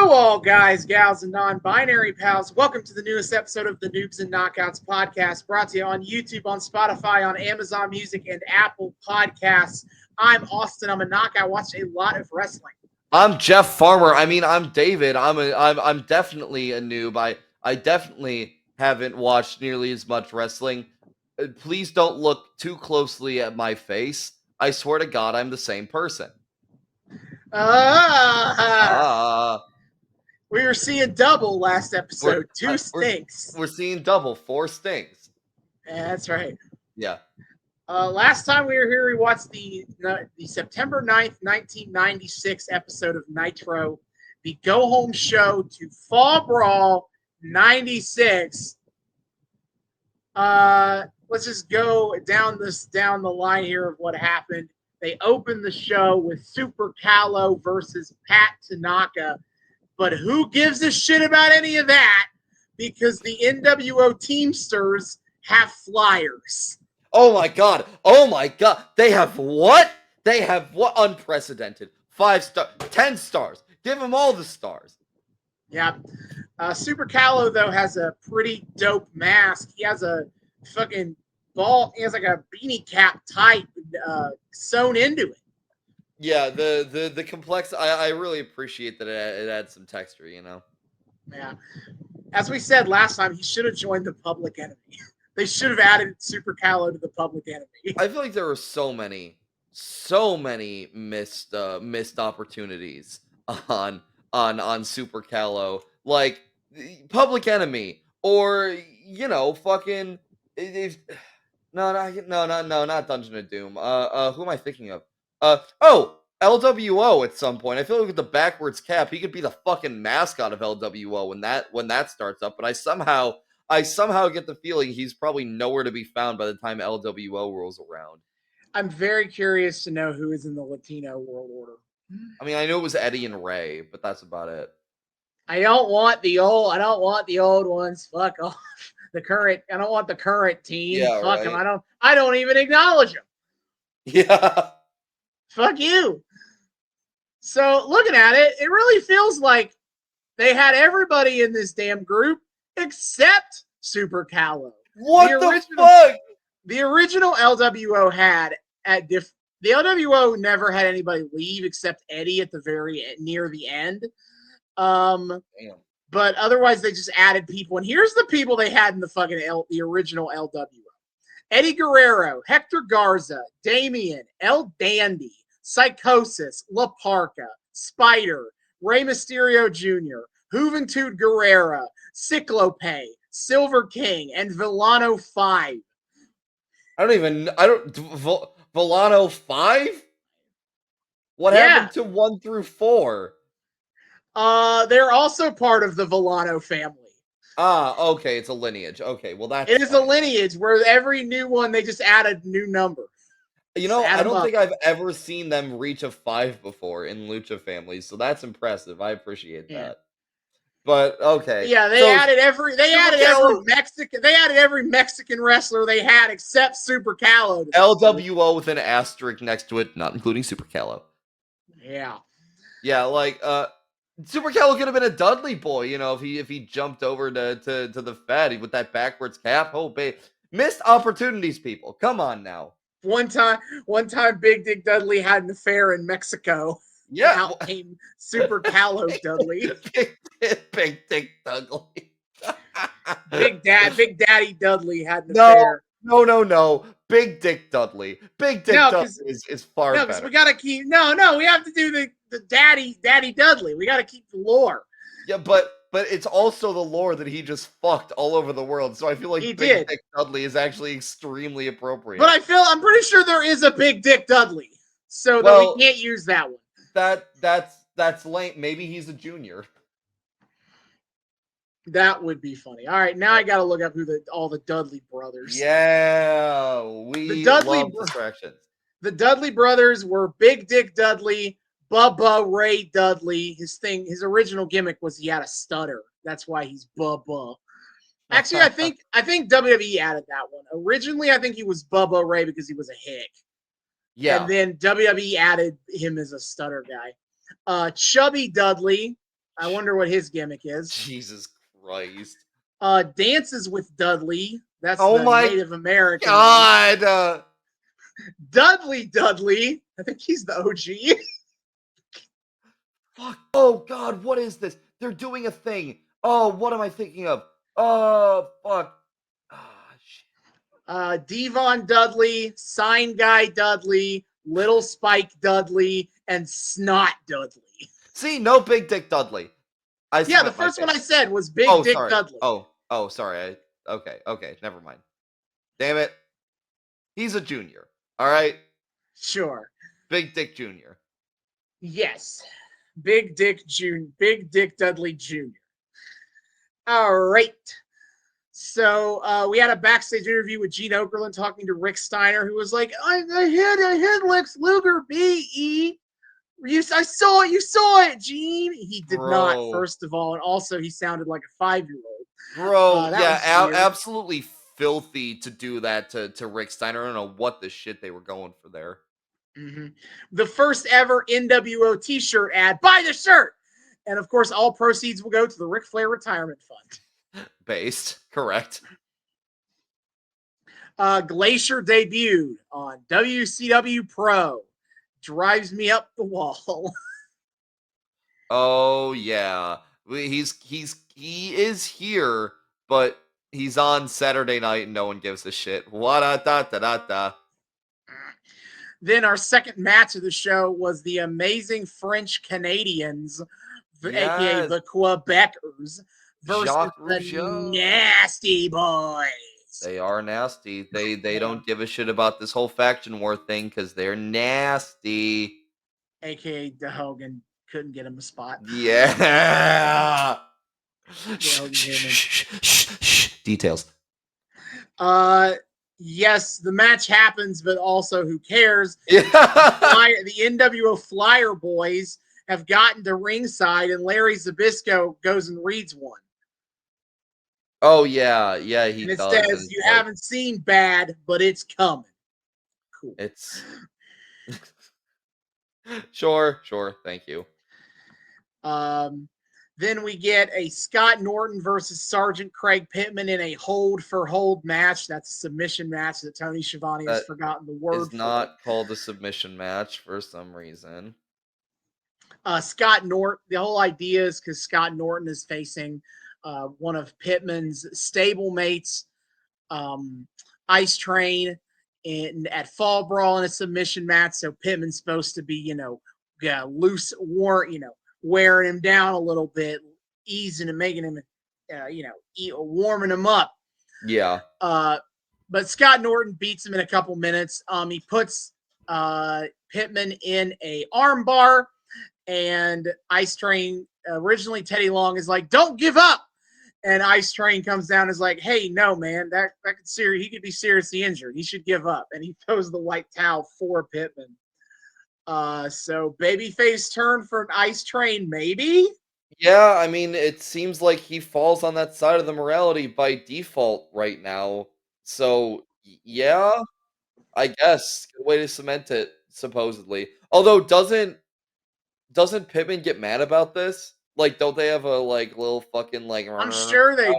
Hello, all guys, gals, and non-binary pals. Welcome to the newest episode of the Noobs and Knockouts podcast, brought to you on YouTube, on Spotify, on Amazon Music, and Apple Podcasts. I'm Austin. I'm a knockout. Watched a lot of wrestling. I'm Jeff Farmer. I'm David. I'm definitely a noob. I definitely haven't watched nearly as much wrestling. Please don't look too closely at my face. I swear to God, I'm the same person. Ah, We were seeing double last episode. Two we're, stinks. we're seeing double, 4 stings. Yeah, that's right. Yeah. Last time we were here, we watched the September 9th, 1996 episode of Nitro, the go-home show to Fall Brawl 96. Let's just go down the line here of what happened. They opened the show with Super Callow versus Pat Tanaka, but who gives a shit about any of that? Because the NWO Teamsters have flyers. Oh my God. Oh my God. They have what? They have what? Unprecedented. 5 stars, 10 stars. Give them all the stars. Yeah. Super Callow, though, has a pretty dope mask. He has a fucking ball. He has like a beanie cap type sewn into it. Yeah, the complex. I really appreciate that it adds some texture. Yeah. As we said last time, he should have joined the Public Enemy. They should have added Super Callow to the Public Enemy. I feel like there were so many missed opportunities on Super Callow, like Public Enemy, or fucking if no, not Dungeon of Doom. Who am I thinking of? LWO at some point. I feel like with the backwards cap, he could be the fucking mascot of LWO when that starts up. But I somehow get the feeling he's probably nowhere to be found by the time LWO rolls around. I'm very curious to know who is in the Latino World Order. I mean, I know it was Eddie and Ray, but that's about it. I don't want the old ones. Fuck off. I don't want the current team. Yeah, Fuck right. them. I don't even acknowledge them. Yeah. Fuck you. So looking at it, it really feels like they had everybody in this damn group except Super Callow. What the fuck? The original LWO had the LWO never had anybody leave except Eddie at the near the end. Damn. But otherwise they just added people. And here's the people they had in the original LWO. Eddie Guerrero, Hector Garza, Damien, El Dandy, Psychosis, La Parca, Spider, Rey Mysterio Jr., Juventud Guerrera, Cyclope, Silver King, and Villano 5. Villano 5? What happened to 1 through 4? They're also part of the Villano family. Okay, it's a lineage. Okay, well it is fine. A lineage where every new one they just add a new number. I don't think I've ever seen them reach a 5 before in Lucha families, so that's impressive. I appreciate that. But okay, yeah, they added every Mexican wrestler they had except Super Callow. LWO with an asterisk next to it, not including Super Callow. Yeah, like Super Callow could have been a Dudley boy, if he jumped over to the Fed with that backwards cap. Oh, babe, missed opportunities, people. Come on now. One time, Big Dick Dudley had an affair in Mexico. Yeah, out came Super Callow Dudley. Big Dick Dudley. Big Daddy Dudley had an affair. No. Big Dick Dudley. Big Dick Dudley is far better. No, because we gotta keep. No, we have to do the Daddy Dudley. We gotta keep the lore. Yeah, but it's also the lore that he just fucked all over the world. So I feel like Big Dick Dudley is actually extremely appropriate. But I'm pretty sure there is a Big Dick Dudley, so that we can't use that one. That's lame. Maybe he's a junior. That would be funny. All right, now I got to look up who all the Dudley brothers. Yeah, we love distractions. The Dudley brothers were Big Dick Dudley, Bubba Ray Dudley. His original gimmick was he had a stutter. That's why he's Bubba. Actually, I think WWE added that one. Originally, I think he was Bubba Ray because he was a hick. Yeah. And then WWE added him as a stutter guy. Chubby Dudley, I wonder what his gimmick is. Jesus Christ. Dances with Dudley. That's Oh the my Native American one. God. Dudley. I think he's the OG. Fuck. Oh God, what is this? They're doing a thing. Oh, what am I thinking of? Oh, fuck. Ah, shit. Devon Dudley, Sign Guy Dudley, Little Spike Dudley, and Snot Dudley. See, no Big Dick Dudley. Yeah, the first one I said was Big Dick sorry. Dudley. Oh, sorry. Okay, never mind. Damn it. He's a junior. All right. Sure. Big Dick Junior. Yes. Big Dick Dudley Jr. All right. So we had a backstage interview with Gene Okerlund talking to Rick Steiner, who was like, I hit Lex Luger, B.E. I saw it. You saw it, Gene. He did not, first of all. And also, he sounded like a 5-year-old. Bro, yeah, absolutely filthy to do that to Rick Steiner. I don't know what the shit they were going for there. Mm-hmm. The first ever NWO t-shirt ad. Buy the shirt! And, of course, all proceeds will go to the Ric Flair Retirement Fund. Based. Correct. Glacier debuted on WCW Pro. Drives me up the wall. Oh yeah, he is here, but he's on Saturday night and no one gives a shit. Da. Then our second match of the show was the amazing French Canadians, aka the Quebecers, versus the Nasty Boys. They are nasty. They don't give a shit about this whole faction war thing because they're nasty. AKA the Hogan couldn't get him a spot. Yeah. Details. Yes, the match happens, but also who cares? Yeah. The NWO Flyer Boys have gotten to ringside, and Larry Zbyszko goes and reads one. Oh yeah, he and it does. Says you haven't seen bad, but it's coming. Cool. It's sure. Thank you. Then we get a Scott Norton versus Sergeant Craig Pittman in a hold for hold match. That's a submission match that Tony Schiavone has forgotten the word. It's not called a submission match for some reason. Scott Norton. The whole idea is because Scott Norton is facing one of Pittman's stablemates, Ice Train, at Fall Brawl in a submission match. So Pittman's supposed to be, loose, wearing him down a little bit, easing and making him, warming him up. Yeah. But Scott Norton beats him in a couple minutes. He puts Pittman in a armbar, and Ice Train, originally Teddy Long, is like, don't give up. And Ice Train comes down and is like, hey, no, man, that he could be seriously injured. He should give up. And he throws the white towel for Pittman. So babyface turn for an Ice Train, maybe? Yeah, I mean, it seems like he falls on that side of the morality by default right now. So, yeah, I guess. Good way to cement it, supposedly. Although, doesn't Pittman get mad about this? Like, don't they have a, little fucking, I'm sure they...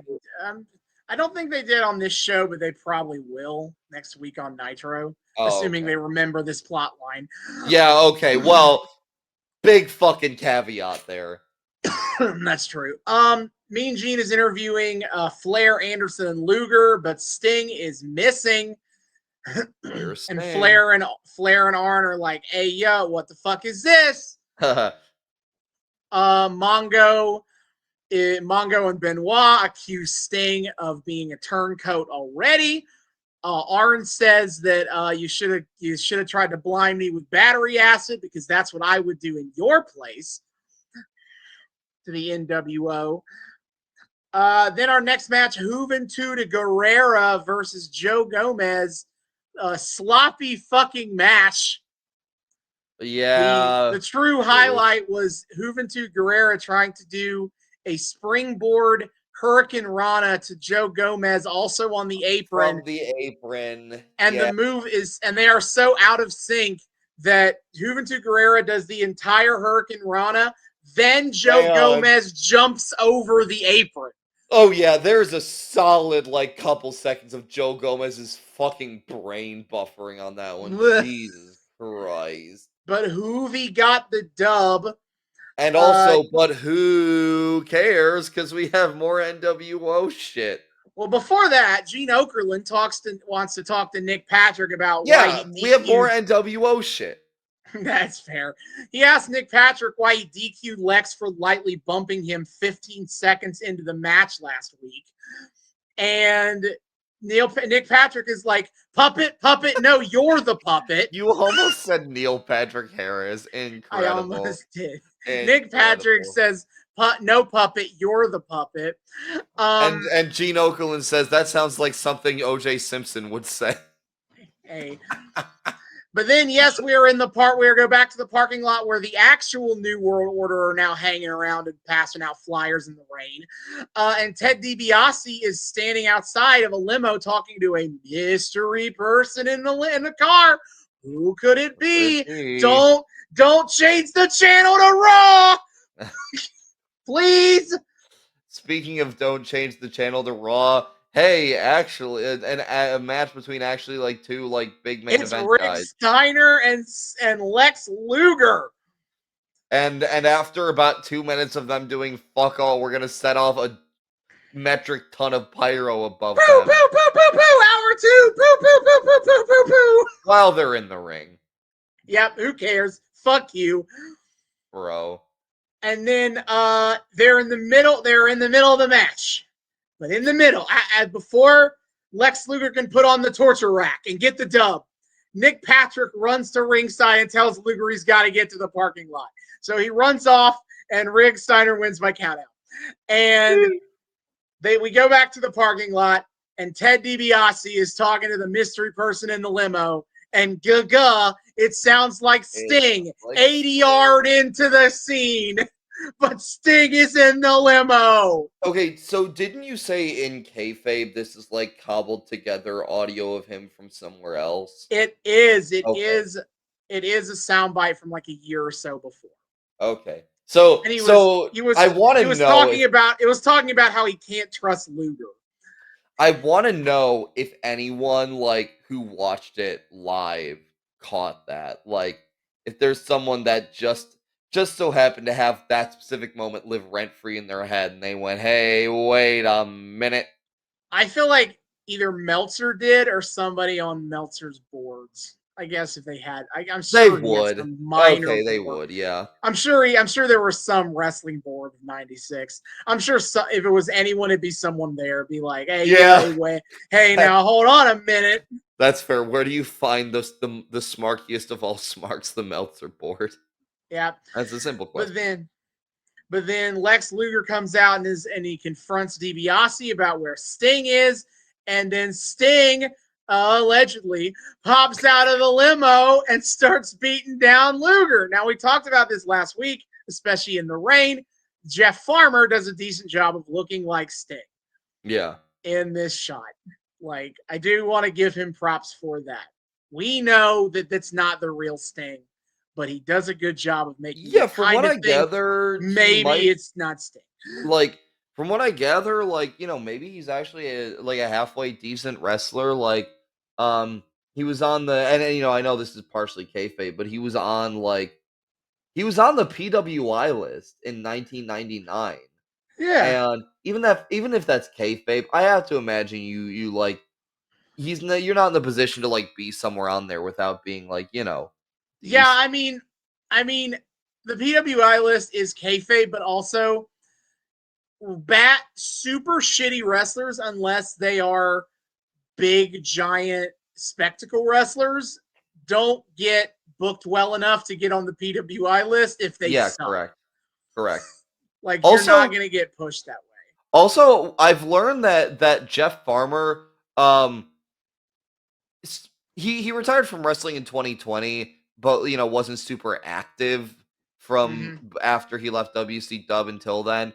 I don't think they did on this show, but they probably will next week on Nitro, assuming they remember this plot line. Yeah, okay. Well, big fucking caveat there. That's true. Mean Gene is interviewing Flair, Anderson, and Luger, but Sting is missing. And Flair and Arn are like, hey, yo, what the fuck is this? Mongo and Benoit accuse Sting of being a turncoat already. Arn says that you should have tried to blind me with battery acid because that's what I would do in your place. To the NWO. Then our next match, Juventud Guerrera versus Joe Gomez. A sloppy fucking match. Yeah. The true highlight was Juventud Guerrera trying to do a springboard Hurricane Rana to Joe Gomez, also on the apron. From the apron. And the move is, and they are so out of sync that Juventud Guerrera does the entire Hurricane Rana. Then Joe Gomez jumps over the apron. Oh yeah, there's a solid like couple seconds of Joe Gomez's fucking brain buffering on that one. Jesus Christ. But Hoovy got the dub. And also, but who cares? Because we have more NWO shit. Well, before that, Gene Okerlund wants to talk to Nick Patrick about Yeah, why he DQ'd. we have more NWO shit. That's fair. He asked Nick Patrick why he DQ'd Lex for lightly bumping him 15 seconds into the match last week. And Nick Patrick is like, puppet, no, you're the puppet. You almost said Neil Patrick Harris. Incredible. I almost did. Incredible. Nick Patrick says, no puppet, you're the puppet. And Gene Okerlund says, that sounds like something O.J. Simpson would say. Hey. But then, yes, we go back to the parking lot where the actual New World Order are now hanging around and passing out flyers in the rain. And Ted DiBiase is standing outside of a limo talking to a mystery person in the car. Who could it be? Don't change the channel to Raw! Please! Speaking of don't change the channel to Raw, hey, actually, a match between actually like two like big main event Rick guys. Steiner and Lex Luger. And after about 2 minutes of them doing fuck all, we're gonna set off a metric ton of pyro above them. Poo, poo, poo, poo, poo, hour 2, poo, poo, poo, poo, poo, poo, poo. While they're in the ring. Yep, who cares? Fuck you. Bro. And then they're in the middle of the match. But in the middle, before Lex Luger can put on the torture rack and get the dub, Nick Patrick runs to ringside and tells Luger he's got to get to the parking lot. So he runs off, and Rick Steiner wins by countout. And we go back to the parking lot, and Ted DiBiase is talking to the mystery person in the limo, and it sounds like Sting, 80-yard into the scene. But Sting is in the limo. Okay, so didn't you say in kayfabe this is like cobbled together audio of him from somewhere else? It is. It is a soundbite from like a year or so before. Okay. So I want to know. It was talking about how he can't trust Luger. I want to know if anyone like who watched it live caught that. Like, if there's someone that just so happened to have that specific moment live rent-free in their head, and they went, hey, wait a minute. I feel like either Meltzer did or somebody on Meltzer's boards. I guess if they had, I'm sure they would. They would, yeah. I'm sure there was some wrestling board of '96. I'm sure if it was anyone, it'd be someone there. It'd be like, hey, hey, now hold on a minute. That's fair. Where do you find the smarkiest of all smarks, the Meltzer board? Yeah, that's a simple question. But then Lex Luger comes out and he confronts DiBiase about where Sting is, and then Sting allegedly pops out of the limo and starts beating down Luger. Now, we talked about this last week, especially in the rain. Jeff Farmer does a decent job of looking like Sting. Yeah. In this shot. Like, I do want to give him props for that. We know that that's not the real Sting, but he does a good job of making from what I gather, maybe it's not Sting. Like, from what I gather, like, maybe he's actually a halfway decent wrestler. Like, he was on the, and I know this is partially kayfabe, but he was on the PWI list in 1999. Yeah. And even if that's kayfabe, I have to imagine you like, you're not in the position to like be somewhere on there without being like, Yeah, I mean, the PWI list is kayfabe, but also super shitty wrestlers, unless they are big, giant spectacle wrestlers, don't get booked well enough to get on the PWI list if they suck. Correct. Like, also, you're not going to get pushed that way. Also, I've learned that Jeff Farmer, he retired from wrestling in 2020, but wasn't super active from after he left WC Dub until then.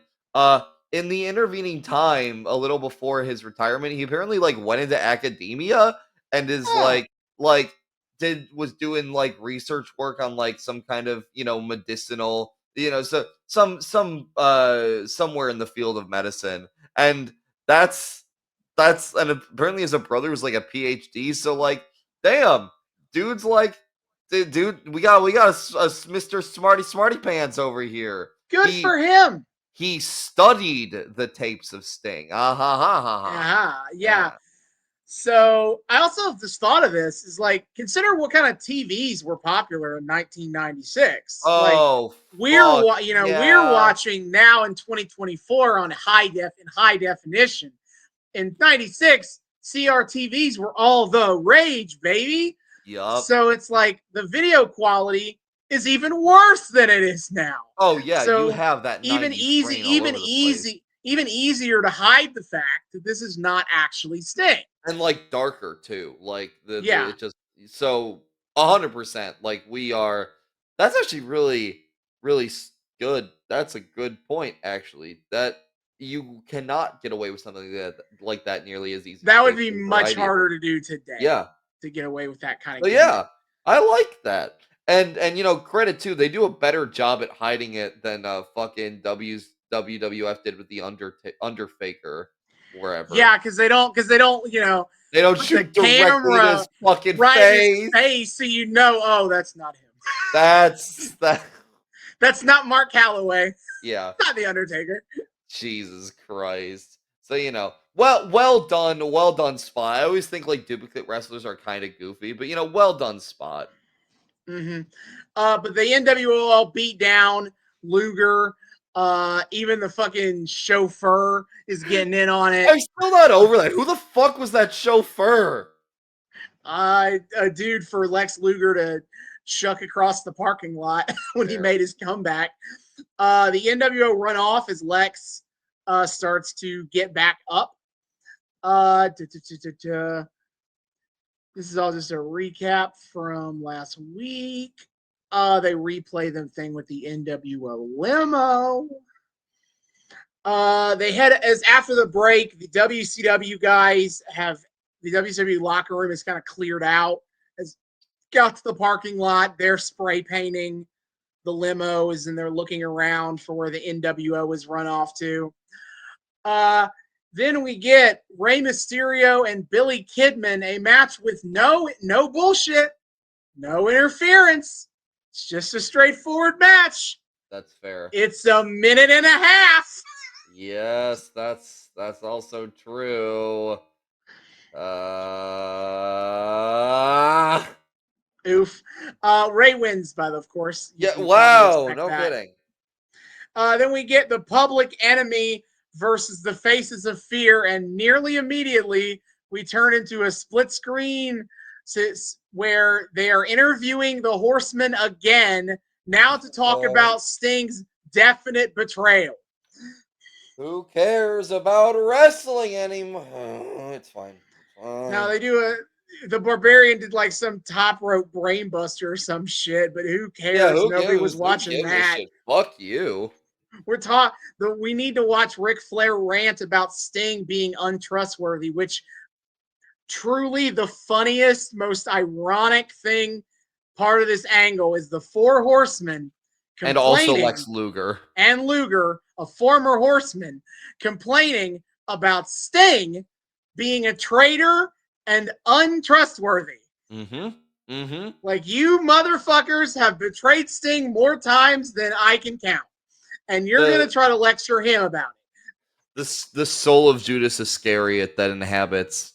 In the intervening time, a little before his retirement, he apparently like went into academia and is was doing like research work on like some kind of medicinal So somewhere in the field of medicine, and that's and apparently his brother was like a PhD. So like, damn, dude's like, dude, we got a Mr. Smarty Pants over here. Good for him. He studied the tapes of Sting. Ah ha ha ha ha. Yeah. So I also have this thought of this is like, consider what kind of TVs were popular in 1996. Oh, like we're watching now in 2024 on high definition. In 96, CRTVs were all the rage, baby. Yup. So it's like the video quality is even worse than it is now. Oh yeah, so you have that even 90s even easier to hide the fact that this is not actually Sting. And like darker too. Like Yeah. it just so 100%. Like we are. That's actually really good. That's a good point actually. That you cannot get away with something like that nearly as easy. That would be much harder to do today. Yeah. To get away with that kind of But yeah, I like that. And credit too, they do a better job at hiding it than fucking WWF did with the Underfaker wherever. Yeah, because they don't they don't put shoot the directly in his fucking right face. In his face, so you know, oh, that's not him. That's not Mark Calloway. Yeah. Not the Undertaker. Jesus Christ. So well done, Spot. I always think like duplicate wrestlers are kind of goofy, but well done, Spot. Mm-hmm. But the NWO all beat down Luger. Even the fucking chauffeur is getting in on it. I'm still not over that. Who the fuck was that chauffeur? A dude for Lex Luger to chuck across the parking lot when he made his comeback. The NWO run off as Lex starts to get back up. This is all just a recap from last week. They replay the thing with the NWO limo. They had, as after the break, the WCW guys have, the WCW locker room is kind of cleared out. Has got to the parking lot. They're spray painting the limos and they're looking around for where the NWO is run off to. Then we get Rey Mysterio and Billy Kidman, a match with no bullshit, no interference. It's just a straightforward match. That's fair. It's a minute and a half. Yes, that's also true. Oof. Ray wins, of course. Yeah, wow, no kidding. Then we get the Public Enemy versus the Faces of Fear, and nearly immediately we turn into a split screen where they are interviewing the Horsemen again, now to talk about Sting's definite betrayal. Who cares about wrestling anymore? It's fine. Now they do the Barbarian did like some top rope brainbuster or some shit, but who cares? Yeah, Nobody was watching that. Fuck you. We need to watch Ric Flair rant about Sting being untrustworthy, which truly the funniest, most ironic part of this angle is the Four Horsemen and also Lex Luger. And Luger, a former Horseman, complaining about Sting being a traitor and untrustworthy. Like, you motherfuckers have betrayed Sting more times than I can count. And you're going to try to lecture him about it. The soul of Judas Iscariot that inhabits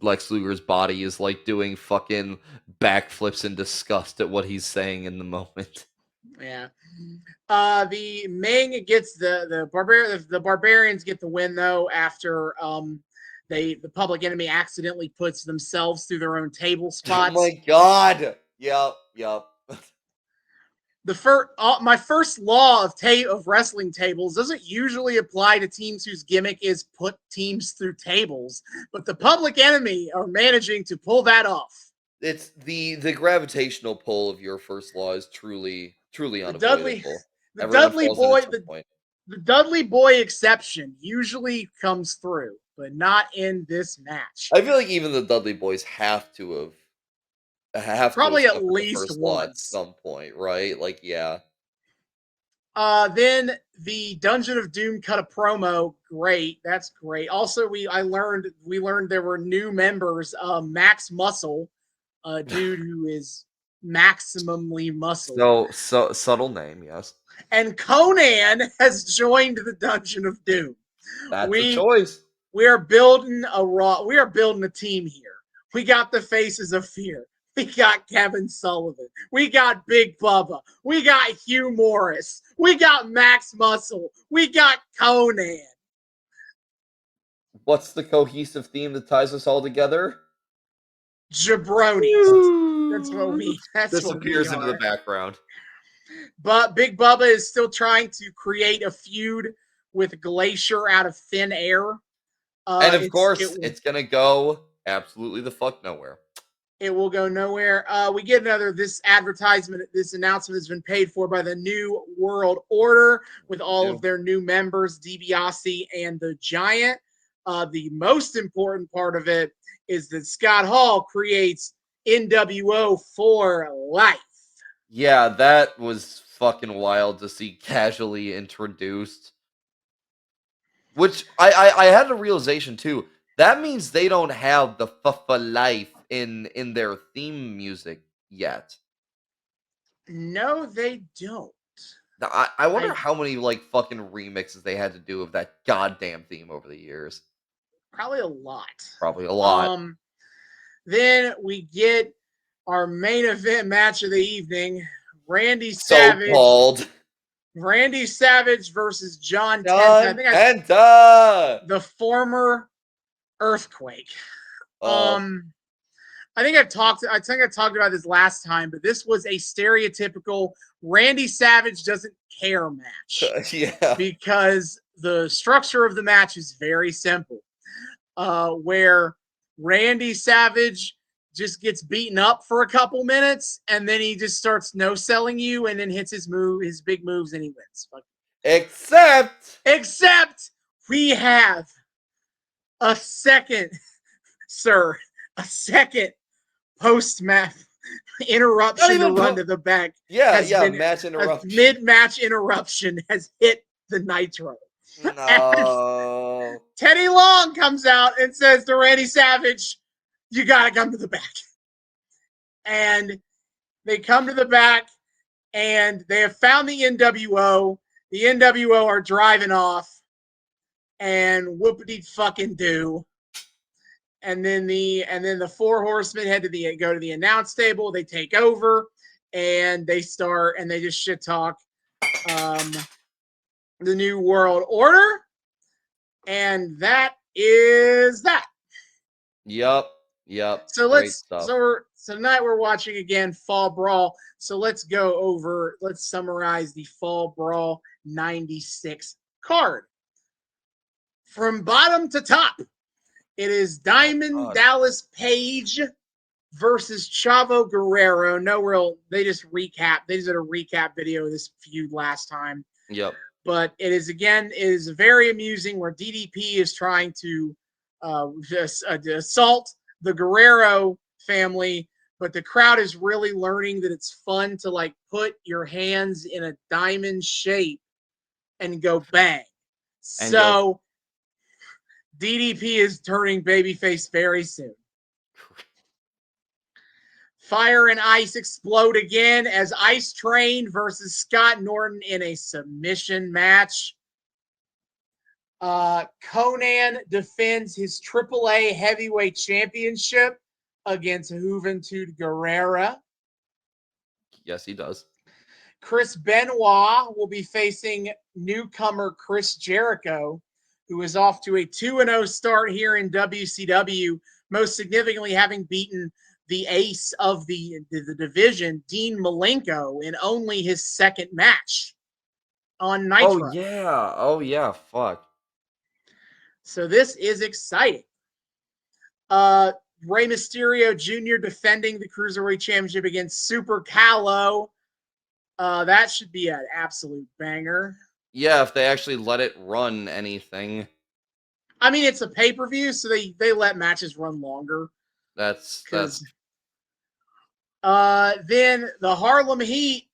Lex Luger's body is like doing fucking backflips in disgust at what he's saying in the moment. Yeah. The Ming gets the Barbarians get the win though after the Public Enemy accidentally puts themselves through their own table spots. Oh my god. Yep. My first law of wrestling tables doesn't usually apply to teams whose gimmick is put teams through tables, but the Public Enemy are managing to pull that off. It's the gravitational pull of your first law is truly unavoidable. The Dudley Boy exception usually comes through, but not in this match. I feel like even the Dudley Boys have to probably at least once at some point, right? Like, yeah. Then the Dungeon of Doom cut a promo. Great, that's great. Also, we learned there were new members. Max Muscle, a dude who is maximally muscle, So subtle name, yes. and Conan has joined the Dungeon of Doom. That's a We choice. we are building a raw. We are building a team here. We got the Faces of Fear. We got Kevin Sullivan. We got Big Bubba. We got Hugh Morris. We got Max Muscle. We got Conan. What's the cohesive theme that ties us all together? Jabronis. That's what we Disappears into the are. background. But Big Bubba is still trying to create a feud with Glacier out of thin air. And of course, it's gonna go absolutely the fuck nowhere. It will go nowhere. We get this advertisement. This announcement has been paid for by the New World Order with all of their new members, DiBiase and the Giant. The most important part of it is that Scott Hall creates NWO for life. Yeah, that was fucking wild to see casually introduced. Which I had a realization too. That means they don't have the life in their theme music yet. No, they don't. Now, I wonder how many like fucking remixes they had to do of that goddamn theme over the years. Probably a lot. Probably a lot. Then we get our main event match of the evening: Randy Savage. So-called Randy Savage versus John Tenta. The former Earthquake. I think I talked about this last time, but this was a stereotypical Randy Savage doesn't care match. Yeah. Because the structure of the match is very simple. Where Randy Savage just gets beaten up for a couple minutes, and then he just starts no-selling you, and then hits his big moves, and he wins. Except we have a second post-match interruption to run to the back. Match interruption. A mid-match interruption has hit the Nitro. No. Teddy Long comes out and says to Randy Savage, "You gotta come to the back." And they come to the back, and they have found the NWO. The NWO are driving off, and whoopity fucking do. And then the Four Horsemen go to the announce table. They take over, and they just shit talk the New World Order. And that is that. Yep. So tonight we're watching again Fall Brawl. So let's summarize the Fall Brawl 96 card. From bottom to top, it is Diamond Dallas Page versus Chavo Guerrero. They just did a recap video of this feud last time. Yep. But it is very amusing where DDP is trying to assault the Guerrero family, but the crowd is really learning that it's fun to like put your hands in a diamond shape and go bang. So DDP is turning babyface very soon. Fire and Ice explode again as Ice Train versus Scott Norton in a submission match. Conan defends his AAA heavyweight championship against Juventud Guerrera. Yes, he does. Chris Benoit will be facing newcomer Chris Jericho, who is off to a 2-0 start here in WCW, most significantly having beaten the ace of the division, Dean Malenko, in only his second match on Nitro. Oh yeah, fuck. So this is exciting. Rey Mysterio Jr. defending the Cruiserweight Championship against Super Calo. That should be an absolute banger. Yeah, if they actually let it run anything. I mean, it's a pay-per-view, so they let matches run longer. That's then the Harlem Heat,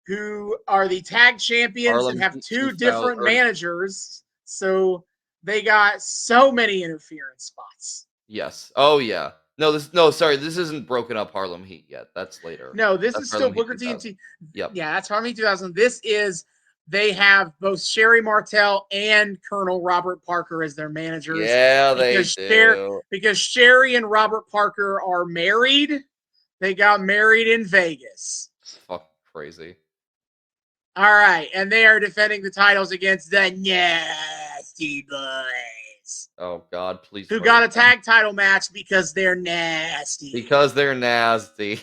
who are the tag champions Harlem and have Heat 2 2000 different managers. So they got so many interference spots. Yes. Oh yeah. No, sorry, this isn't broken up Harlem Heat yet. That's later. No, this That's is still Harlem Heat Booker T and 2000. T. Yep. Yeah, that's Harlem Heat 2000. This is they have both Sherry Martel and Colonel Robert Parker as their managers. Yeah, they do. Because Sherry and Robert Parker are married. They got married in Vegas. It's fucking crazy. All right, and they are defending the titles against the Nasty Boys. Oh God, please. Who got a tag title match because they're nasty. Because they're nasty.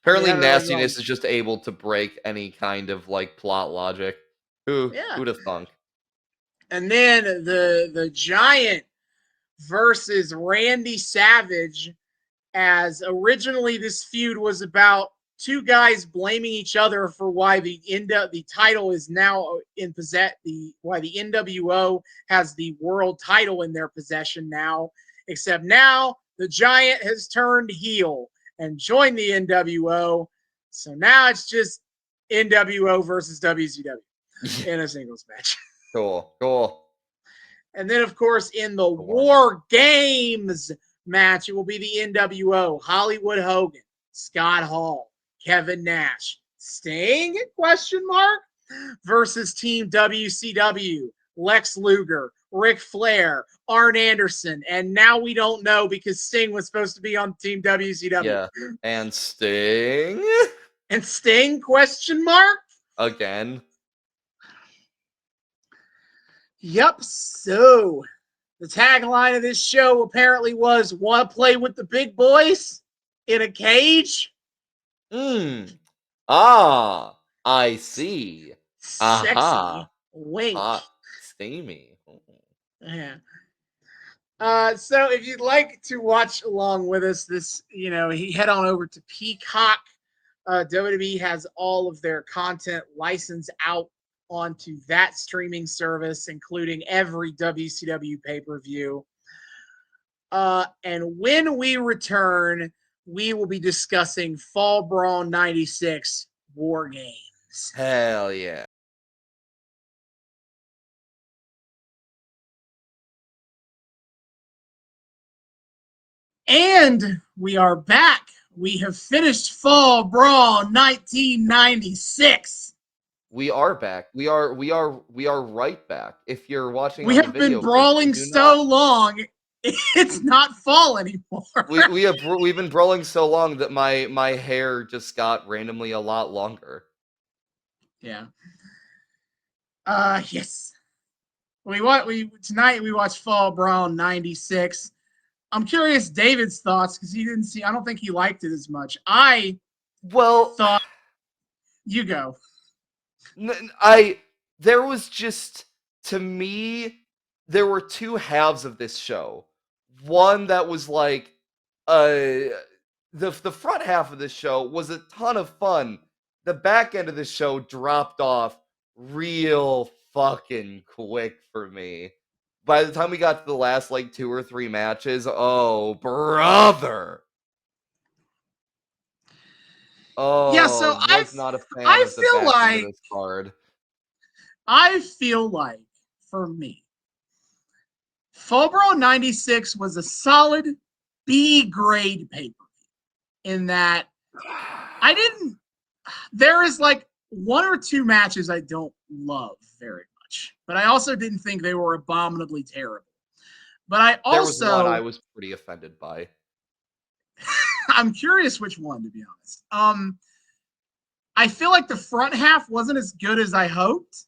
Apparently, nastiness is just able to break any kind of like plot logic. Who'd have thunk? And then the Giant versus Randy Savage, as originally this feud was about 2 guys blaming each other for why the title is now in why the NWO has the world title in their possession now, except now the Giant has turned heel and joined the NWO. So now it's just NWO versus WCW in a singles match. Cool. And then, of course, in the War Games match, it will be the NWO, Hollywood Hogan, Scott Hall, Kevin Nash, Sting, versus Team WCW, Lex Luger, Ric Flair, Arn Anderson, and now we don't know because Sting was supposed to be on Team WCW. Yeah, and Sting? And Sting, Again. Yep, so the tagline of this show apparently was, "Want to play with the big boys in a cage?" Ah, I see. Sexy. Aha. Wink. Hot. Steamy. Yeah. So if you'd like to watch along with us, head on over to Peacock. WWE has all of their content licensed out onto that streaming service, including every WCW pay-per-view. And when we return, we will be discussing Fall Brawl 96 War Games. Hell yeah. And we are back. We have finished Fall Brawl 1996. We are back. We are right back. If you're watching, we have been brawling so long, it's not fall anymore. We've been brawling so long that my hair just got randomly a lot longer. Yeah. Yes. Tonight we watched Fall Brawl 96. I'm curious David's thoughts because he didn't see. I don't think he liked it as much. Thought. You go. There was just, to me, there were 2 halves of this show. One that was like, the front half of this show was a ton of fun. The back end of the show dropped off real fucking quick for me. By the time we got to the last like 2 or 3 matches, oh brother. Oh, yeah, so I was not a fan of the back end of this card. I feel like, for me, Fall Brawl 96 was a solid B grade paper in that there is like 1 or 2 matches I don't love very much, but I also didn't think they were abominably terrible. But there was one I was pretty offended by. I'm curious which one, to be honest. I feel like the front half wasn't as good as I hoped.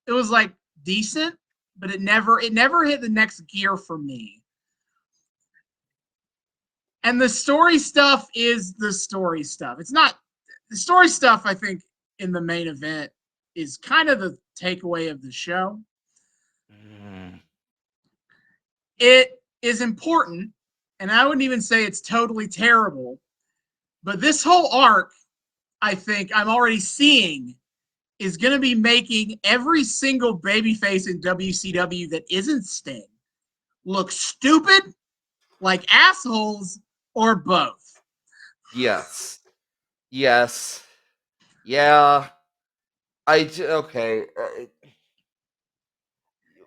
It was like decent, but it never hit the next gear for me. And the story stuff is the story stuff. It's not the story stuff, I think, in the main event is kind of the takeaway of the show. It is important, and I wouldn't even say it's totally terrible, but this whole arc, I think I'm already seeing, is going to be making every single babyface in WCW that isn't Sting look stupid, like assholes, or both. Yes. Yeah, okay.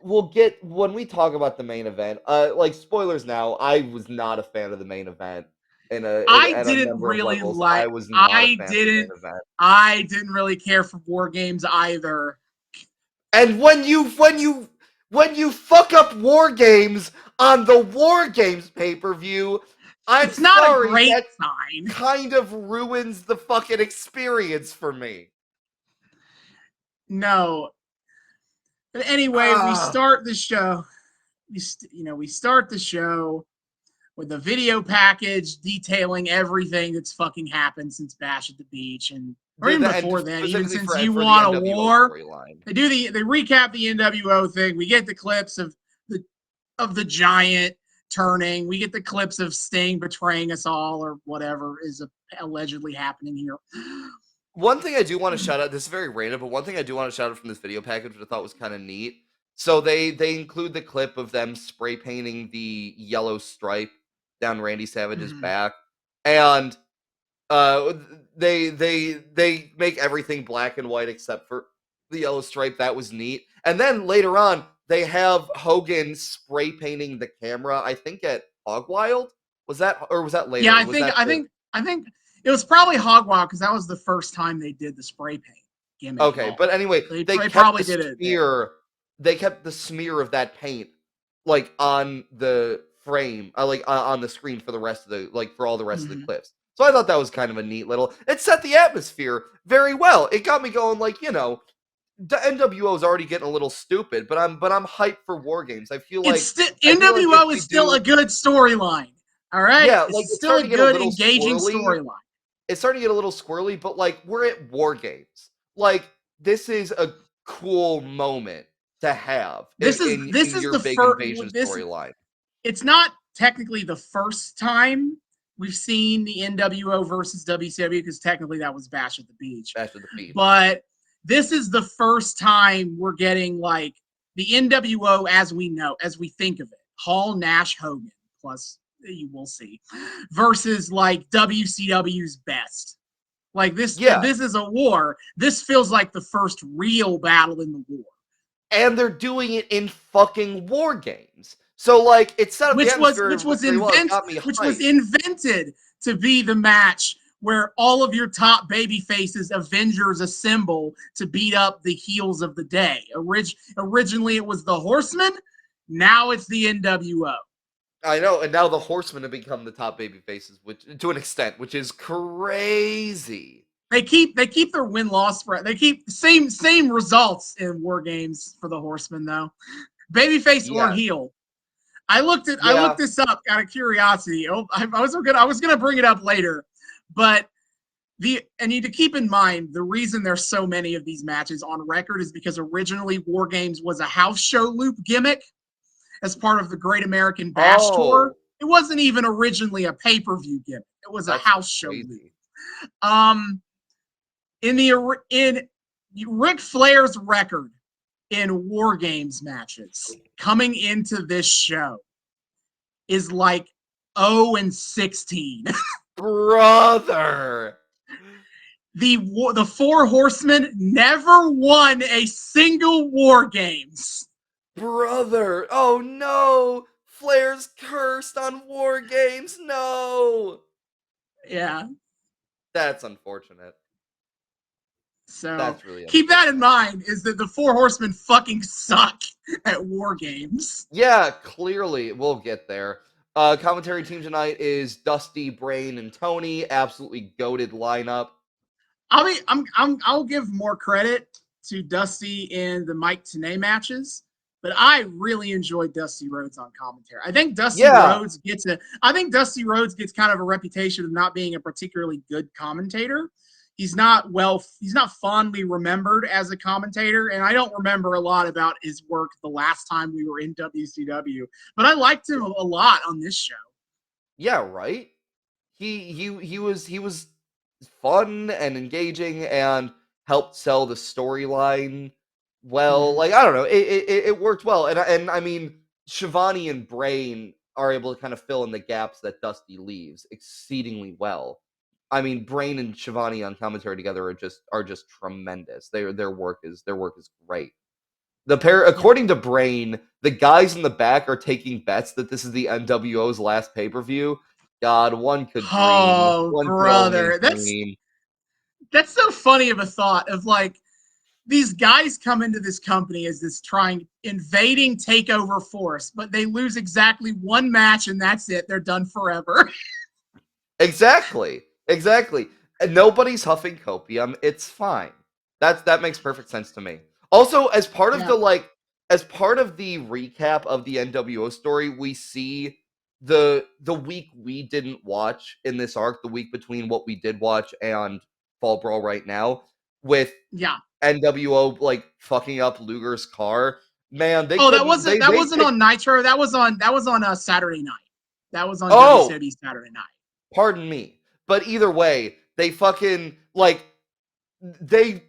We'll get when we talk about the main event. Like spoilers now. I was not a fan of the main event at a didn't number of really levels. like. I was not a fan of the main event. I didn't really care for War Games either. And when you fuck up War Games on the War Games pay-per-view, I'm It's not a sorry, great that sign. kind of ruins the fucking experience for me. No. But anyway, we Ah, start the show. We start the show with a video package detailing everything that's fucking happened since Bash at the Beach, or even and before then, even specifically since you for the want a NWO war. storyline. They recap the NWO thing. We get the clips of the giant turning. We get the clips of Sting betraying us all, or whatever is allegedly happening here. One thing I do want to shout out, this is very random, but one thing I do want to shout out from this video package, which I thought was kind of neat. So they include the clip of them spray painting the yellow stripe down Randy Savage's back, and uh, they make everything black and white except for the yellow stripe. That was neat. And then later on, they have Hogan spray painting the camera. I think at Hog Wild. Was that later? Yeah, Was that I think it was probably Hog Wild because that was the first time they did the spray paint gimmick at okay? all. But anyway, They probably did it smear. They kept the smear of that paint like on the frame, on the screen for the rest of for all the rest of the clips. So I thought that was kind of a neat little. It set the atmosphere very well. It got me going, the NWO is already getting a little stupid, but I'm hyped for War Games. I feel like if NWO they is still a do, good storyline. All right, yeah, it's it's still a starting to get a good, little engaging squirrely. storyline. It's starting to get a little squirrely, but we're at War Games. This is a cool moment to have This in is your the big first. invasion This storyline. It's not technically the first time we've seen the NWO versus WCW because technically that was Bash at the Beach. Bash at the Beach. But this is the first time we're getting like the NWO as we think of it. Hall, Nash, Hogan, plus you will see, versus like WCW's best. Like this, Yeah, this is a war. This feels like the first real battle in the war. and they're doing it in fucking War Games. So it set up the atmosphere very well. It got me which was hyped. invented to be the match where all of your top baby faces Avengers assemble to beat up the heels of the day. Originally it was the Horsemen, now it's the NWO. I know, and now the Horsemen have become the top baby faces, which to an extent, which is crazy. They keep their win-loss spread. They keep same results in War Games for the Horsemen though. Babyface or Yeah, heel. I looked yeah. this up out of curiosity. I was gonna bring it up later, but you need to keep in mind the reason there's so many of these matches on record is because originally War Games was a house show loop gimmick as part of the Great American Bash Tour. Oh, It wasn't even originally a pay-per-view gimmick. It was a that's house show loop. crazy. In Ric Flair's record in War Games matches coming into this show is like 0-16. Brother. The Four Horsemen never won a single War Games. Brother. Oh no. Flair's cursed on War Games. No. Yeah. That's unfortunate. So That's really keep that in unfortunate. mind is that the Four Horsemen fucking suck at War Games. Yeah, clearly we'll get there. Commentary team tonight is Dusty, Brain, and Tony. Absolutely goated lineup. I'll give more credit to Dusty in the Mike Tenay matches, but I really enjoyed Dusty Rhodes on commentary. I think Dusty Rhodes gets kind of a reputation of not being a particularly good commentator. He's not fondly remembered as a commentator, and I don't remember a lot about his work the last time we were in WCW, but I liked him a lot on this show. Yeah, right. He was fun and engaging and helped sell the storyline well. I don't know, it worked well, and I mean Shivani and Brain are able to kind of fill in the gaps that Dusty leaves exceedingly well. I mean, Brain and Shivani on commentary together are just tremendous. Their work is great. Yeah. According to Brain, the guys in the back are taking bets that this is the NWO's last pay-per-view. God, one could dream. Oh, One could only brother. dream. That's so funny of a thought of like these guys come into this company as this invading takeover force, but they lose exactly one match and that's it. They're done forever. Exactly. Exactly. And nobody's huffing copium. It's fine. That makes perfect sense to me. Also, Yeah. as part of the recap of the NWO story, we see the week we didn't watch in this arc, the week between what we did watch and Fall Brawl right now, with Yeah. NWO like fucking up Luger's car. Man, they Oh, couldn't that they wasn't picked. on Nitro. That was on a Saturday night. That was on Oh, WCW Saturday night. pardon me. But either way, they fucking like they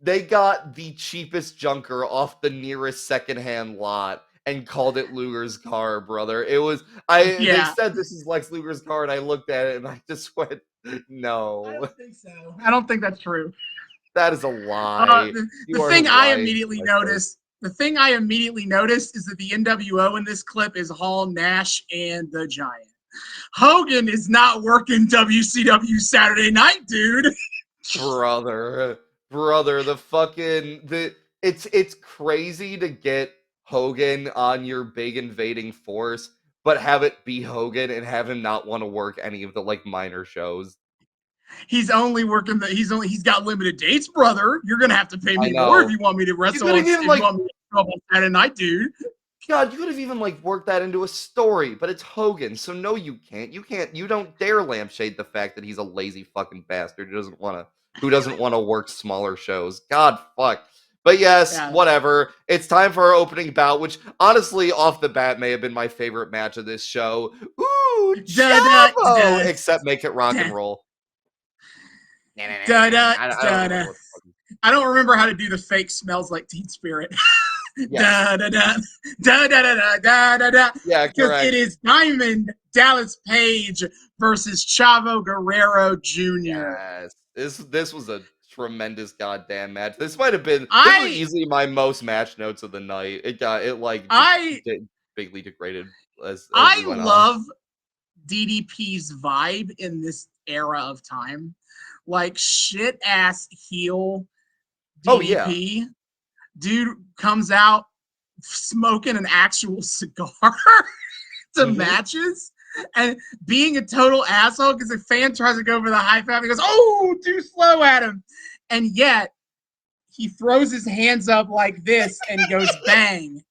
they got the cheapest junker off the nearest secondhand lot and called it Luger's car, brother. It was they Yeah. said this is Lex Luger's car, and I looked at it and I just went, I no, don't think so. I don't think that's true. that is a Uh, lie. the, the You are thing I lying to immediately my face. noticed, the thing I immediately noticed is that the NWO in this clip is Hall, Nash, and the Giant. Hogan is not working WCW Saturday night, dude. Brother, the fucking the it's crazy to get Hogan on your big invading force, but have it be Hogan and have him not want to work any of the like minor shows. He's got limited dates, brother. You're gonna have to pay I me more if know. you want me to You wrestle could on have even if you like want me to show up on Saturday night, dude. God, you could have even like worked that into a story, but it's Hogan, so no, you can't. You don't dare lampshade the fact that he's a lazy fucking bastard who doesn't want to work smaller shows. God fuck. But yes, Yeah. whatever. It's time for our opening bout, which honestly, off the bat, may have been my favorite match of this show. Ooh, Da da Chavo! da Except make it rock da and roll. da da I don't da remember da. what the fuck. I don't remember how to do the fake smells like Teen Spirit. Yes. Da da da da da da da da da. Yeah, Because it correct. is Diamond Dallas Page versus Chavo Guerrero Jr. Yes. This was a tremendous goddamn match. This was I easily my most match notes of the night. It like I did bigly degraded as we I went on. love DDP's vibe in this era of time. Like shit ass heel Oh yeah. DDP. Dude comes out smoking an actual cigar to Hmm. matches and being a total asshole because a fan tries to go for the high five. He goes, "Oh, too slow at him," and yet he throws his hands up like this and goes bang.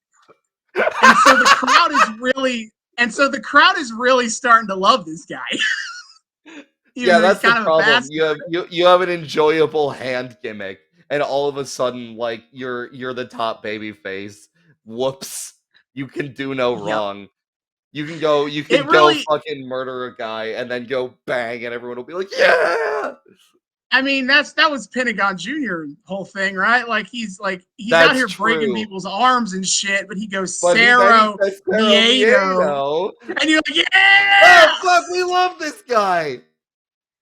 And so the crowd is really starting to love this guy, even Yeah, though he's that's the kind of a problem. bastard. You have an enjoyable hand gimmick, and all of a sudden, like you're the top baby face. Whoops. You can do no Yep. wrong. You It can go really, fucking murder a guy and then go bang and everyone will be like, "Yeah!" I mean, that was Pentagon Jr. whole thing, right? He's out That's here breaking true. people's arms and shit, but he goes But then he Cerro says Cero Miedo, Miedo. and you're like, Oh yeah, fuck, we love this guy.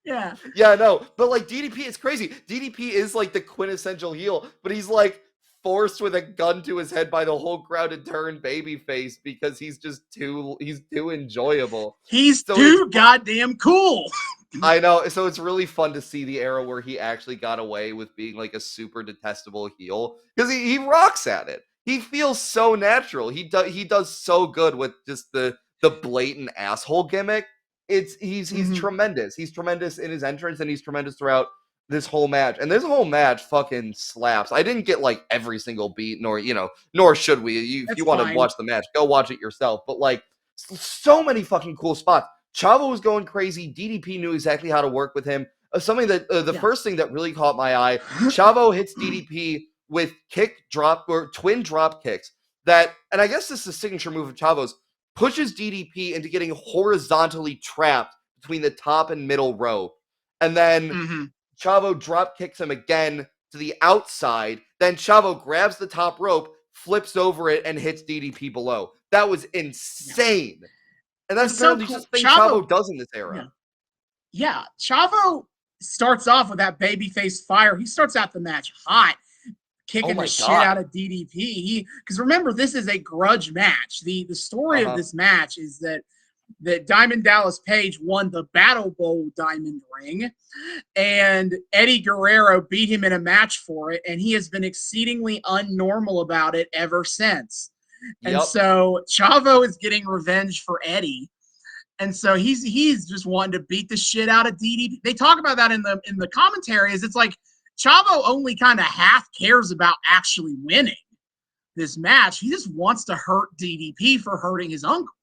yeah. Yeah, no, but like DDP is crazy. DDP is like the quintessential heel, but he's like forced with a gun to his head by the whole crowd to turn babyface because he's too enjoyable. He's So it's too goddamn cool. I know. So it's really fun to see the era where he actually got away with being like a super detestable heel because he rocks at it. He feels so natural. He does so good with just the blatant asshole gimmick. He's Mhm. tremendous. He's tremendous in his entrance and he's tremendous throughout this whole match. And this whole match fucking slaps. I didn't get like every single beat, nor should we. If you That's want to fine. watch the match, go watch it yourself. But like so many fucking cool spots. Chavo was going crazy. DDP knew exactly how to work with him. Something that the Yeah. first thing that really caught my eye, Chavo hits DDP with kick drop or twin drop kicks that, and I guess this is a signature move of Chavo's, pushes DDP into getting horizontally trapped between the top and middle rope. And then Mm-hmm. Chavo drop kicks him again to the outside. Then Chavo grabs the top rope, flips over it, and hits DDP below. That was Yeah. insane. And It that's was so apparently cool. just a thing Chavo does in this era. Yeah. Yeah. Chavo starts off with that babyface fire. He starts out the match hot, Oh kicking the my shit out god. of DDP. Because remember, this is a grudge match. The story of this match is that Diamond Dallas Page won the Battle Bowl Diamond Ring, and Eddie Guerrero beat him in a match for it, and he has been exceedingly unnormal about it ever since. And Yep. so Chavo is getting revenge for Eddie. And so he's just wanting to beat the shit out of DDP. They talk about that in the commentaries. It's like Chavo only kind of half cares about actually winning this match. He just wants to hurt DDP for hurting his uncle.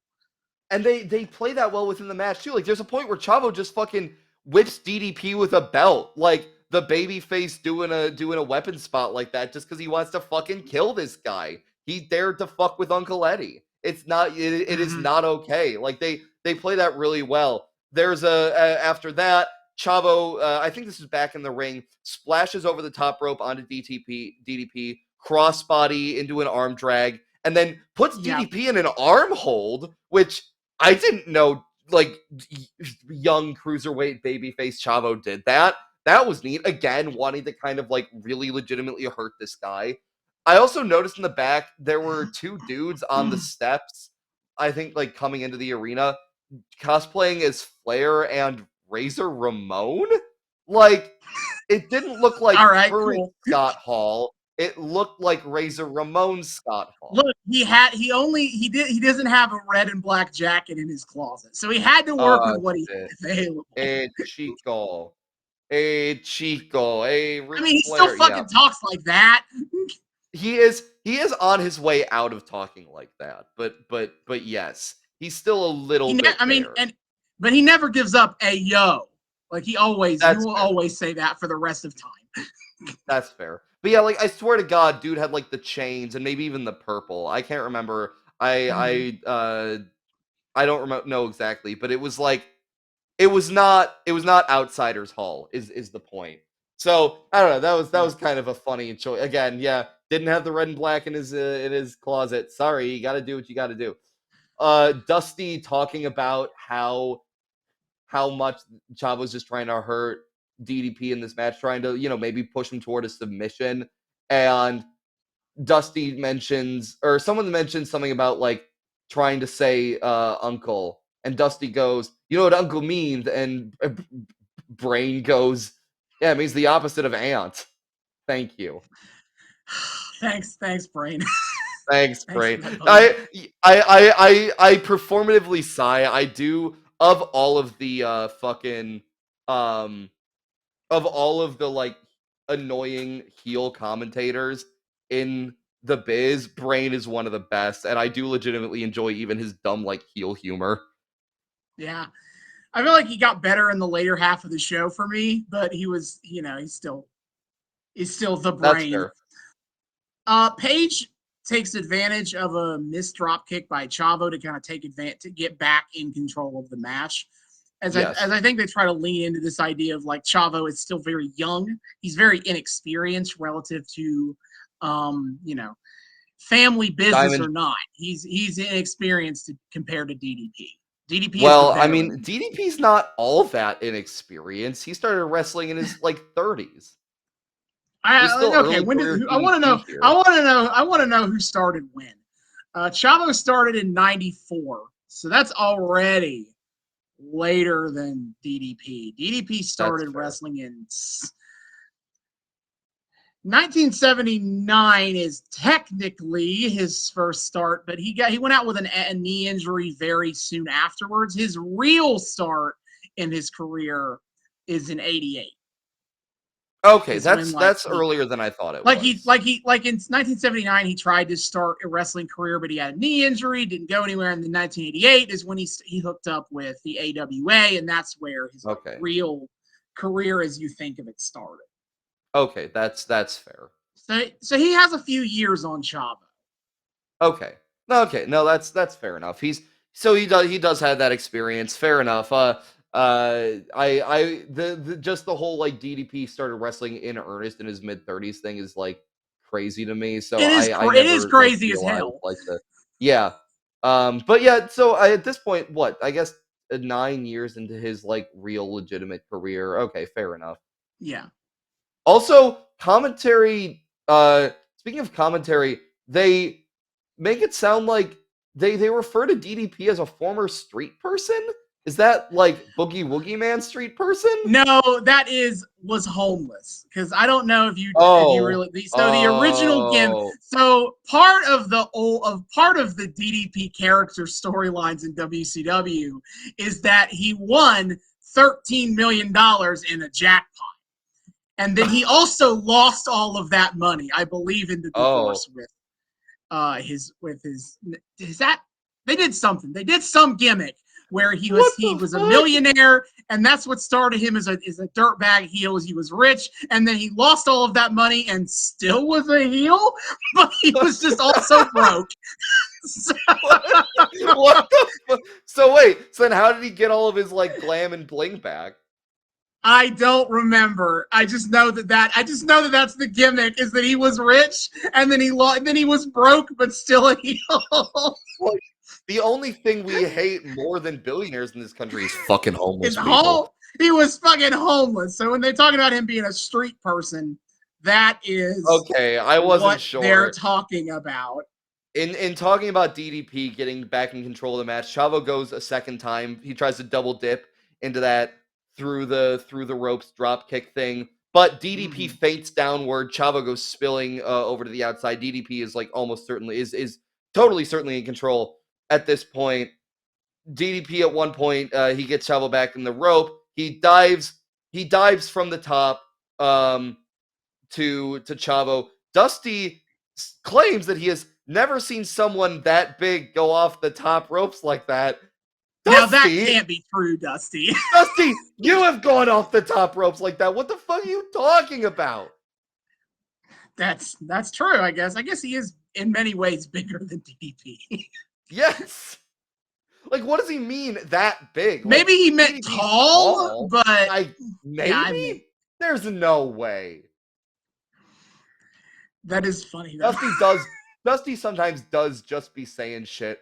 And they play that well within the match too. Like there's a point where Chavo just fucking whips DDP with a belt, like the baby face doing a weapon spot like that, just because he wants to fucking kill this guy. He dared to fuck with Uncle Eddie. It's not. It is not okay. Like they play that really well. There's after that, Chavo. I think this is back in the ring. Splashes over the top rope onto DDP, crossbody into an arm drag, and then puts DDP in an arm hold, which I didn't know, like, young cruiserweight babyface Chavo did that. That was neat. Again, wanting to kind of, like, really legitimately hurt this guy. I also noticed in the back, there were two dudes on the steps, I think, like, coming into the arena, cosplaying as Flair and Razor Ramon. Like, it didn't look like current Scott Hall. It looked like Razor Ramon Scott Hall. Look, he doesn't have a red and black jacket in his closet, so he had to work with what he had available. Chico, I mean, he still fucking talks like that. He is on his way out of talking like that, but yes, he's still a little bit. I mean, but he never gives up a yo. Like he will always say that for the rest of time. That's fair. But yeah, like I swear to God, dude had like the chains and maybe even the purple. I can't remember. I don't know exactly, but it was like it was not Outsiders Hall is the point. So I don't know. That was kind of a funny choice. Again, yeah, didn't have the red and black in his closet. Sorry, you got to do what you got to do. Dusty talking about how much Chavo's just trying to hurt DDP in this match, trying to, maybe push him toward a submission. And Dusty mentions, or someone mentions something about like trying to say uncle. And Dusty goes, you know what uncle means? And Brain goes, yeah, it means the opposite of aunt. Thank you. Thanks, Brain. Thanks, Brain. I performatively sigh. I do, of all of the of all of the like annoying heel commentators in the biz, Brain is one of the best, and I do legitimately enjoy even his dumb like heel humor. Yeah. I feel like he got better in the later half of the show for me, but he was, he's still the Brain. Paige takes advantage of a missed drop kick by Chavo to kind of take advantage to get back in control of the match. As I think they try to lean into this idea of like Chavo is still very young. He's very inexperienced relative to, family business or not. He's inexperienced compared to DDP. DDP. Well, I mean, DDP's not all that inexperienced. He started wrestling in his like 30s. Okay, when did I want to know? I want to know who started when. Chavo started in '94, so that's already later than DDP. DDP started wrestling in 1979 is technically his first start, but he went out with a knee injury very soon afterwards. His real start in his career is in '88. Okay, that's earlier than I thought it was. Like in 1979, he tried to start a wrestling career, but he had a knee injury, didn't go anywhere. And then 1988 is when he hooked up with the AWA, and that's where his real career, as you think of it, started. Okay, that's fair. So he has a few years on Chavo. Okay, no, that's fair enough. He does have that experience. Fair enough. Just the whole like DDP started wrestling in earnest in his mid-30s thing is like crazy to me. So it is crazy as hell. Yeah. But yeah, so at this point, what I guess 9 years into his like real legitimate career. Okay, fair enough. Yeah. Also, commentary. Speaking of commentary, they make it sound like they refer to DDP as a former street person. Is that like Boogie Woogie Man street person? No, was homeless, because I don't know if you Oh, really. So the original game. oh, So part of the DDP character storylines in WCW is that he won $13 million in a jackpot, and then he also lost all of that money, I believe, in the oh. divorce his is that they did something. They did some gimmick where he What was the a fuck? millionaire, and that's what started him as a dirtbag heel. He was rich, and then he lost all of that money and still was a heel, but he was just also broke. So, What the fuck? So wait, so then how did he get all of his like glam and bling back? I don't remember. I just know that that's the gimmick, is that he was rich and then he was broke but still a heel. Like, the only thing we hate more than billionaires in this country is fucking homeless His people. he was fucking homeless. So when they're talking about him being a street person, that is Okay, I wasn't what they're sure. talking about. In talking about DDP getting back in control of the match, Chavo goes a second time. He tries to double dip into that through the ropes drop kick thing, but DDP feints downward. Chavo goes spilling over to the outside. DDP is like almost certainly is totally certainly in control at this point. DDP at one point he gets Chavo back in the rope. He dives from the top to Chavo. Dusty claims that he has never seen someone that big go off the top ropes like that. Now that Dusty, can't be true, Dusty. Dusty, you have gone off the top ropes like that. What the fuck are you talking about? That's true, I guess. I guess he is in many ways bigger than DDP. Yes. Like, what does he mean that big? Maybe like, he meant DDP's tall, but maybe? yeah, I mean, There's no way. that is funny though. Dusty sometimes does just be saying shit.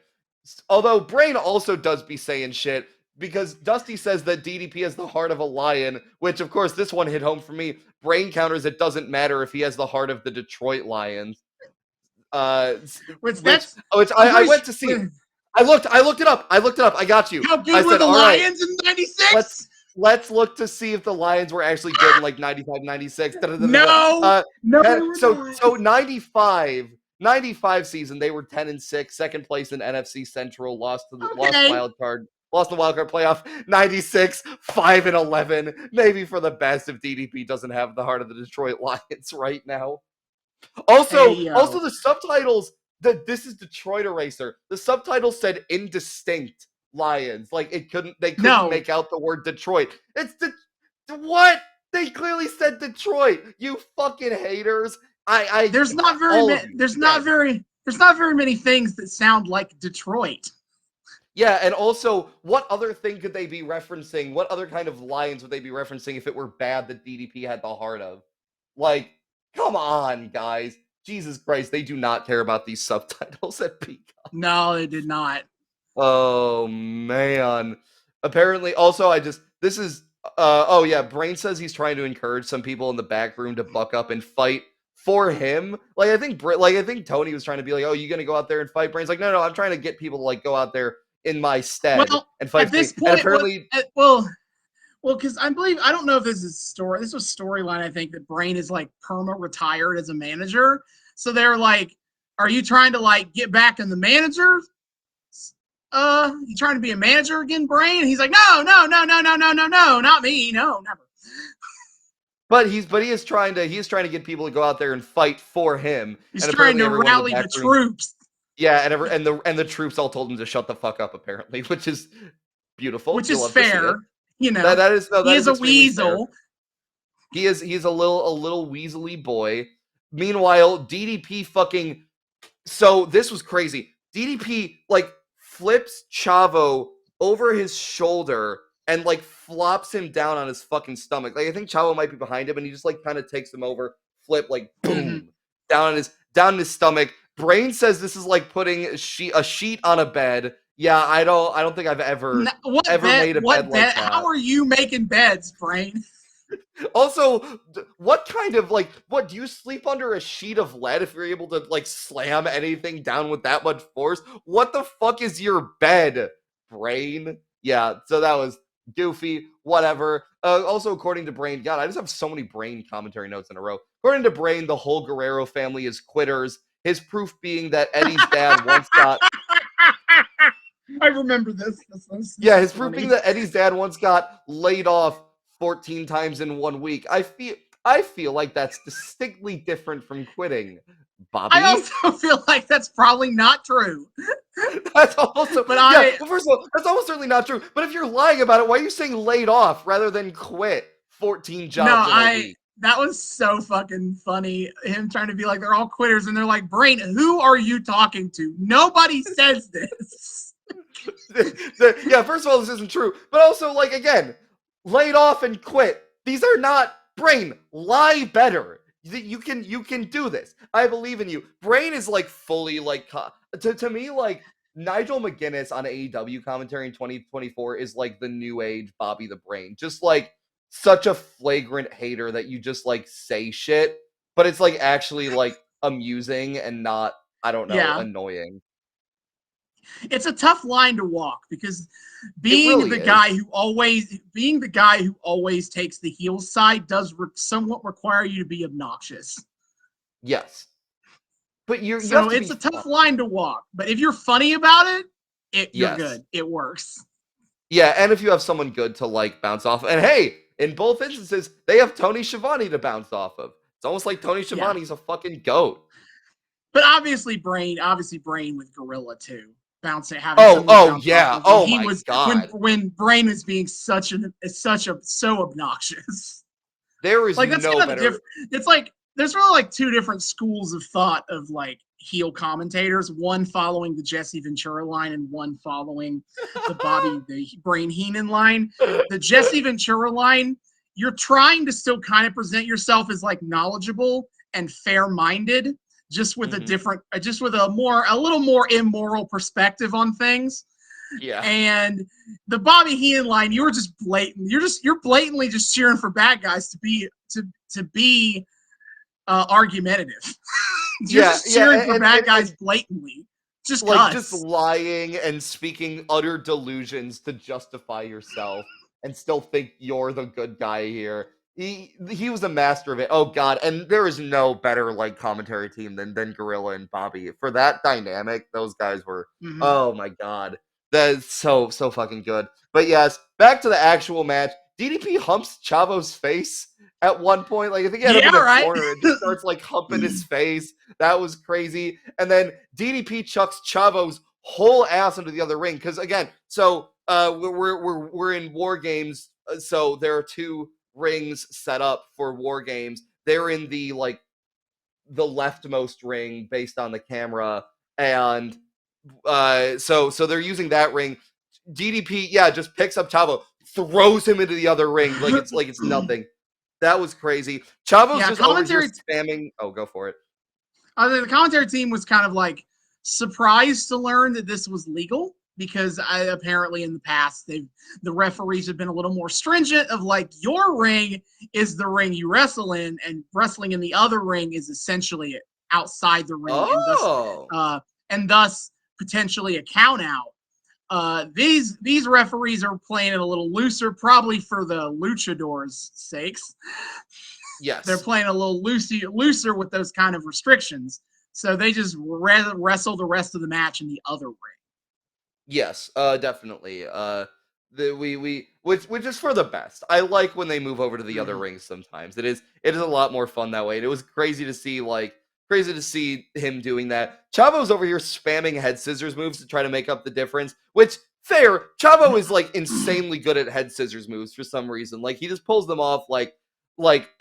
Although Brain also does be saying shit, because Dusty says that DDP has the heart of a lion, which of course this one hit home for me. Brain counters it doesn't matter if he has the heart of the Detroit Lions. Which I went to see. I looked it up. I got you. How good I were said, the all right, Lions in '96? let's look to see if the Lions were actually good in like 95, 96. No, no. So 95 season, they were 10-6, second place in NFC Central, lost the wild card playoff. 96, 5-11. Maybe for the best if DDP doesn't have the heart of the Detroit Lions right now. Also, the subtitles, this is Detroit Eraser. The subtitles said indistinct Lions. Like they couldn't make out the word Detroit. It's what? They clearly said Detroit. You fucking haters. There's not very many things that sound like Detroit. Yeah, and also, what other thing could they be referencing? What other kind of Lions would they be referencing if it were bad that DDP had the heart of? Like, come on, guys. Jesus Christ, they do not care about these subtitles at Peacock. No, they did not. Oh, man. Apparently, also, Brain says he's trying to encourage some people in the back room to buck up and fight for him. Like, I think Tony was trying to be like, oh, you going to go out there and fight? Brain's like, no, I'm trying to get people to, like, go out there in my stead and fight. At this point, and apparently, because I don't know if this is story. This was storyline. I think that Brain is like perma retired as a manager. So they're like, "Are you trying to like get back in the manager? You trying to be a manager again, Brain?" And he's like, "No, not me. No, never." But he is trying to get people to go out there and fight for him. He's trying to rally the troops. Yeah, and the troops all told him to shut the fuck up, apparently, which is beautiful. Which is fair. You know, he is a weasel. Fair. He's a little weaselly boy. Meanwhile, DDP fucking. So this was crazy. DDP like flips Chavo over his shoulder and like flops him down on his fucking stomach. Like I think Chavo might be behind him, and he just like kind of takes him over, flip like boom down in his stomach. Brain says this is like putting a sheet on a bed. Yeah, I don't think I've ever What ever bed? made a bed What like bed? that. How are you making beds, Brain? Also, what kind of like what do you sleep under a sheet of lead if you're able to like slam anything down with that much force? What the fuck is your bed, Brain? Yeah, so that was goofy. Whatever. Also, according to Brain, God, I just have so many Brain commentary notes in a row. According to Brain, the whole Guerrero family is quitters. His proof being that Eddie's dad once got I remember this. This yeah, is his proof being funny. that Eddie's dad once got laid off 14 times in 1 week. I feel like that's distinctly different from quitting, I Bobby. also feel like that's probably not true. That's also But yeah. I Well, first of all, that's almost certainly not true. But if you're lying about it, why are you saying laid off rather than quit 14 no, jobs in a week? that was so fucking funny. Him trying to be like they're all quitters, and they're like, Brain, who are you talking to? Nobody says this. Yeah, first of all, this isn't true. But also, like, again, laid off and quit. These are not Brain. Lie better. You can do this. I believe in you. Brain is like fully like to me like Nigel McGuinness on AEW commentary in 2024 is like the new age Bobby the Brain. Just like such a flagrant hater that you just like say shit, but it's like actually like amusing and not, I don't know, Yeah, annoying. it's a tough line to walk because It really is. being the guy who always takes the heel side does somewhat require you to be obnoxious. Yes. But you have So to be it's a fun. tough line to walk. But if you're funny about you're Yes. good. It works. Yeah, and if you have someone good to like bounce off, and hey, in both instances, they have Tony Schiavone to bounce off of. It's almost like Tony Yeah. Schiavone's a fucking goat. But obviously Brain with Gorilla too. Having Oh, someone to oh bounce off yeah. of when Oh he my was god. when Brain was being so obnoxious. There is Like that's no kind of the better. difference. It's like there's really like two different schools of thought of like heel commentators, one following the Jesse Ventura line and one following the Brain Heenan line. The Jesse Ventura line, you're trying to still kind of present yourself as like knowledgeable and fair-minded, just with a little more immoral perspective on things. Yeah. And the Bobby Heenan line, you were just blatant. You're blatantly just cheering for bad guys to be argumentative. You're Yeah, just yeah, cheering for bad guys and blatantly, just like just cuz. lying and speaking utter delusions to justify yourself and still think you're the good guy here. He was a master of it. Oh god, and there is no better like commentary team than Gorilla and Bobby. For that dynamic, those guys were Mm-hmm. oh my god. That's so fucking good. But yes, back to the actual match. DDP humps Chavo's face at one point. Like I think he had him in Yeah, the right. corner and just starts like humping his face. That was crazy. And then DDP chucks Chavo's whole ass into the other ring because again, so we're in War Games, so there are two rings set up for War Games. They're in the like the leftmost ring based on the camera, and so they're using that ring. DDP, yeah, just picks up Chavo, throws him into the other ring like it's nothing. That was crazy. Chavo's Yeah, just over here commentary. spamming. Oh, go for it. The commentary team was kind of like surprised to learn that this was legal because apparently in the past the referees have been a little more stringent of like your ring is the ring you wrestle in and wrestling in the other ring is essentially outside the ring Oh, and thus potentially a count out. These referees are playing it a little looser, probably for the luchadors' sakes. They're yes. playing a little looser with those kind of restrictions. So they just wrestle the rest of the match in the other ring. Yes, definitely. The we which is for the best. I like when they move over to the other Mm-hmm. rings sometimes. It is a lot more fun that way. And it was crazy to see him doing that. Chavo's over here spamming head scissors moves to try to make up the difference, which fair. Chavo is like insanely good at head scissors moves for some reason. Like he just pulls them off like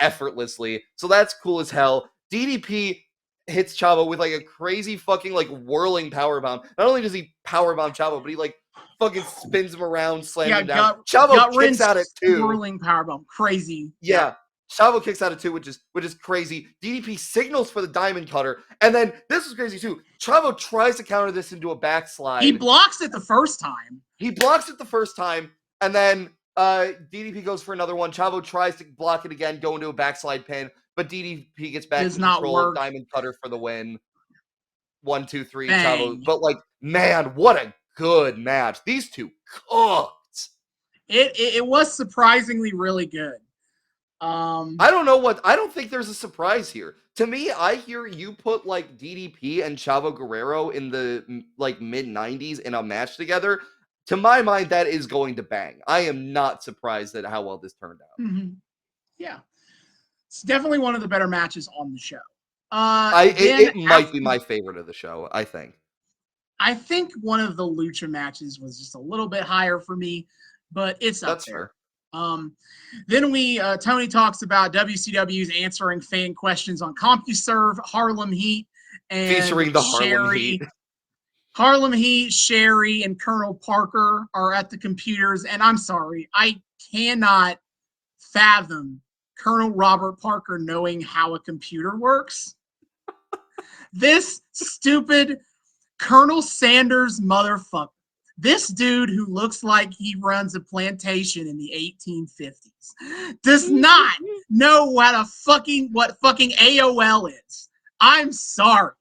effortlessly. So that's cool as hell. DDP hits Chavo with like a crazy fucking like whirling power bomb. Not only does he power bomb Chavo, but he like fucking spins him around, slamming Yeah, him down. Chavo gut kicks wrench out it too. swirling powerbomb, crazy. Yeah, Yeah. Chavo kicks out of 2, which is crazy. DDP signals for the diamond cutter, and then this is crazy too. Chavo tries to counter this into a backslide. He blocks it the first time. He blocks it the first time, and then DDP goes for another one. Chavo tries to block it again, go into a backslide pin, but DDP gets back Does in not control. work. Diamond cutter for the win. 1, 2, 3, Bang. Chavo. But like, man, what a good match. These two cooked. It was surprisingly really good. I don't think there's a surprise here. To me, I hear you put like DDP and Chavo Guerrero in the like mid 90s in a match together. To my mind, that is going to bang. I am not surprised at how well this turned out. Mm-hmm. Yeah, it's definitely one of the better matches on the show. It might be my favorite of the show, I think. I think one of the Lucha matches was just a little bit higher for me, but it's up there. Fair. Then Tony talks about WCW's answering fan questions on CompuServe, Harlem Heat, and featuring the Sherry. Harlem Heat. Harlem Heat, Sherry, and Colonel Parker are at the computers, and I'm sorry, I cannot fathom Colonel Robert Parker knowing how a computer works. This stupid Colonel Sanders motherfucker. This dude who looks like he runs a plantation in the 1850s does not know what fucking AOL is. I'm sorry.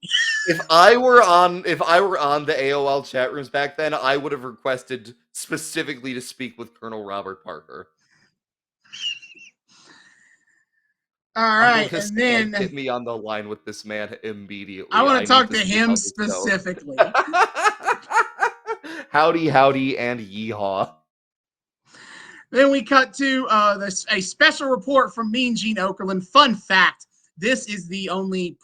If I were on the AOL chat rooms back then, I would have requested specifically to speak with Colonel Robert Parker. All right, and then get me on the line with this man immediately. I want to talk to him specifically. Howdy, and yeehaw. Then we cut to a special report from Mean Gene Okerlund. Fun fact, this is the only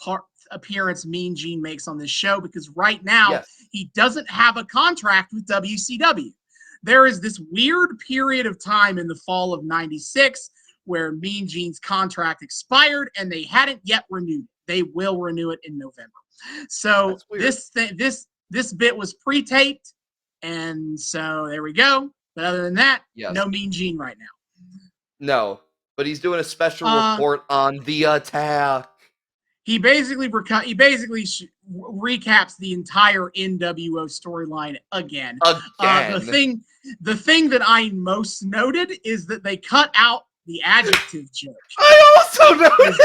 appearance Mean Gene makes on this show because right now he doesn't have a contract with WCW. There is this weird period of time in the fall of '96 where Mean Gene's contract expired and they hadn't yet renewed it. They will renew it in November. So this bit was pre-taped, and so there we go. But other than that, no Mean Gene right now. No, but he's doing a special report on the attack. He basically recaps the entire NWO storyline again. The thing that I most noted is that they cut out the adjective joke. I also noticed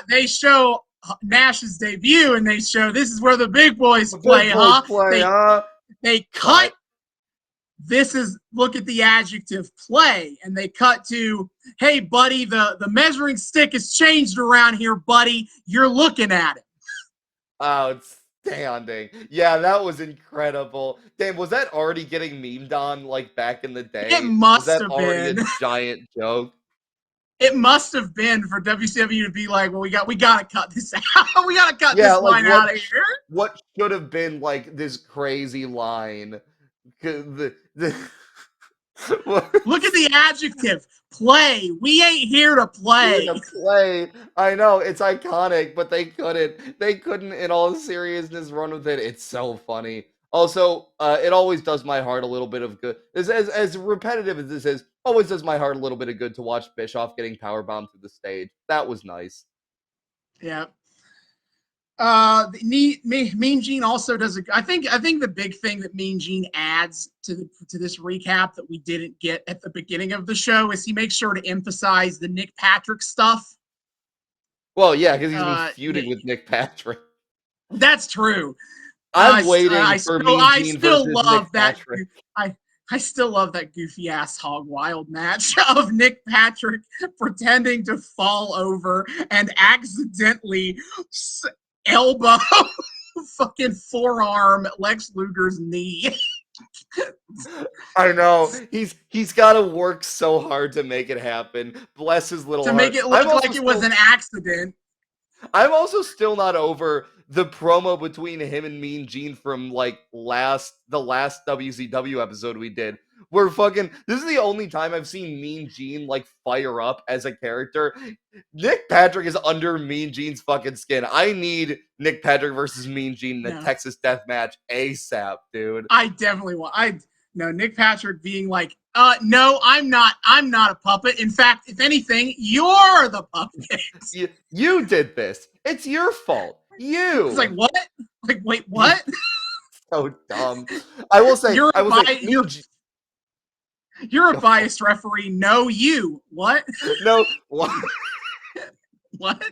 they show Nash's debut and they show this is where the big boys play, They cut. Look at the adjective play, and they cut to, hey buddy, the measuring stick has changed around here, buddy. You're looking at it. Outstanding. Yeah, that was incredible. Damn, was that already getting memed on like back in the day? It must have already been a giant joke. It must have been for WCW to be like, well, we gotta cut this out. We gotta cut this line out of here. What should have been like this crazy line? Look at the adjective. Play. We ain't here to play. I know, it's iconic, but they couldn't in all seriousness run with it. It's so funny. Also, it always does my heart a little bit of good. As repetitive as this is, always does my heart a little bit of good to watch Bischoff getting powerbombed through the stage. That was nice. Yeah. Mean Gene also does I think the big thing that Mean Gene adds to this recap that we didn't get at the beginning of the show is he makes sure to emphasize the Nick Patrick stuff. Well, yeah, because he's been feuding with Nick Patrick. That's true. I'm waiting for Mean Gene versus Nick Patrick. I still love that goofy ass Hog Wild match of Nick Patrick pretending to fall over and accidentally elbow fucking forearm Lex Luger's knee. I know. He's got to work so hard to make it happen. Bless his little heart. To make it look like it was an accident. I'm also still not over the promo between him and Mean Gene from like the last WCW episode we did. Where this is the only time I've seen Mean Gene like fire up as a character. Nick Patrick is under Mean Gene's fucking skin. I need Nick Patrick versus Mean Gene in a Texas death match ASAP, dude. I definitely want. No, Nick Patrick being like, no, I'm not a puppet. In fact, if anything, you're the puppet. You did this. It's your fault. It's like, You. what? Like, wait, what? So dumb. I will say, You're a Go for it. biased referee. No, you. What? No. What? What?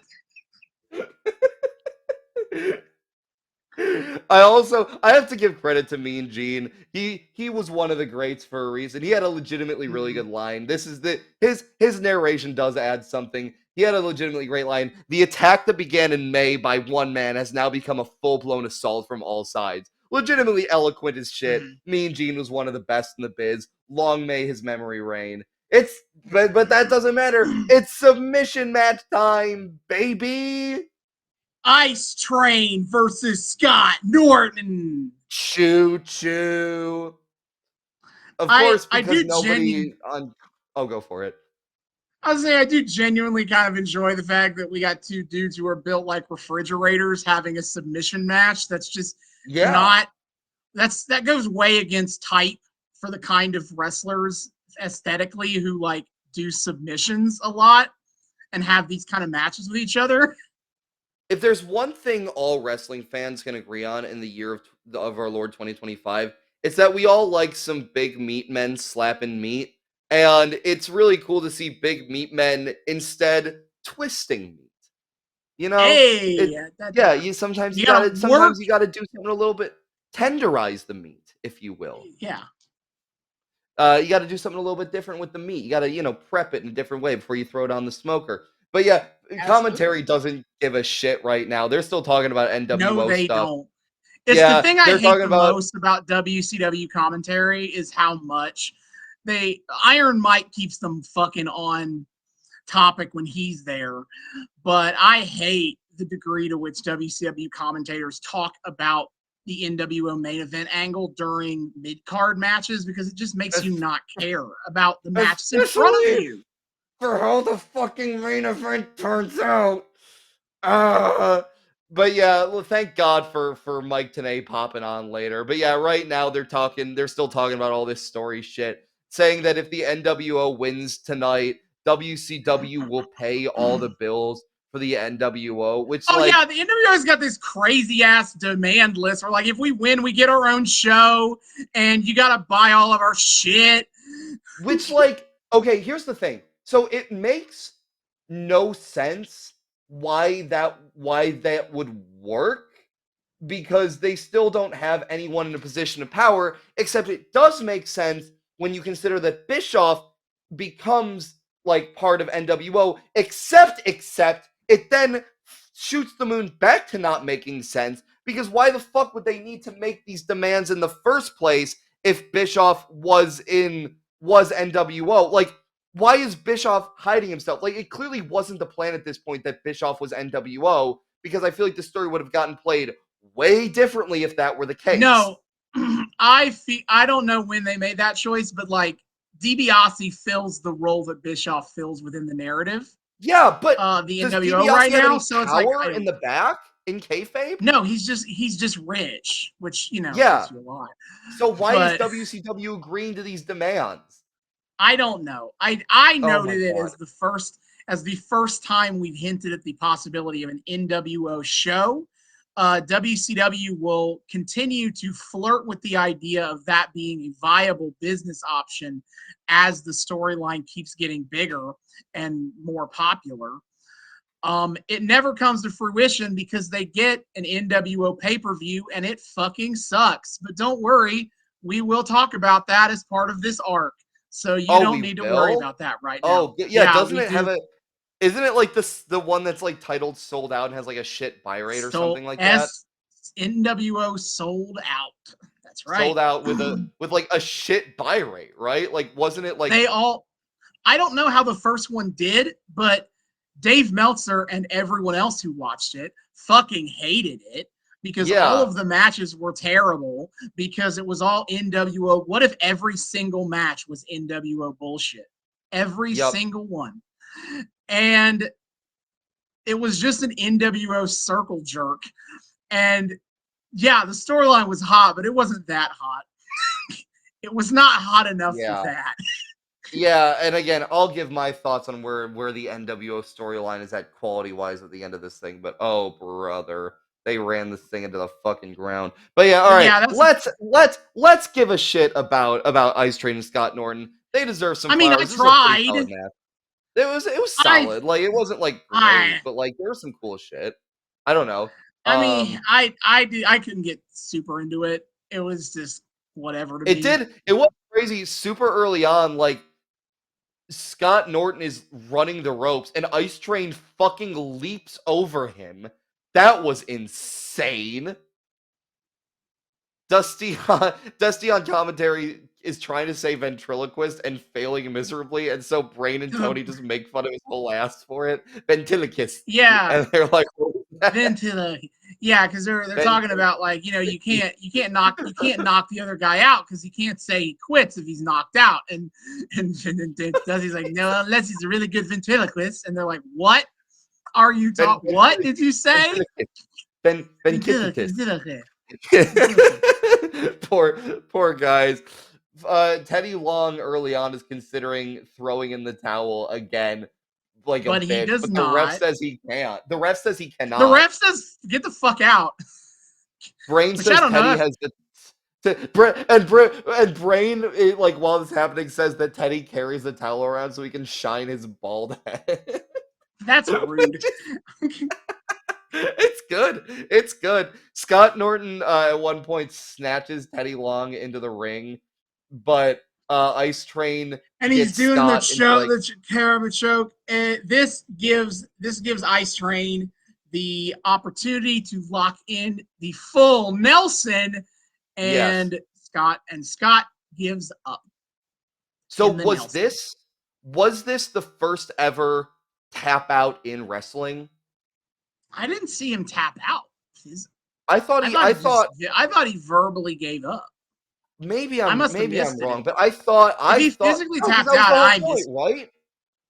I have to give credit to Mean Gene. He was one of the greats for a reason. He had a legitimately really good line. This is his narration does add something. He had a legitimately great line. The attack that began in May by one man has now become a full-blown assault from all sides. Legitimately eloquent as shit. Mean Gene was one of the best in the biz. Long may his memory reign. But that doesn't matter. It's submission match time, baby. Ice Train versus Scott Norton. Choo choo. Of I course, because do nobody on. Oh, go for it. I was saying I do genuinely kind of enjoy the fact that we got two dudes who are built like refrigerators having a submission match. That's just Yeah. not that goes way against type for the kind of wrestlers aesthetically who like do submissions a lot and have these kind of matches with each other. If there's one thing all wrestling fans can agree on in the year of our Lord 2025, it's that we all like some big meat men slapping meat. And it's really cool to see big meat men instead twisting meat. You know? Hey, It yeah, you sometimes you gotta work. you gotta do something a little bit tenderize the meat, if you will. Yeah, You got to do something a little bit different with the meat. You got to, prep it in a different way before you throw it on the smoker. But yeah, commentary absolutely. doesn't give a shit right now. They're still talking about No, NWO they stuff. don't. It's the Yeah, thing I they're hate talking the about. most about WCW commentary is how much Iron Mike keeps them fucking on topic when he's there. But I hate the degree to which WCW commentators talk about the NWO main event angle during mid-card matches because it just makes you not care about the matches in front of Especially you. for how the fucking main event turns out. Uh, but yeah, well, thank God for Mike Tenay popping on later. But yeah, right now they're still talking about all this story shit, saying that if the NWO wins tonight, WCW will pay all the bills for the NWO, which Oh like yeah, the NWO's got this crazy ass demand list where like if we win, we get our own show, and you gotta buy all of our shit. which like okay, here's the thing. So it makes no sense why that would work because they still don't have anyone in a position of power, except it does make sense when you consider that Bischoff becomes like part of NWO, except it then shoots the moon back to not making sense because why the fuck would they need to make these demands in the first place if Bischoff was NWO? Like, why is Bischoff hiding himself? Like, it clearly wasn't the plan at this point that Bischoff was NWO because I feel like the story would have gotten played way differently if that were the case. No, I don't know when they made that choice, but like DiBiase fills the role that Bischoff fills within the narrative. Yeah, but The does NWO DiBiase right have now, any so it's like I power in don't. the back in kayfabe? No, he's just rich, which Yeah. tells you a lot. So why is But WCW agreeing to these demands? I don't know. I Oh my noted it god. as the first time we've hinted at the possibility of an NWO show. WCW will continue to flirt with the idea of that being a viable business option as the storyline keeps getting bigger and more popular. It never comes to fruition because they get an NWO pay-per-view and it fucking sucks. But don't worry, we will talk about that as part of this arc. So you Oh, don't we need to worry will? about that right now. Oh, yeah, Yeah, doesn't we it have do. a isn't it like the one that's like titled sold out and has like a shit buy rate or So something like that? S NWO sold out. That's right. Sold out with like a shit buy rate, right? Like wasn't it like They all I don't know how the first one did, but Dave Meltzer and everyone else who watched it fucking hated it because all yeah. of the matches were terrible because it was all NWO. What if every single match was NWO bullshit? Every Yep. single one. And it was just an NWO circle jerk. And yeah, the storyline was hot, but it wasn't that hot. It was not hot enough for Yeah. that. Yeah, and again, I'll give my thoughts on where the NWO storyline is at quality-wise at the end of this thing, but oh brother, they ran this thing into the fucking ground. But yeah, all But right, yeah, let's give a shit about Ice Train and Scott Norton. They deserve some I mean, I flowers. This is a pretty solid tried. match. It was I solid. Like it wasn't like great, I but like there was some cool shit. I don't know. I mean, I couldn't get super into it. It was just whatever to me. It was crazy super early on, like Scott Norton is running the ropes and Ice Train fucking leaps over him. That was insane. Dusty on commentary is trying to say ventriloquist and failing miserably, and so Brain and Tony just make fun of his whole ass for it. Ventriloquist. Yeah, And they're like, what was that? Ventila. Yeah, because they're talking Ventriloquist. about like you can't knock the other guy out because he can't say he quits if he's knocked out. And Dusty's like, no, unless he's a really good ventriloquist. And they're like, what are you talking? What did you say? Ventriloquist. Ventriloquist. Poor guys. Teddy Long early on is considering throwing in the towel again, like a But he bitch. does But the ref not. says he can't. The ref says he The cannot. ref says, "Get the fuck out." Brain Which says I don't Teddy know. has the. And Brain, like while this is happening, says that Teddy carries the towel around so he can shine his bald head. That's rude. It's good. It's good. Scott Norton at one point snatches Teddy Long into the ring, but Ice Train And he's gets doing the Scott into choke, like the terrible choke. And this gives Ice Train the opportunity to lock in the full Nelson, yes. and Scott gives up So in the Nelson. Was this the first ever tap out in wrestling? I didn't see him tap out. I thought I thought he verbally gave up. maybe I I'm must have missed it. wrong, but I thought If he physically no, because tapped that was out, the whole I point, missed. right?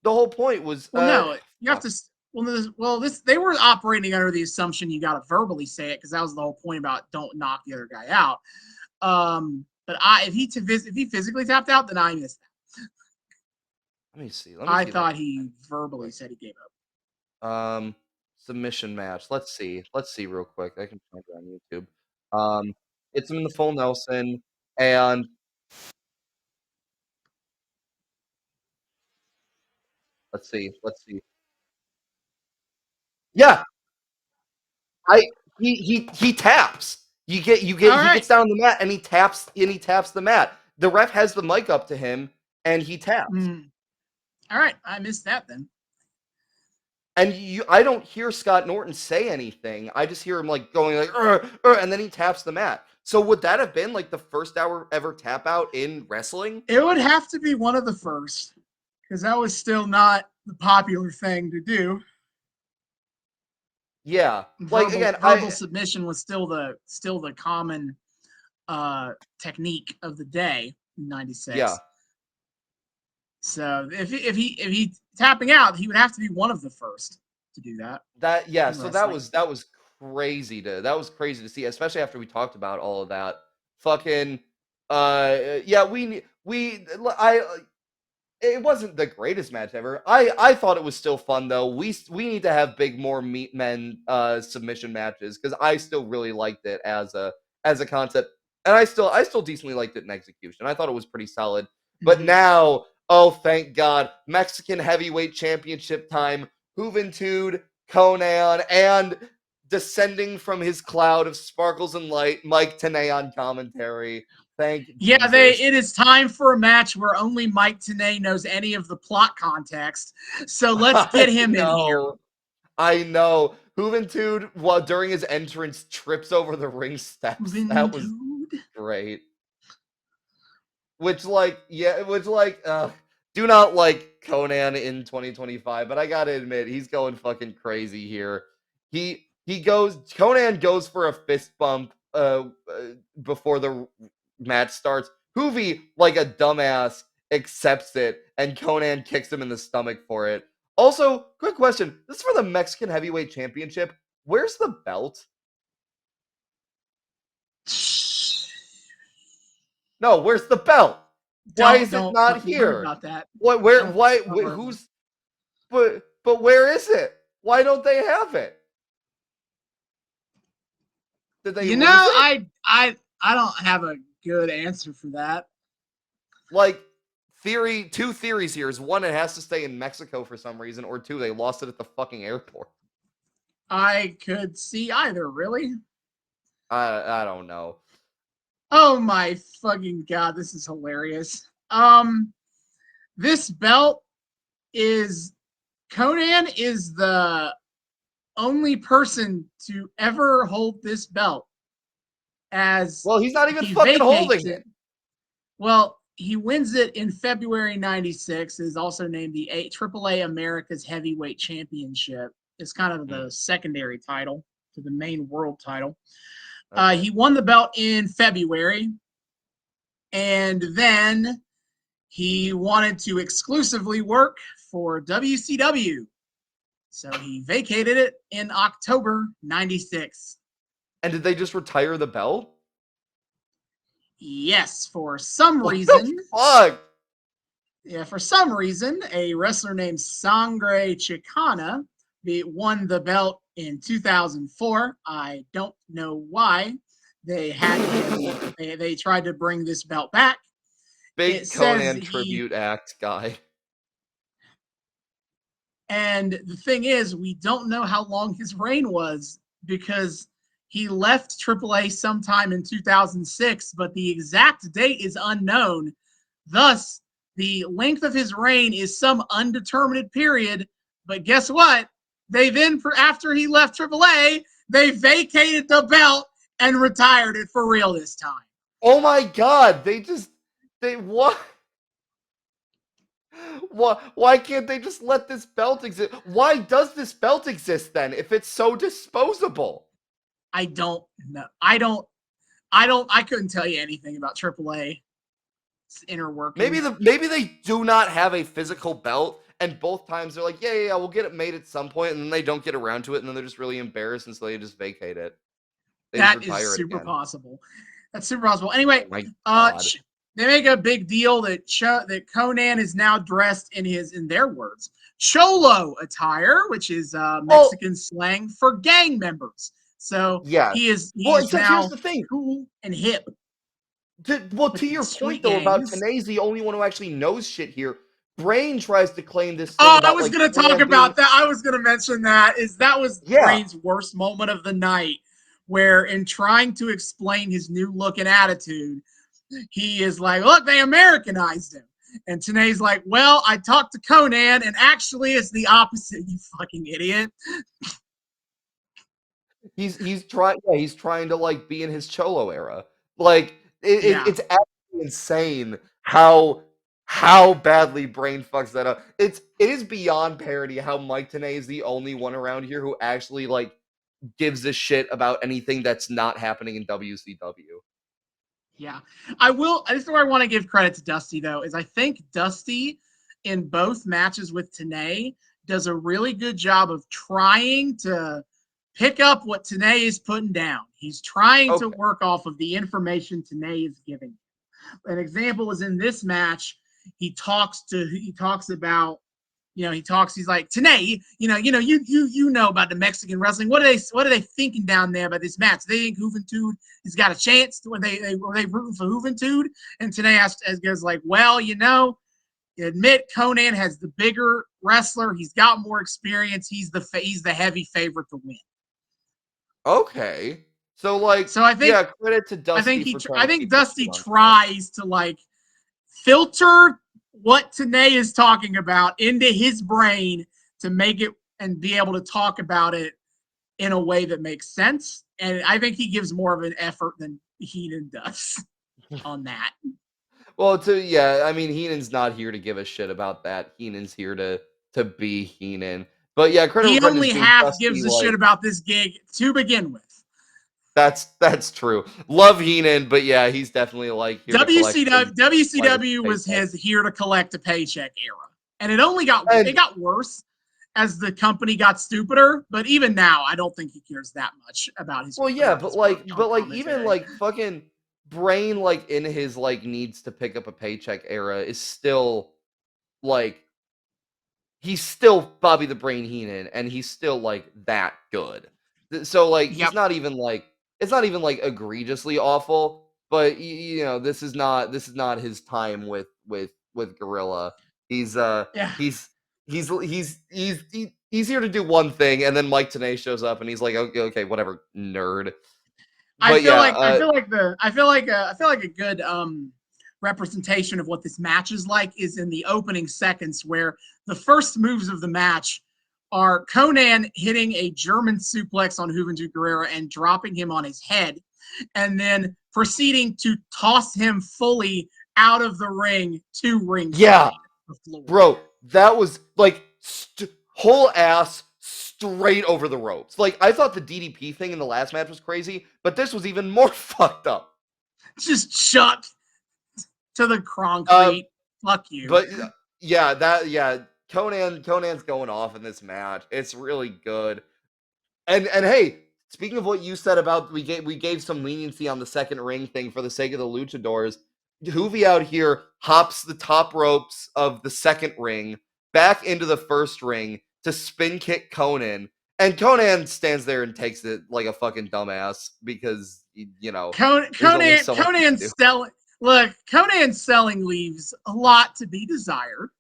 The whole point was Well, no, you have fuck. to. This they were operating under the assumption you got to verbally say it because that was the whole point about don't knock the other guy out. But if he physically tapped out, then I missed that. Let me see. I thought he verbally said he gave Um, submission match. Let's see. Let's see real quick. I can find it on YouTube. It's him in the full Nelson, and let's see. Let's see. Yeah, I he taps. up. All He right. gets down on the mat and he taps the mat. The ref has the mic up to him and he taps. All right. I missed that then. And I don't hear Scott Norton say anything. I just hear him like going like, and then he taps the mat. So would that have been like the first ever tap out in wrestling? It would have to be one of the first because that was still not the popular thing to do. Yeah, like again, Verbal submission was still the common technique of the day in '96. Yeah. So if he tapping out, he would have to be one of the first to do that. So that was crazy to see, especially after we talked about all of that. Fucking yeah, it wasn't the greatest match ever. I thought it was still fun though. We need to have more meat men submission matches because I still really liked it as a concept, and I still decently liked it in execution. I thought it was pretty solid. But now, oh thank God, Mexican Heavyweight Championship time. Juventud, Conan, and descending from his cloud of sparkles and light, Mike Tenay on commentary. Thank Yeah, Jesus. it is time for a match where only Mike Tenay knows any of the plot context. So let's get him in here. I know. Juventud, while during his entrance, trips over the ring steps. That was great. Do not like Conan in 2025, but I gotta admit, he's going fucking crazy here. Conan goes for a fist bump before the match starts. Hoovy, like a dumbass, accepts it, and Conan kicks him in the stomach for it. Also, quick question. This is for the Mexican Heavyweight Championship. Where's the belt? No, where's the belt? Why is it not Don't worry here? about that. What? Where? Don't worry. Who's? But where is it? Why don't they have it? Did they You know, lose it? I don't have a good answer for that. Like, two theories here is one, it has to stay in Mexico for some reason, or two, they lost it at the fucking airport. I could see either, really. I don't know. Oh my fucking god, this is hilarious. This belt is Conan is the only person to ever hold this belt as Well, he's not even he fucking holding vacates it. Well, he wins it in February '96. Is also named the AAA America's Heavyweight Championship. It's kind of the secondary title to the main world title. Okay. He won the belt in February, and then he wanted to exclusively work for WCW. So he vacated it in October '96. And did they just retire the belt? Yes, for some What reason. the fuck? Yeah, for some reason, a wrestler named Sangre Chicana won the belt in 2004. I don't know why they had him. They tried to bring this belt back. Big Conan tribute act guy. And the thing is, we don't know how long his reign was because he left AAA sometime in 2006, but the exact date is unknown. Thus, the length of his reign is some undetermined period. But guess what? They then, after he left AAA, they vacated the belt and retired it for real this time. Oh my god! What? Why can't they just let this belt exist? Why does this belt exist then if it's so disposable? I don't know. I couldn't tell you anything about AAA inner workings. Maybe they do not have a physical belt, and both times they're like, yeah, we'll get it made at some point, and then they don't get around to it, and then they're just really embarrassed, and so they just vacate it. That is super possible. That's super possible. Anyway, oh they make a big deal that Conan is now dressed in their words, cholo attire, which is Mexican slang for gang members. So yeah, he is now here's the thing, cool and hip. To your point though about Tenay's the only one who actually knows shit here. Brain tries to claim this thing. Oh, I was going to talk about that. I was going to mention that was Brain's worst moment of the night, where in trying to explain his new look and attitude, he is like, look, they Americanized him. And Tenay's like, well, I talked to Conan, and actually it's the opposite, you fucking idiot. He's trying to like be in his Cholo era. Like it's absolutely insane how badly Brain fucks that up. It is beyond parody how Mike Tenay is the only one around here who actually like gives a shit about anything that's not happening in WCW. Yeah, I will. This is where I want to give credit to Dusty, though, is I think Dusty in both matches with Tenay does a really good job of trying to pick up what Tenay is putting down. He's trying to work off of the information Tenay is giving. An example is in this match. He talks about, he's like, Tenay, you know about the Mexican wrestling. What are they thinking down there about this match? They think Juventud has got a chance. Were they rooting for Juventud? And Tenay goes like, well, you admit Conan has the bigger wrestler. He's got more experience. He's the heavy favorite to win. Okay. So I think credit to Dusty. I think Dusty tries to like filter what Tenay is talking about into his brain to make it and be able to talk about it in a way that makes sense. And I think he gives more of an effort than Heenan does on that. Well, I mean, Heenan's not here to give a shit about that. Heenan's here to be Heenan. But yeah, he only half gives a shit about this gig to begin with. That's true. Love Heenan, but yeah, he's definitely like here WCW was his here to collect a paycheck era, and it got worse as the company got stupider. But even now, I don't think he cares that much about his. Well, yeah, but even like fucking Brain, like, in his, like, needs to pick up a paycheck era is still, like, he's still Bobby the Brain Heenan, and he's still, like, that good. So, like, he's Yep. not even, like, it's not even, like, egregiously awful, but, you know, this is not his time with Gorilla. He's, Yeah. he's he's here to do one thing, and then Mike Tenay shows up, and he's like, okay, whatever, nerd. I But feel yeah, like a good representation of what this match is like is in the opening seconds where the first moves of the match are Conan hitting a German suplex on Juventud Guerrera and dropping him on his head, and then proceeding to toss him fully out of the ring to ringside. yeah, bro, that was like whole ass straight over the ropes. Like, I thought the DDP thing in the last match was crazy, but this was even more fucked up. Just chucked to the concrete. Fuck you. But yeah, Conan's going off in this match. It's really good. And hey, speaking of what you said about we gave some leniency on the second ring thing for the sake of the luchadors. Juvi out here hops the top ropes of the second ring back into the first ring to spin kick Conan, and Conan stands there and takes it like a fucking dumbass because you know there's only so much he can do. Conan's selling leaves a lot to be desired.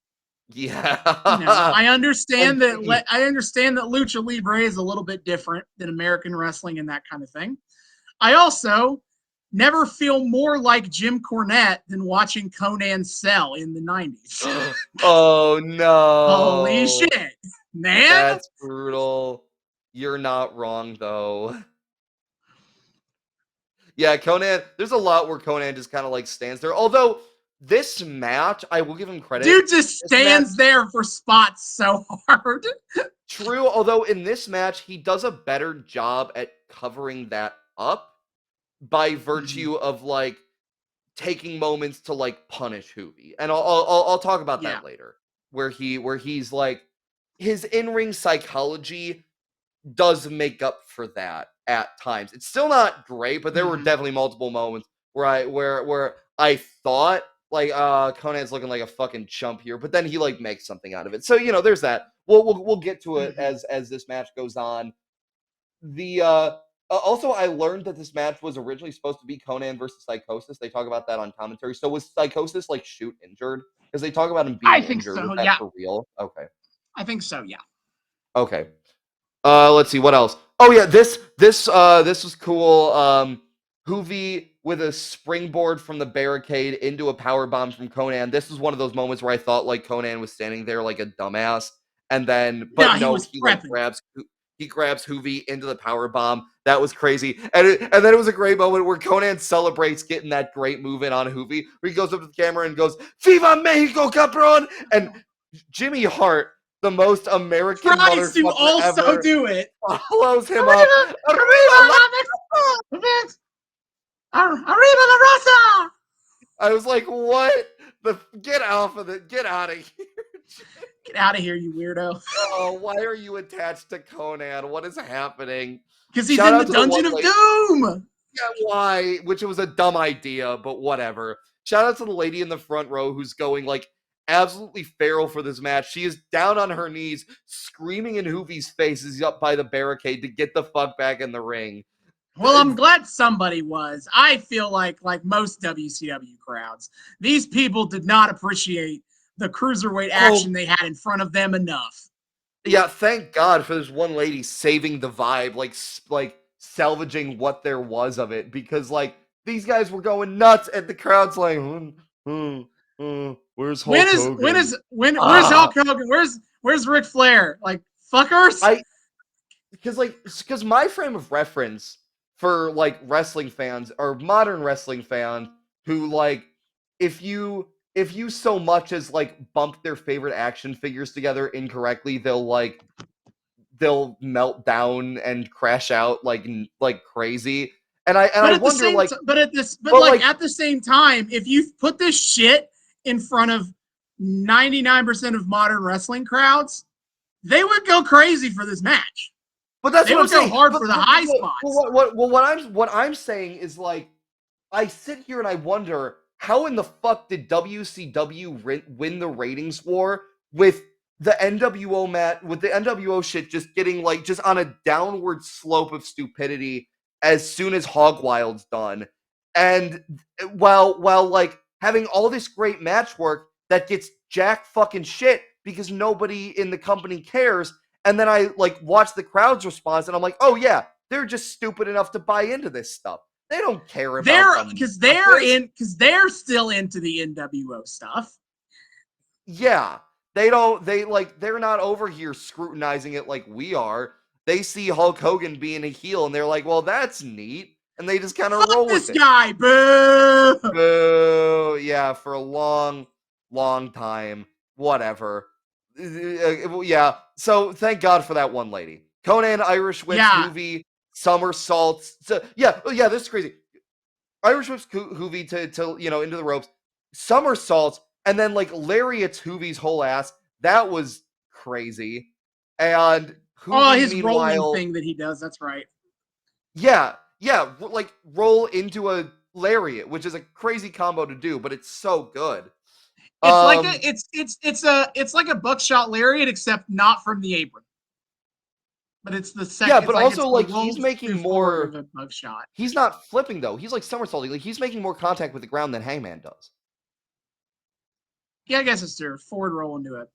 Yeah, You know, I understand And that lucha libre is a little bit different than American wrestling and that kind of thing. I also never feel more like Jim Cornette than watching Conan sell in the 90s. oh no. Holy shit, man. That's brutal. You're not wrong though. Yeah, Conan, there's a lot where Conan just kind of like stands there. Although this match, I will give him credit. Dude just stands there for spots so hard. True, although in this match, he does a better job at covering that up by virtue of like taking moments to like punish Hoovy. And I'll talk about that later. Where he's like his in-ring psychology does make up for that at times. It's still not great, but there were definitely multiple moments where I thought like Conan's looking like a fucking chump here, but then he like makes something out of it. So you know, there's that. We'll get to it as this match goes on. The also I learned that this match was originally supposed to be Conan versus Psychosis. They talk about that on commentary. So was Psychosis like shoot injured? Because they talk about him being injured. So, Was that for real? Okay. I think so, yeah. Okay. Let's see what else. Oh yeah, this was cool. Hoovy with a springboard from the barricade into a power bomb from Conan. This was one of those moments where I thought like Conan was standing there like a dumbass, and then but no, he like grabs Hoovy into the power bomb. That was crazy, and then it was a great moment where Conan celebrates getting that great move in on Hoovy, where he goes up to the camera and goes "Viva Mexico, Cabron!" and Jimmy Hart, the most American tries to motherfucker also ever, do it. follows him up. Arriba la raza! I was like, what? Get off of it. Get out of here. Get out of here, you weirdo. Oh, why are you attached to Conan? What is happening? Because he's in the Dungeon of Doom. Yeah, why? Which was a dumb idea, but whatever. Shout out to the lady in the front row who's going like absolutely feral for this match. She is down on her knees, screaming in Hoovy's face as he's up by the barricade to get the fuck back in the ring. Well, I'm glad somebody was. I feel like most WCW crowds, these people did not appreciate the cruiserweight action they had in front of them enough. Yeah, thank God for this one lady saving the vibe, like salvaging what there was of it, because like these guys were going nuts, and the crowd's like, where's Hulk Hogan? Where's Hulk Hogan? Where's Ric Flair? Like fuckers. Because my frame of reference for like wrestling fans or modern wrestling fans who like if you so much as like bump their favorite action figures together incorrectly, they'll melt down and crash out like crazy. And I wonder like at the same time, if you put this shit in front of 99% of modern wrestling crowds, they would go crazy for this match. But that's they what would I'm saying. go hard for the high spots. What I'm saying is like I sit here and I wonder, how in the fuck did WCW win the ratings war with the NWO shit just getting like just on a downward slope of stupidity as soon as Hogwild's done, and while like having all this great match work that gets jack fucking shit because nobody in the company cares, and then I like watch the crowd's response and I'm like, oh yeah, they're just stupid enough to buy into this stuff. They don't care about because they're still into the NWO stuff. Yeah, they're not over here scrutinizing it like we are. They see Hulk Hogan being a heel and they're like, well, that's neat. And they just kind of roll with it. This guy, boo! Boo! Yeah, for a long, long time. Whatever. Yeah, so thank God for that one lady. Conan Irish whips Hoovy, somersaults. So, yeah, this is crazy. Irish whips Hoovy to into the ropes, somersaults, and then like lariats Hoovy's whole ass. That was crazy. And Hoovy, his rolling thing that he does. That's right. Yeah, like roll into a lariat, which is a crazy combo to do, but it's so good. It's like a buckshot lariat, except not from the apron. But it's the second. Yeah, but also like he's making more of a buckshot. He's not flipping though. He's like somersaulting. Like he's making more contact with the ground than Hangman does. Yeah, I guess it's true. Forward roll into it.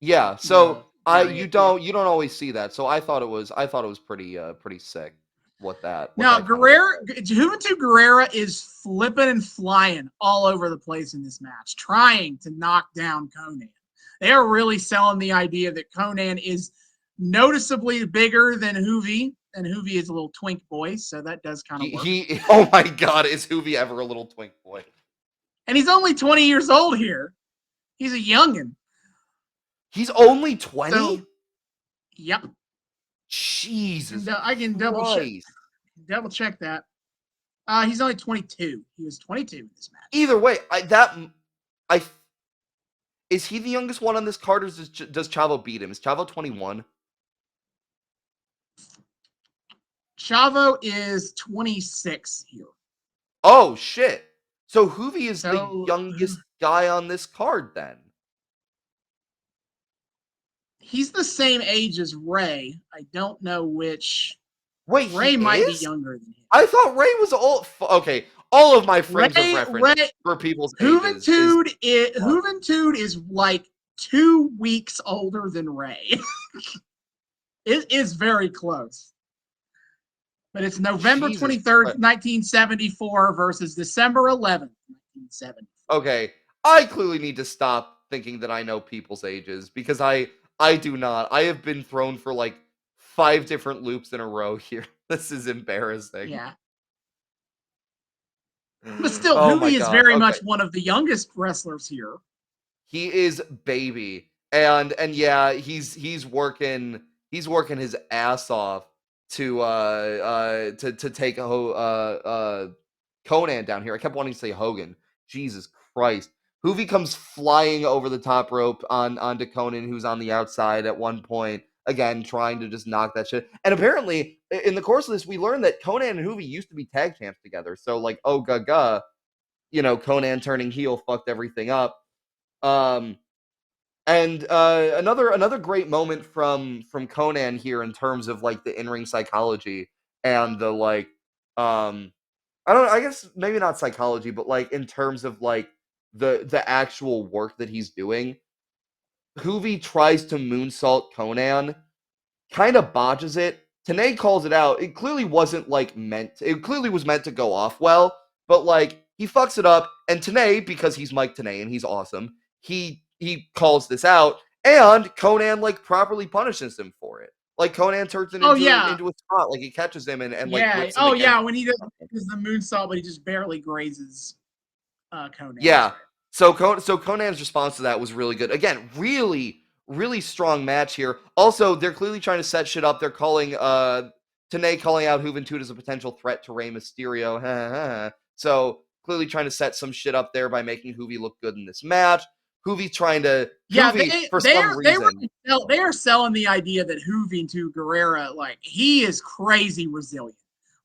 Yeah, so you don't always see that. So I thought it was pretty sick. Now Juventud Guerrera is flipping and flying all over the place in this match, trying to knock down Conan. They are really selling the idea that Conan is noticeably bigger than Hoovy, and Hoovy is a little twink boy, so that does kind of work. Oh my God, is Hoovy ever a little twink boy? And he's only 20 years old here. He's a youngin'. He's only 20? So, yep. Jesus. I can double check that. He's only 22. He was 22 in this match. Either way, is he the youngest one on this card, or does Chavo beat him? Is Chavo 21? Chavo is 26 here. Oh shit! So Hoovy is the youngest guy on this card then. He's the same age as Ray. I don't know which. Wait, Ray might be younger than him. I thought Ray was old. Okay, all of my frames of reference for people's ages. Juventud is like 2 weeks older than Ray. It is very close. But it's November 23rd, 1974 versus December 11th, 1970. Okay, I clearly need to stop thinking that I know people's ages, because I do not. I have been thrown for like 5 different loops in a row here. This is embarrassing. Yeah. But still, Hoovy is very much one of the youngest wrestlers here. He is baby. And yeah, he's working his ass off to take Conan down here. I kept wanting to say Hogan. Jesus Christ. Hoovy comes flying over the top rope onto Conan, who's on the outside at one point, again, trying to just knock that shit. And apparently, in the course of this, we learned that Conan and Hoovy used to be tag champs together. So, like, oh, gaga, Conan turning heel fucked everything up. And another great moment from Conan here in terms of, like, the in-ring psychology and the, like, I guess maybe not psychology, but, like, in terms of, like, the actual work that he's doing. Hoovy tries to moonsault Conan, kind of botches it. Tenay calls it out. It clearly wasn't it clearly was meant to go off well, but like he fucks it up, and Tenay, because he's Mike Tenay and he's awesome, he calls this out, and Conan like properly punishes him for it. Like Conan turns it into a spot, like he catches him and whips him when he does the moonsault, but he just barely grazes Conan. Yeah. So Conan's response to that was really good. Again, really, really strong match here. Also, they're clearly trying to set shit up. They're calling Tenay calling out Juventud as a potential threat to Rey Mysterio. So clearly trying to set some shit up there by making Hoovy look good in this match. Hoovy's trying to some reason. They are selling the idea that Juventud Guerrera, like, he is crazy resilient.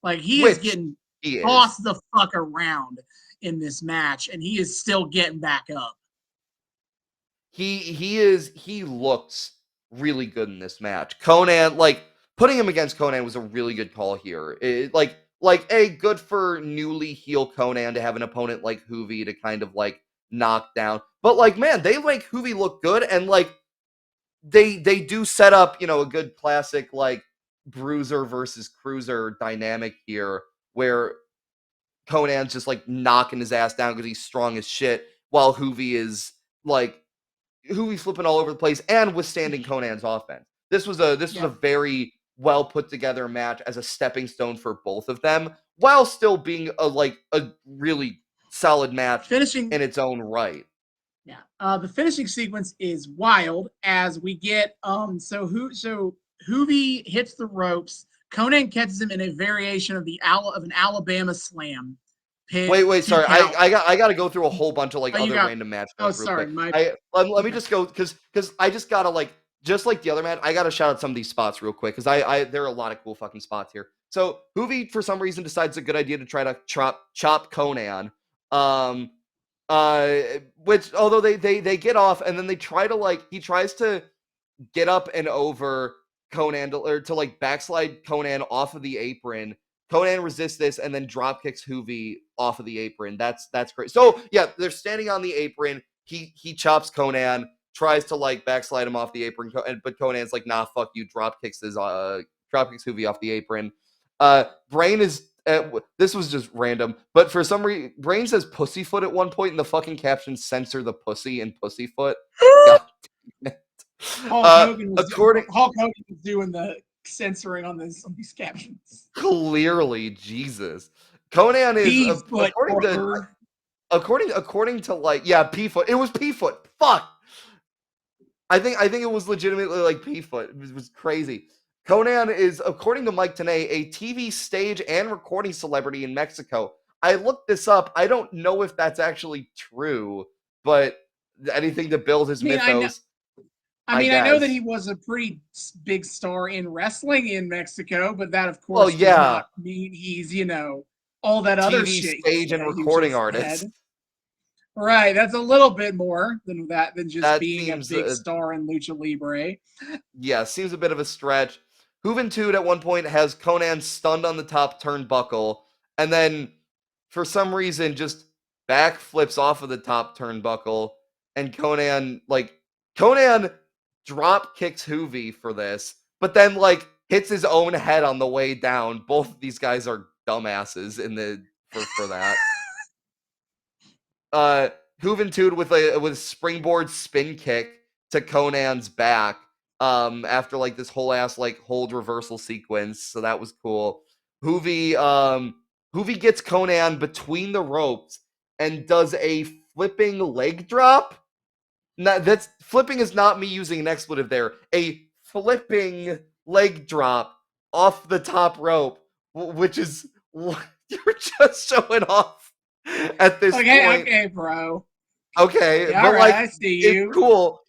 Like he is getting He is. tossed the fuck around in this match, and he is still getting back up. He looks really good in this match. Conan, like putting him against Conan was a really good call here. Good for newly heel Conan to have an opponent like Hoovy to kind of like knock down. But like, man, they make Hoovy look good, and like they do set up, a good classic like bruiser versus cruiser dynamic here, where Conan's just like knocking his ass down because he's strong as shit, while Hoovy is like flipping all over the place and withstanding Conan's offense. This was a very well put together match as a stepping stone for both of them, while still being a really solid match in its own right. Yeah. The finishing sequence is wild as we get so Hoovy hits the ropes. Conan catches him in a variation of an Alabama slam. Wait, sorry. I got to go through a whole bunch of other random match notes real sorry, quick. Let me just go because I just got to just like the other match, I got to shout out some of these spots real quick because there are a lot of cool fucking spots here. So Hoovy for some reason decides it's a good idea to try to chop Conan. Which although they get off and then they try to he tries to get up and over Conan to backslide Conan off of the apron. Conan resists this and then drop kicks Hoovy off of the apron. That's great. So yeah, they're standing on the apron. He chops Conan, tries to backslide him off the apron, but Conan's like, nah, fuck you. Drop kicks Hoovy off the apron. Brain is this was just random, but for some reason, Brain says pussyfoot at one point in the fucking caption. Censor the pussy and pussyfoot. God damn it. Hulk Hogan was doing the censoring on these captions. Clearly, Jesus. Conan is according to P-foot. It was P-foot. Fuck. I think it was legitimately P-foot. It was crazy. Conan is, according to Mike Tenay, a TV stage and recording celebrity in Mexico. I looked this up. I don't know if that's actually true, but anything to build his mythos. I know that he was a pretty big star in wrestling in Mexico, but that, of course, does not mean he's, all that other TV shit. Stage and recording artist. Right. That's a little bit more than just being a big star in Lucha Libre. Yeah, seems a bit of a stretch. Juventud at one point has Conan stunned on the top turnbuckle, and then for some reason just backflips off of the top turnbuckle, and Conan drop kicks Hoovy for this, but then hits his own head on the way down. Both of these guys are dumbasses for that. Juventud with a springboard spin kick to Conan's back after this whole ass hold reversal sequence. So that was cool. Hoovy gets Conan between the ropes and does a flipping leg drop. That's flipping is not me using an expletive there. A flipping leg drop off the top rope, which is you're just showing off at this point. Okay, bro. Okay, yeah, but right, I see you. It's cool.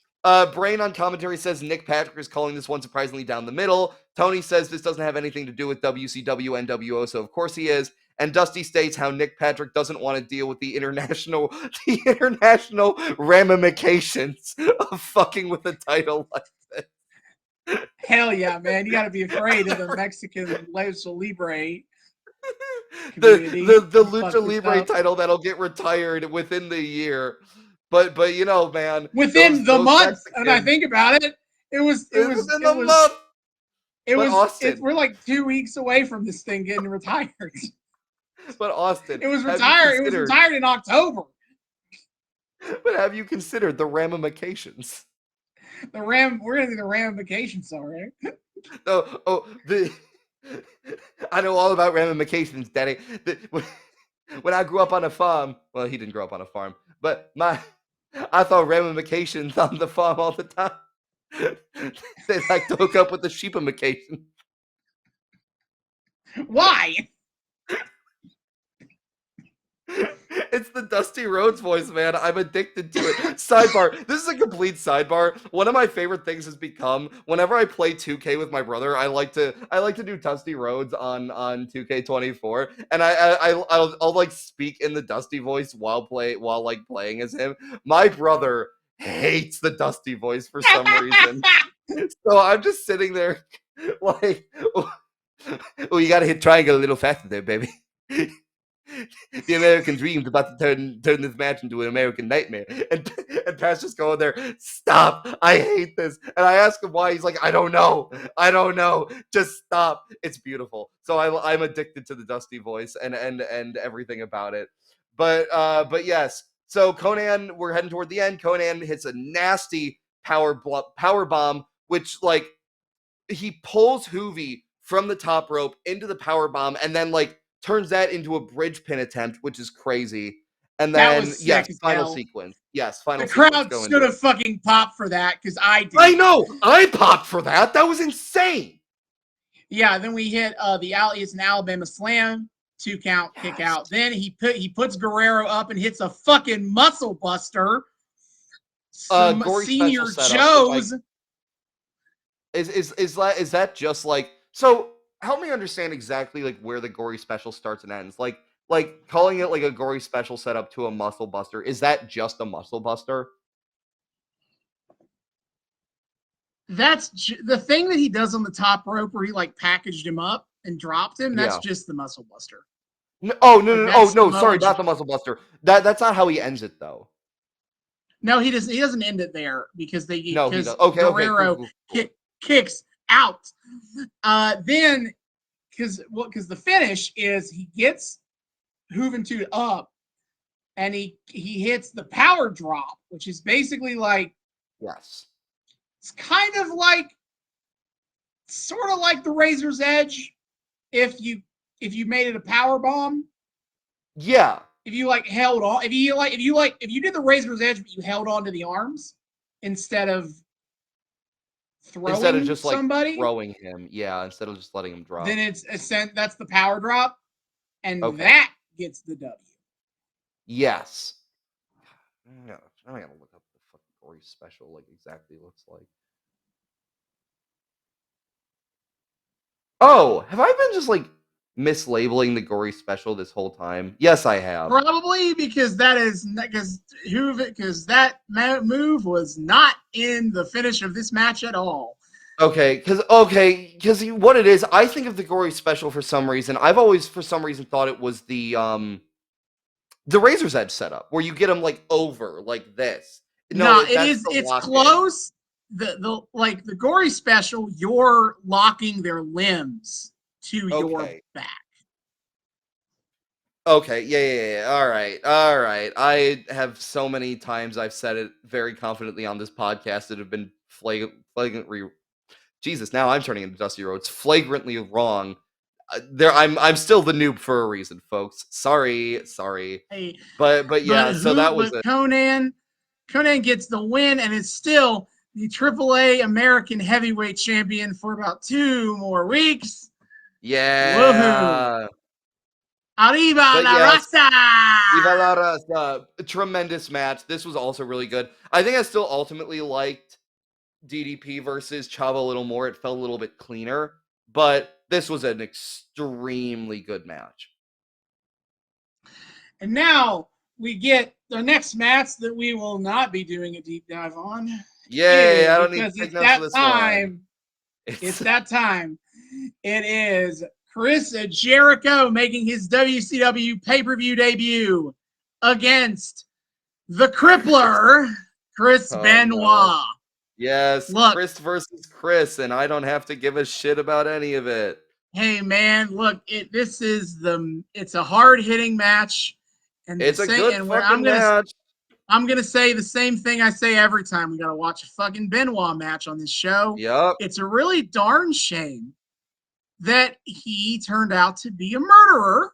Brain on commentary says Nick Patrick is calling this one surprisingly down the middle. Tony says this doesn't have anything to do with WCW NWO, so of course he is. And Dusty states how Nick Patrick doesn't want to deal with the international ramifications of fucking with a title like this. Hell yeah, man! You got to be afraid of the Mexican Lucha Libre. The Lucha Libre title that'll get retired within the year. But man, within the month, and I think about it, we're 2 weeks away from this thing getting retired. But Austin, it was retired. It was retired in October. But have you considered the ramifications? We're gonna do the ramifications, all right? I know all about ramifications, Daddy. When I grew up on a farm, well, he didn't grow up on a farm, but I thought ramifications on the farm all the time. They like to hook up with the sheepification. Why? It's the Dusty Rhodes voice, man. I'm addicted to it. Sidebar. This is a complete sidebar. One of my favorite things has become whenever I play 2K with my brother, I like to do Dusty Rhodes on 2K24, and I'll like speak in the Dusty voice while like playing as him. My brother hates the Dusty voice for some reason. So I'm just sitting there like, oh, you gotta hit triangle a little faster there, baby. The American dream's about to turn this match into an American nightmare. And Pat's just going there, stop. I hate this. And I ask him why. He's like, I don't know. Just stop. It's beautiful. So I'm addicted to the Dusty voice and everything about it. But yes. So Conan, we're heading toward the end. Conan hits a nasty power bomb, which like he pulls Hoovy from the top rope into the power bomb and then like turns that into a bridge pin attempt, which is crazy. And That then was sick yes, as final hell. sequence. Yes, final The sequence. crowd Go should into have it. fucking popped for that because I did. I know. I popped for that. That was insane. Yeah, then we hit it's an Alabama slam, 2 count, kick out. Then he puts Guerrero up and hits a fucking muscle buster. Some Gory senior special setup. Joes. Is that just like so? Help me understand exactly like where the gory special starts and ends. Like calling it like a gory special setup to a muscle buster. Is that just a muscle buster? That's the thing that he does on the top rope where he like packaged him up and dropped him. That's Yeah. just the muscle buster. No, oh no, Like, no, oh that's no, Samoa sorry, not Joe. the muscle buster. That's not how he ends it though. No, he doesn't end it there because No, he does. because Okay, Guerrero cool. kicks out. Then because the finish is he gets Juventud up and he hits the power drop, which is basically like Yes. it's kind of like sort of like the Razor's Edge if you made it a power bomb. Yeah. If you like held on, if you did the Razor's Edge, but you held on to the arms instead of Instead of throwing just like somebody, throwing him, yeah, instead of just letting him drop. then it's that's the power drop, and Okay. that gets the W. Yes. Yeah, I gotta look up the fucking gory special, like exactly looks like. Oh, have I been just like mislabeling the gory special this whole time? Yes, I have. Probably because that move was not in the finish of this match at all. Okay, because what it is, I think of the gory special for some reason. I've always for some reason thought it was the Razor's Edge setup where you get them like over like this. No, that's the It's lock close. The gory special, you're locking their limbs to your back. Okay, yeah. All right. I have so many times I've said it very confidently on this podcast that have been flagrantly. Jesus, now I'm turning into Dusty Rhodes. Flagrantly wrong. I'm still the noob for a reason, folks. Sorry. Hey, But yeah, so that was it. Conan gets the win and is still the AAA American Heavyweight Champion for about 2 more weeks. Yeah. Woohoo! Arriba la raza! Viva la raza! A tremendous match. This was also really good. I think I still ultimately liked DDP versus Chavo a little more. It felt a little bit cleaner, but this was an extremely good match. And now we get the next match that we will not be doing a deep dive on. Yay, I don't need to take notes for this one. It's that time. It is Chris Jericho making his WCW pay-per-view debut against the Crippler, Chris Benoit. No. Yes, look, Chris versus Chris, and I don't have to give a shit about any of it. Hey man, look, it's a hard-hitting match, and it's a good fucking match. I'm gonna say the same thing I say every time we gotta watch a fucking Benoit match on this show. Yep. It's a really darn shame that he turned out to be a murderer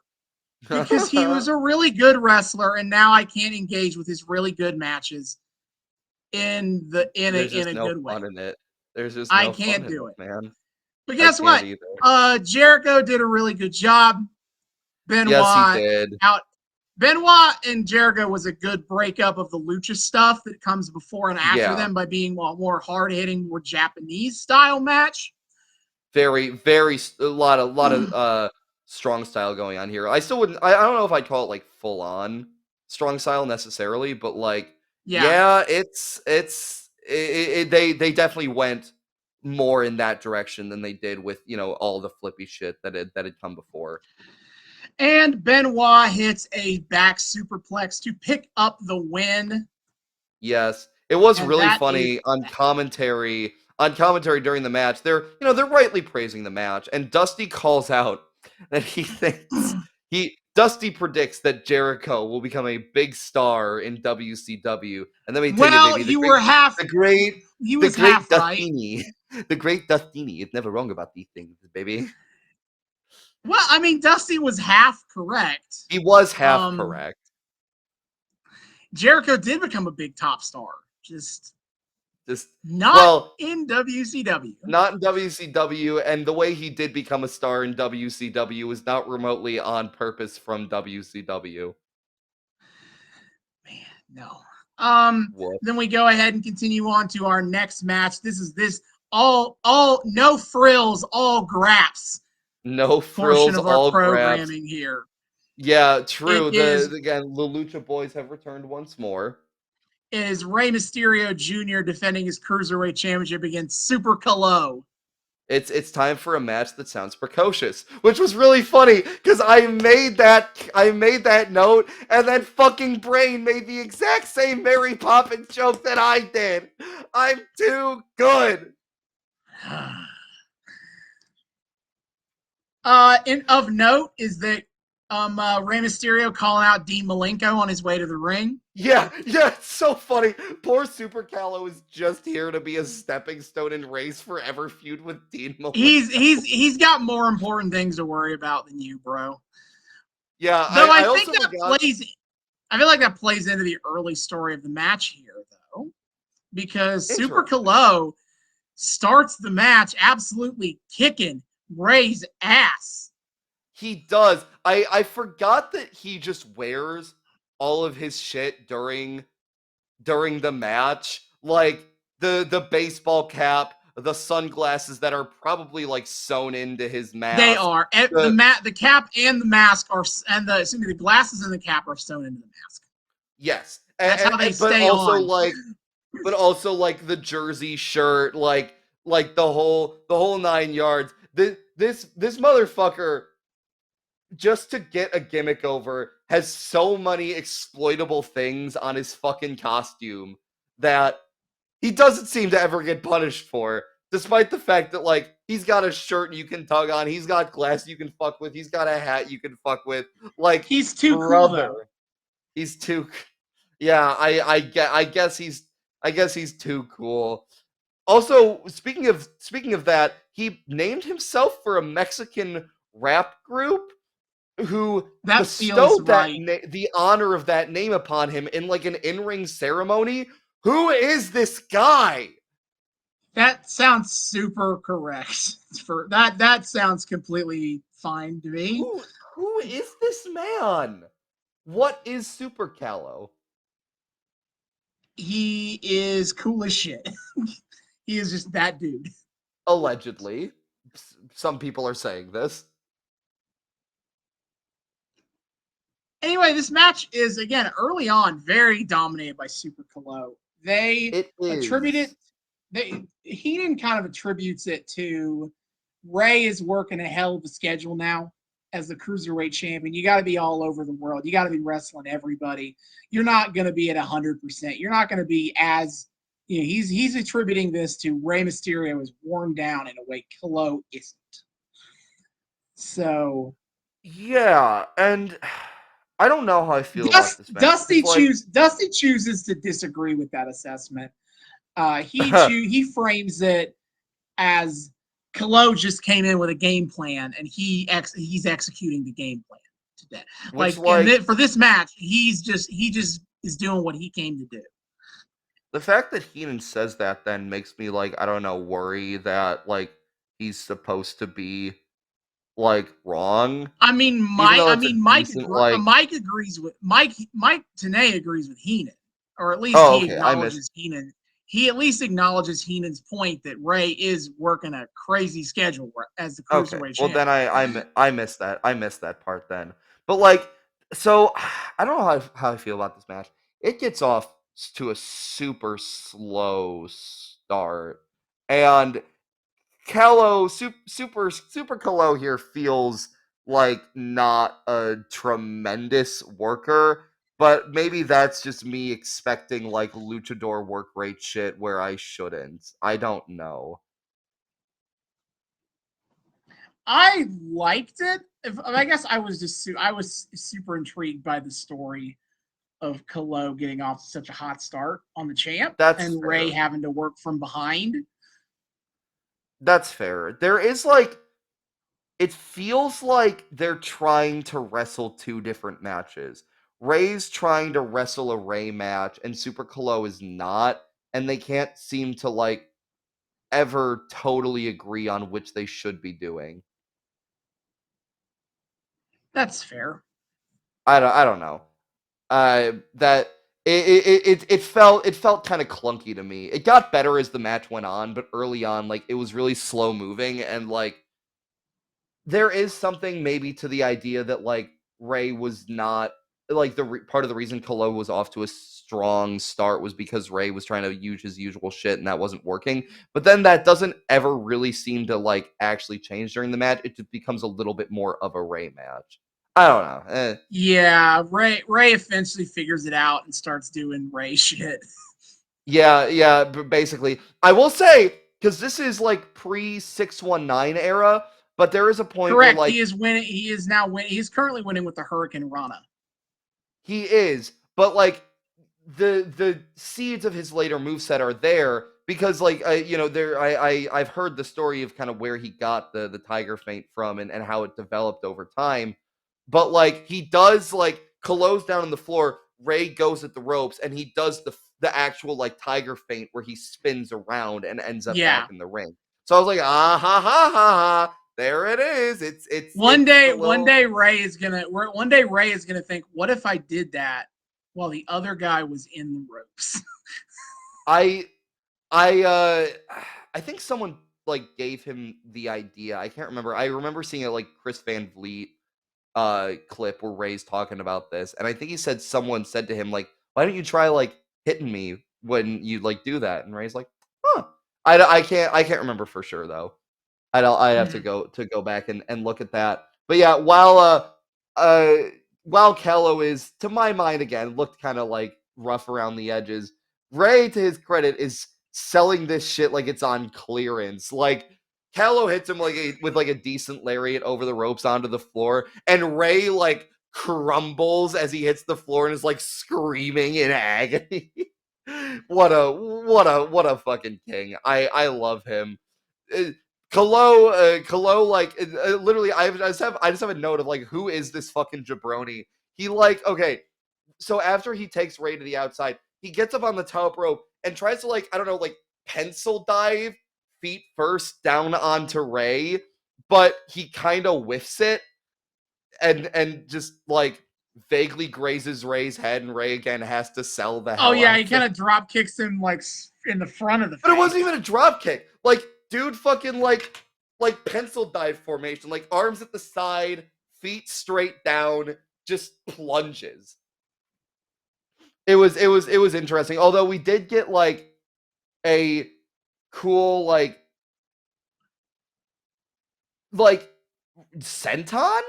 because he was a really good wrestler, and now I can't engage with his really good matches in a good way. In it. There's just no I can't fun do it, man. But guess what? Jericho did a really good job. Benoit yes, he did. Benoit and Jericho was a good breakup of the lucha stuff that comes before and after Yeah. them by being a more hard hitting, more Japanese style match. Very a lot of strong style going on here. I still wouldn't. I don't know if I'd call it like full on strong style necessarily, but like Yeah. yeah, they definitely went more in that direction than they did with all the flippy shit that had come before. And Benoit hits a back superplex to pick up the win. Yes, it was And really that is funny on commentary. On commentary during the match, they're rightly praising the match, and Dusty calls out that he thinks he Dusty predicts that Jericho will become a big star in WCW, and let me tell you, well, baby, you were half the great, he the was great half right. Dustini, the great Dustini is never wrong about these things, baby. Well, I mean, Dusty was half correct. He was half Um, correct. Jericho did become a big top star, just Just not well, in WCW. not in WCW, and the way he did become a star in WCW was not remotely on purpose from WCW. Man, no. What? Then we go ahead and continue on to our next match. This is this all no frills, all graps No portion frills, of our all grabs. programming here. Yeah, It true. is Again, the Lucha Boys have returned once more. Rey Mysterio Jr. defending his Cruiserweight Championship against Super Calo. It's time for a match that sounds precocious, which was really funny because I made that note, and then fucking Brain made the exact same Mary Poppins joke that I did. I'm too good. Of note is that Rey Mysterio calling out Dean Malenko on his way to the ring. Yeah, it's so funny. Poor Super Callow is just here to be a stepping stone in Ray's forever feud with Dean Malenko. He's got more important things to worry about than you, bro. Yeah, Though I I think also that forgot. I feel like that plays into the early story of the match here, though, because Super Interesting. Calo starts the match absolutely kicking Ray's ass. He does. I forgot that he just wears all of his shit during the match, like the baseball cap, the sunglasses that are probably like sewn into his They mask. are The the cap and the mask are and the glasses and the cap are sewn into the mask. yes, That's how they but stay also on. like the jersey shirt, like the whole 9 yards. This motherfucker, just to get a gimmick over, has so many exploitable things on his fucking costume that he doesn't seem to ever get punished for, despite the fact that like he's got a shirt you can tug on, he's got glass you can fuck with, he's got a hat you can fuck with. Like, He's too cool brother, though. he's too. Yeah, I guess he's too cool. Also, speaking of that, he named himself for a Mexican rap group who That feels bestowed right. the honor of that name upon him in like an in-ring ceremony. Who is this guy? That sounds super correct. For that sounds completely fine to me. Who is this man? What is Super Callow? He is cool as shit. He is just that dude. Allegedly, some people are saying this. Anyway, this match is again early on very dominated by Super Calo. They It attribute it. is. Heenan kind of attributes it to Ray is working a hell of a schedule now as the cruiserweight champion. You got to be all over the world. You got to be wrestling everybody. You're not going to be at 100%. You're not going to be as he's attributing this to Rey Mysterio is worn down in a way Calo isn't. So Yeah, and I don't know how I feel about this match because like Dusty chooses to disagree with that assessment. He frames it as Calo just came in with a game plan and he's executing the game plan today. which For this match, he just is doing what he came to do. the fact that Heenan says that then makes me like I don't know worry that like he's supposed to be like wrong, I mean, even Mike. though I it's a mean, decent like. Mike agrees with Mike. Mike Tanay agrees with Heenan, or at least Oh, he okay. I missed. acknowledges Heenan. He at least acknowledges Heenan's point that Ray is working a crazy schedule as the Okay. cruiserweight Well, then champion. I missed that. I missed that part then. But like, so I don't know how I feel about this match. It gets off to a super slow start, and Super Kalo here feels like not a tremendous worker, but maybe that's just me expecting like luchador work rate shit where I shouldn't. I don't know. I liked it. I guess I was I was super intrigued by the story of Kalo getting off to such a hot start on the champ That's and Ray fair. having to work from behind. That's fair. There is like it feels like they're trying to wrestle two different matches. Ray's trying to wrestle a Ray match and Super Kalo is not, and they can't seem to like ever totally agree on which they should be doing. That's fair. I don't know. That it felt kind of clunky to me. It got better as the match went on, but early on, like it was really slow moving, and like there is something maybe to the idea that like Ray was not like part of the reason Kalo was off to a strong start was because Ray was trying to use his usual shit and that wasn't working. But then that doesn't ever really seem to like actually change during the match. It just becomes a little bit more of a Ray match. I don't know. Yeah, Ray eventually figures it out and starts doing Ray shit. Yeah, basically. I will say, because this is like pre 619 era, but there is a point where Correct. He like is winning. He is now winning. He is currently winning with the Hurricane Rana. he is, but like the seeds of his later moveset are there because like I've heard the story of kind of where he got the tiger feint from and how it developed over time. But like he does like Kalo's down on the floor, Ray goes at the ropes, and he does the actual like tiger feint where he spins around and ends up back Yeah. in the ring. So I was like, ah ha ha ha ha. There it is. It's the One little day Ray is gonna. One day Ray is gonna think, "What if I did that while the other guy was in the ropes?" I I I think someone like gave him the idea. I can't remember. I remember seeing a like Chris Van Vliet clip where Ray's talking about this, and I think he said someone said to him like, "Why don't you try like hitting me when you like do that?" And Ray's like, "Huh." I can't remember for sure though. I have Mhm. to go back and look at that. But yeah, uh while Kello is to my mind again looked kind of like rough around the edges, Ray to his credit is selling this shit like it's on clearance. Like Kello hits him like with like a decent lariat over the ropes onto the floor, and Ray like crumbles as he hits the floor and is like screaming in agony. What a fucking king. I love him. Uh, Kalo, like literally, I just have a note of like, who is this fucking jabroni? He like, okay, so after he takes Ray to the outside, he gets up on the top rope and tries to like, I don't know, like pencil dive feet first down onto Ray, but he kind of whiffs it and just like vaguely grazes Ray's head, and Ray again has to sell the Oh hell yeah, out he of it. kind of drop kicks him like in the front of the But it face. wasn't even a drop kick. Like, dude fucking like pencil dive formation, like arms at the side, feet straight down, just plunges. It was interesting. Although we did get like a cool like senton,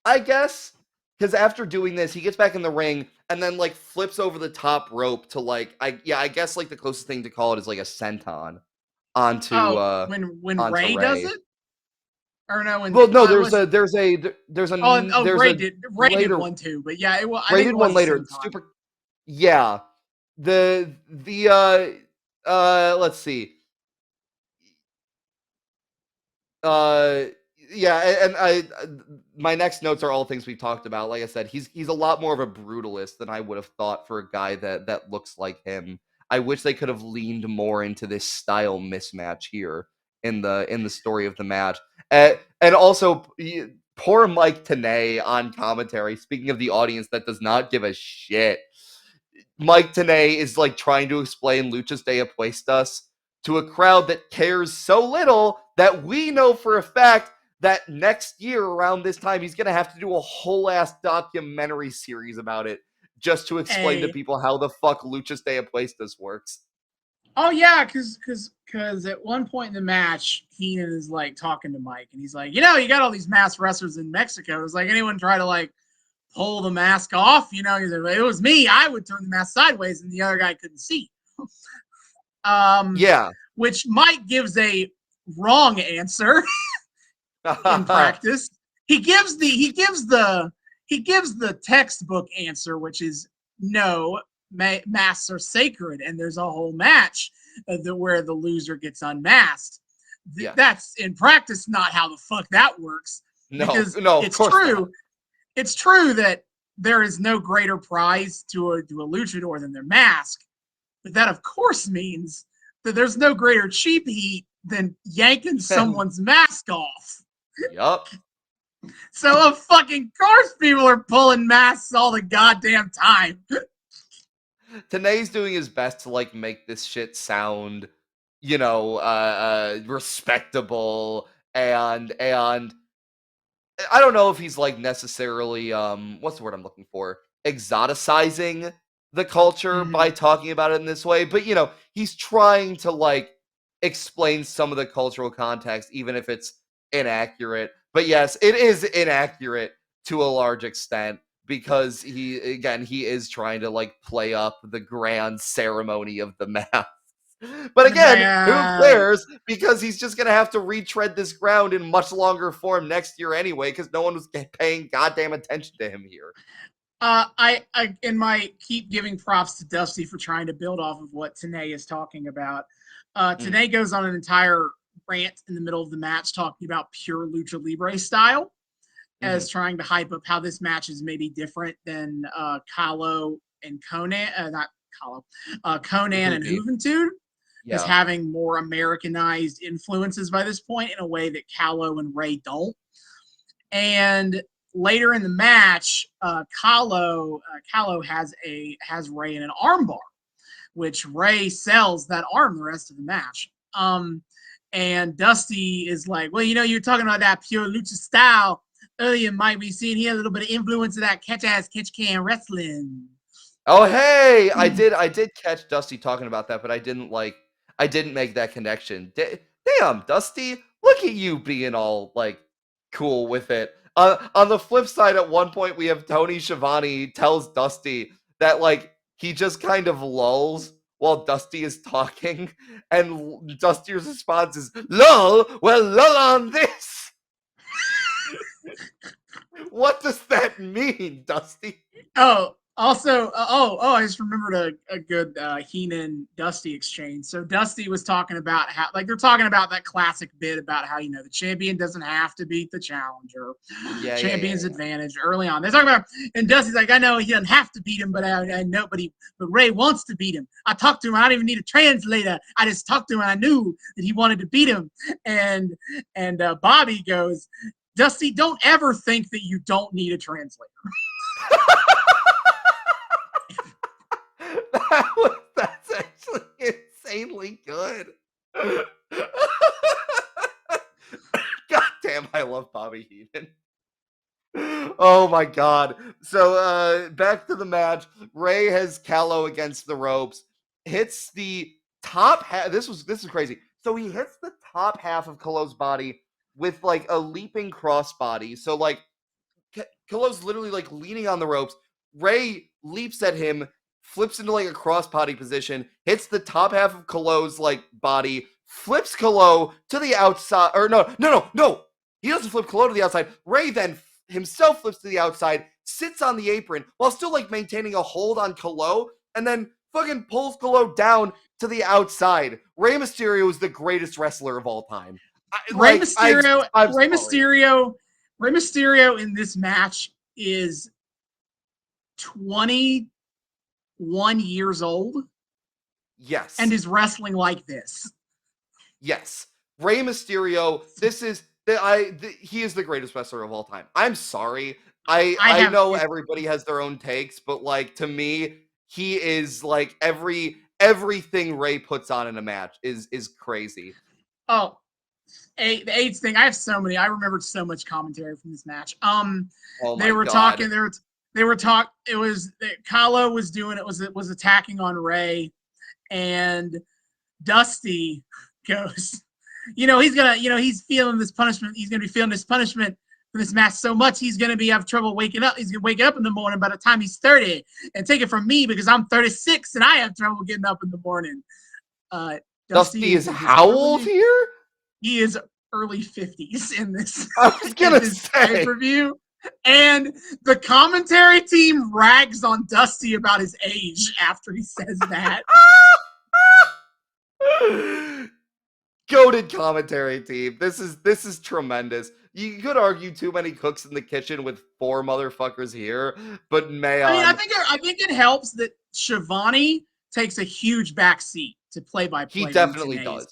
I guess. Because after doing this, he gets back in the ring and then like flips over the top rope to like I guess like the closest thing to call it is like a senton onto Oh, uh when onto Ray does Ray. it, or no, when Well, no, was there's a Ray did later one too, but yeah, I think it rated one was a later. It's senton. super. Yeah, the let's see. Uh, yeah, and my next notes are all things we've talked about. Like I said, he's a lot more of a brutalist than I would have thought for a guy that looks like him. I wish they could have leaned more into this style mismatch here in the story of the match. And also poor Mike Tenay on commentary. Speaking of the audience that does not give a shit, Mike Tenay is like trying to explain Luchas de Apuestas to a crowd that cares so little that we know for a fact that next year around this time he's gonna have to do a whole ass documentary series about it just to explain to Hey. people how the fuck Luchas de Apuestas works. Oh yeah, because at one point in the match, Heenan is like talking to Mike, and he's like, you got all these masked wrestlers in Mexico. It's like anyone try to like pull the mask off, he's like, it was me. I would turn the mask sideways, and the other guy couldn't see. Yeah. Which Mike gives a wrong answer in practice. He gives the textbook answer, which is no. Masks are sacred, and there's a whole match where the loser gets unmasked. Yeah. That's in practice not how the fuck that works. Because no, it's true. Not. It's true that there is no greater prize to a luchador than their mask, but that of course means that there's no greater cheap heat than yanking someone's mask off. Yup. So of fucking course people are pulling masks all the goddamn time. Tenay's doing his best to like make this shit sound, respectable and I don't know if he's like necessarily what's the word I'm looking for? Exoticizing the culture by talking about it in this way, but he's trying to like explain some of the cultural context even if it's inaccurate. But yes, it is inaccurate to a large extent because he is trying to like play up the grand ceremony of the mask. But again, who cares? Because he's just gonna have to retread this ground in much longer form next year anyway, because no one was paying goddamn attention to him here. I in my keep giving props to Dusty for trying to build off of what Tenay is talking about. Tenay goes on an entire rant in the middle of the match talking about pure lucha libre style, as trying to hype up how this match is maybe different than Kahlo and Conan, not Kahlo, Conan and Juventud. As having more Americanized influences by this point in a way that Kahlo and Ray don't. And later in the match, Kahlo has Ray in an armbar, which Ray sells that arm the rest of the match. And Dusty is like, well, you're talking about that pure lucha style. Earlier, Mike, we seen here a little bit of influence of that catch-can wrestling. Oh, hey, I did catch Dusty talking about that, but I didn't make that connection. Damn, Dusty, look at you being all like cool with it. On the flip side, at one point we have Tony Schiavone tells Dusty that like he just kind of lulls while Dusty is talking, and Dusty's response is "lull." Well, lull on this. What does that mean, Dusty? Oh. Also, I just remembered a good Heenan Dusty exchange. So Dusty was talking about how, like, they're talking about that classic bit about how the champion doesn't have to beat the challenger, champion's advantage early on. They're talking about, and Dusty's like, I know he doesn't have to beat him, but I know, but Ray wants to beat him. I talked to him. I don't even need a translator. I just talked to him, and I knew that he wanted to beat him. And Bobby goes, Dusty, don't ever think that you don't need a translator. That's actually insanely good. God damn, I love Bobby Heenan. Oh my god. So back to the match. Ray has Kahlo against the ropes, hits the top half. This is crazy. So he hits the top half of Kahlo's body with like a leaping crossbody. So like Kahlo's literally like leaning on the ropes. Ray leaps at him, flips into like a crossbody position, hits the top half of Kahlo's like body, flips Kahlo to the outside. Or no. He doesn't flip Kahlo to the outside. Ray then himself flips to the outside, sits on the apron while still like maintaining a hold on Kahlo, and then fucking pulls Kahlo down to the outside. Rey Mysterio is the greatest wrestler of all time. Rey Mysterio in this match is 21 years old. Yes. And is wrestling like this. Yes. Rey Mysterio, he is the greatest wrestler of all time. I'm sorry. I know everybody has their own takes, but like to me, he is like everything Rey puts on in a match is crazy. Oh, the AIDS thing. I have so many. I remembered so much commentary from this match. Oh They my were God. talking. They were talking. It was Kylo was doing it. Was attacking on Rey, and Dusty goes. He's feeling this punishment. He's gonna be feeling this punishment for this match so much. He's gonna have trouble waking up. He's gonna wake up in the morning by the time he's 30. And take it from me because I'm 36 and I have trouble getting up in the morning. Dusty is how old here? He is early 50s in this. I was gonna say pay-per-view. And the commentary team rags on Dusty about his age after he says that. Goated commentary team. This is tremendous. You could argue too many cooks in the kitchen with 4 motherfuckers here, but man, I think it helps that Shivani takes a huge backseat to play-by-play. He definitely does.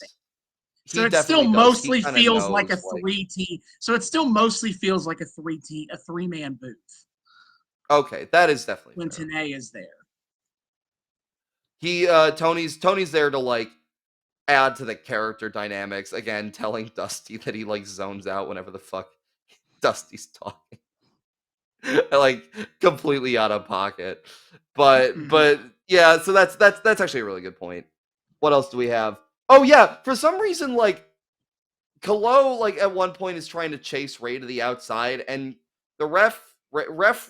So it still mostly feels like a 3-team. So it still mostly feels like a 3-man booth. Okay, that is definitely when Tenay is there. Tony's there to like add to the character dynamics. Again, telling Dusty that he like zones out whenever the fuck Dusty's talking. Like completely out of pocket. But yeah, so that's actually a really good point. What else do we have? Oh yeah, for some reason like Kalo like at one point is trying to chase Rey to the outside, and the ref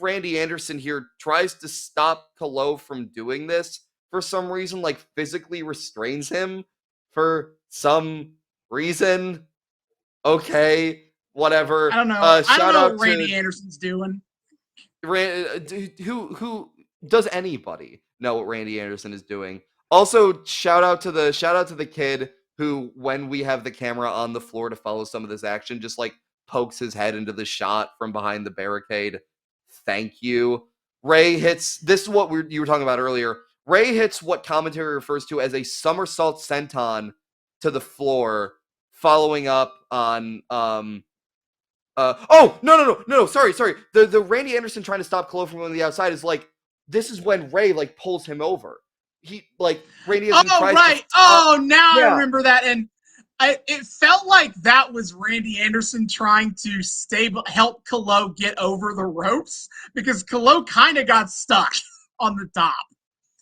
Randy Anderson here tries to stop Kalo from doing this for some reason, like physically restrains him for some reason. Okay, whatever. I don't know. I don't know what Randy Anderson's doing. Who does anybody know what Randy Anderson is doing? Also, shout out to the kid who, when we have the camera on the floor to follow some of this action, just like pokes his head into the shot from behind the barricade. Thank you. Rey hits. This is what you were talking about earlier. Rey hits what commentary refers to as a somersault senton to the floor, following up on no, sorry. The Randy Anderson trying to stop Kalo from going to the outside is like, this is when Rey like pulls him over. He like Randy Anderson tries right. to stop. I remember that, and it felt like that was Randy Anderson trying to help Kalo get over the ropes, because Kalo kind of got stuck on the top.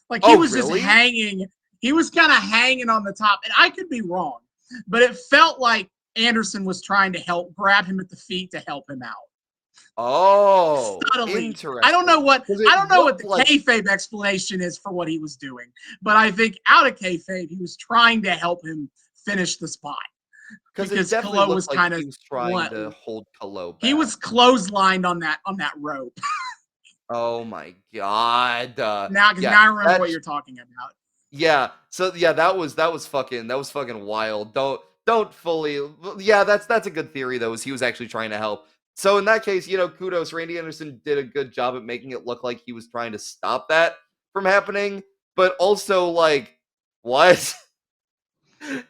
Like he was just hanging. He was kind of hanging on the top, and I could be wrong, but it felt like Anderson was trying to grab him at the feet to help him out. Oh, subtly. Interesting. I don't know what the kayfabe explanation is for what he was doing, but I think out of kayfabe, he was trying to help him finish the spot. Because Kalo was kind of trying to hold Kalo back. He was clotheslined on that rope. Oh my God! Now I remember what you're talking about. Yeah. So yeah, that was fucking wild. Don't fully. Yeah, that's a good theory though. Is he was actually trying to help. So in that case, kudos. Randy Anderson did a good job at making it look like he was trying to stop that from happening, but also like what?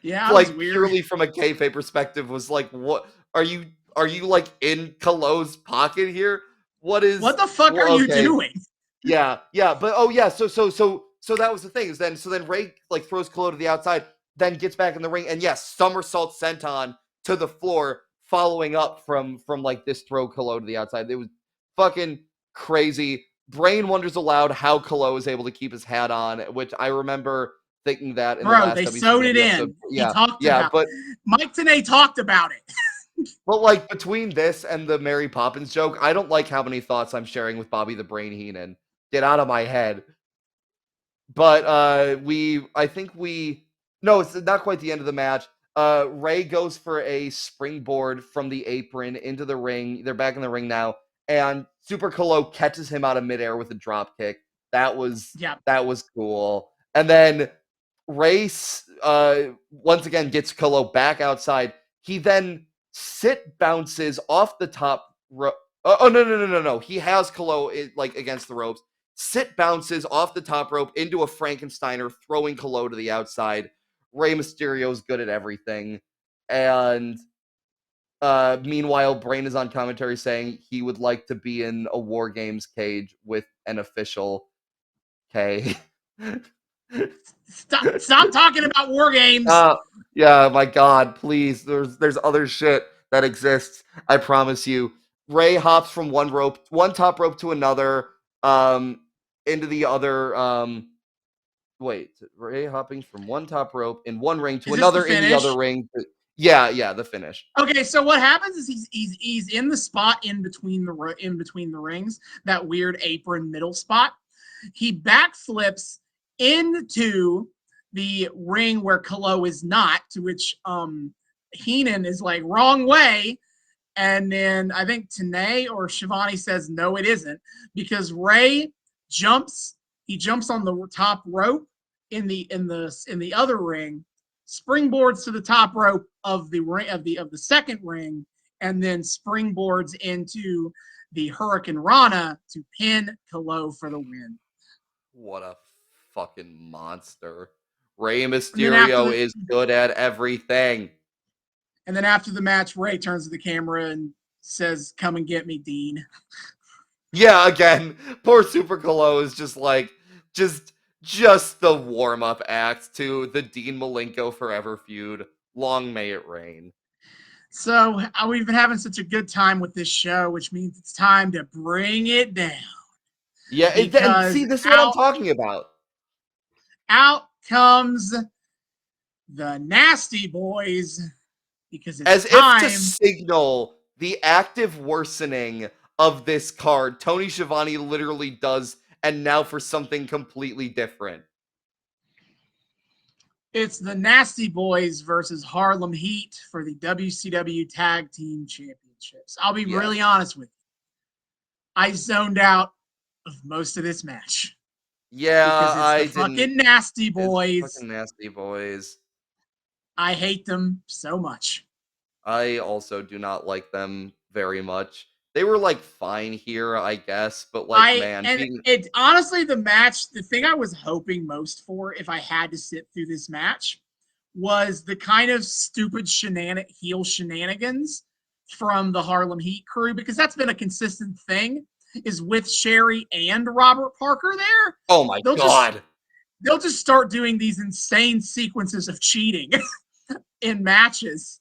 Yeah, like purely from a kayfabe perspective, was like, what are you like in Kalo's pocket here? What the fuck are you doing? Yeah, but so that was the thing. Then Rey like throws Kalo to the outside, then gets back in the ring, and yes, somersault senton to the floor, following up from like this throw Kalo to the outside. It was fucking crazy. Brain wonders aloud how Kalo is able to keep his hat on, which I remember thinking that in the last they sewed it in. Yeah, he talked about but Mike Tenay talked about it. But like between this and the Mary Poppins joke, I don't like how many thoughts I'm sharing with Bobby the Brain Heenan. Get out of my head. But no, it's not quite the end of the match. Rey goes for a springboard from the apron into the ring. They're back in the ring now, and Super Kalo catches him out of midair with a drop kick. That was cool. And then Rey once again gets Kalo back outside. He then sit bounces off the top rope. Oh no! He has Kalo like against the ropes. Sit bounces off the top rope into a Frankensteiner, throwing Kalo to the outside. Rey Mysterio's good at everything. And meanwhile, Brain is on commentary saying he would like to be in a War Games cage with an official. Okay. Stop talking about war games. Yeah, my God, please. There's other shit that exists. I promise you. Ray hops from one top rope to another, into the other. Wait, Ray hopping from one top rope in one ring to Is this the another in the other finish? ring. Yeah, the finish. Okay, so what happens is he's in the spot in between the rings, that weird apron middle spot. He backflips into the ring where Kalo is not, to which Heenan is like, wrong way. And then I think Tanae or Shivani says, no, it isn't, because Ray jumps. He jumps on the top rope in the other ring, springboards to the top rope of the second ring, and then springboards into the Hurricane Rana to pin Kalo for the win. What a fucking monster. Rey Mysterio is good at everything. And then after the match, Ray turns to the camera and says, come and get me, Dean. Yeah, again, poor Super Kalo is just like, just the warm-up act to the Dean Malenko Forever feud. Long may it reign. So we've been having such a good time with this show, which means it's time to bring it down. Yeah, and see, this is what I'm talking about. Out comes the Nasty Boys, because it's as time. If to signal the active worsening of this card, Tony Schiavone literally does, and now for something completely different. It's the Nasty Boys versus Harlem Heat for the WCW Tag Team Championships. I'll be really honest with you. I zoned out of most of this match. Yeah, because it's the fucking Nasty Boys. It's fucking Nasty Boys. I hate them so much. I also do not like them very much. They were like fine here, I guess, but like, it honestly, the thing I was hoping most for, if I had to sit through this match, was the kind of stupid heel shenanigans from the Harlem Heat crew, because that's been a consistent thing, is with Sherry and Robert Parker there. Oh my God. They'll just start doing these insane sequences of cheating in matches.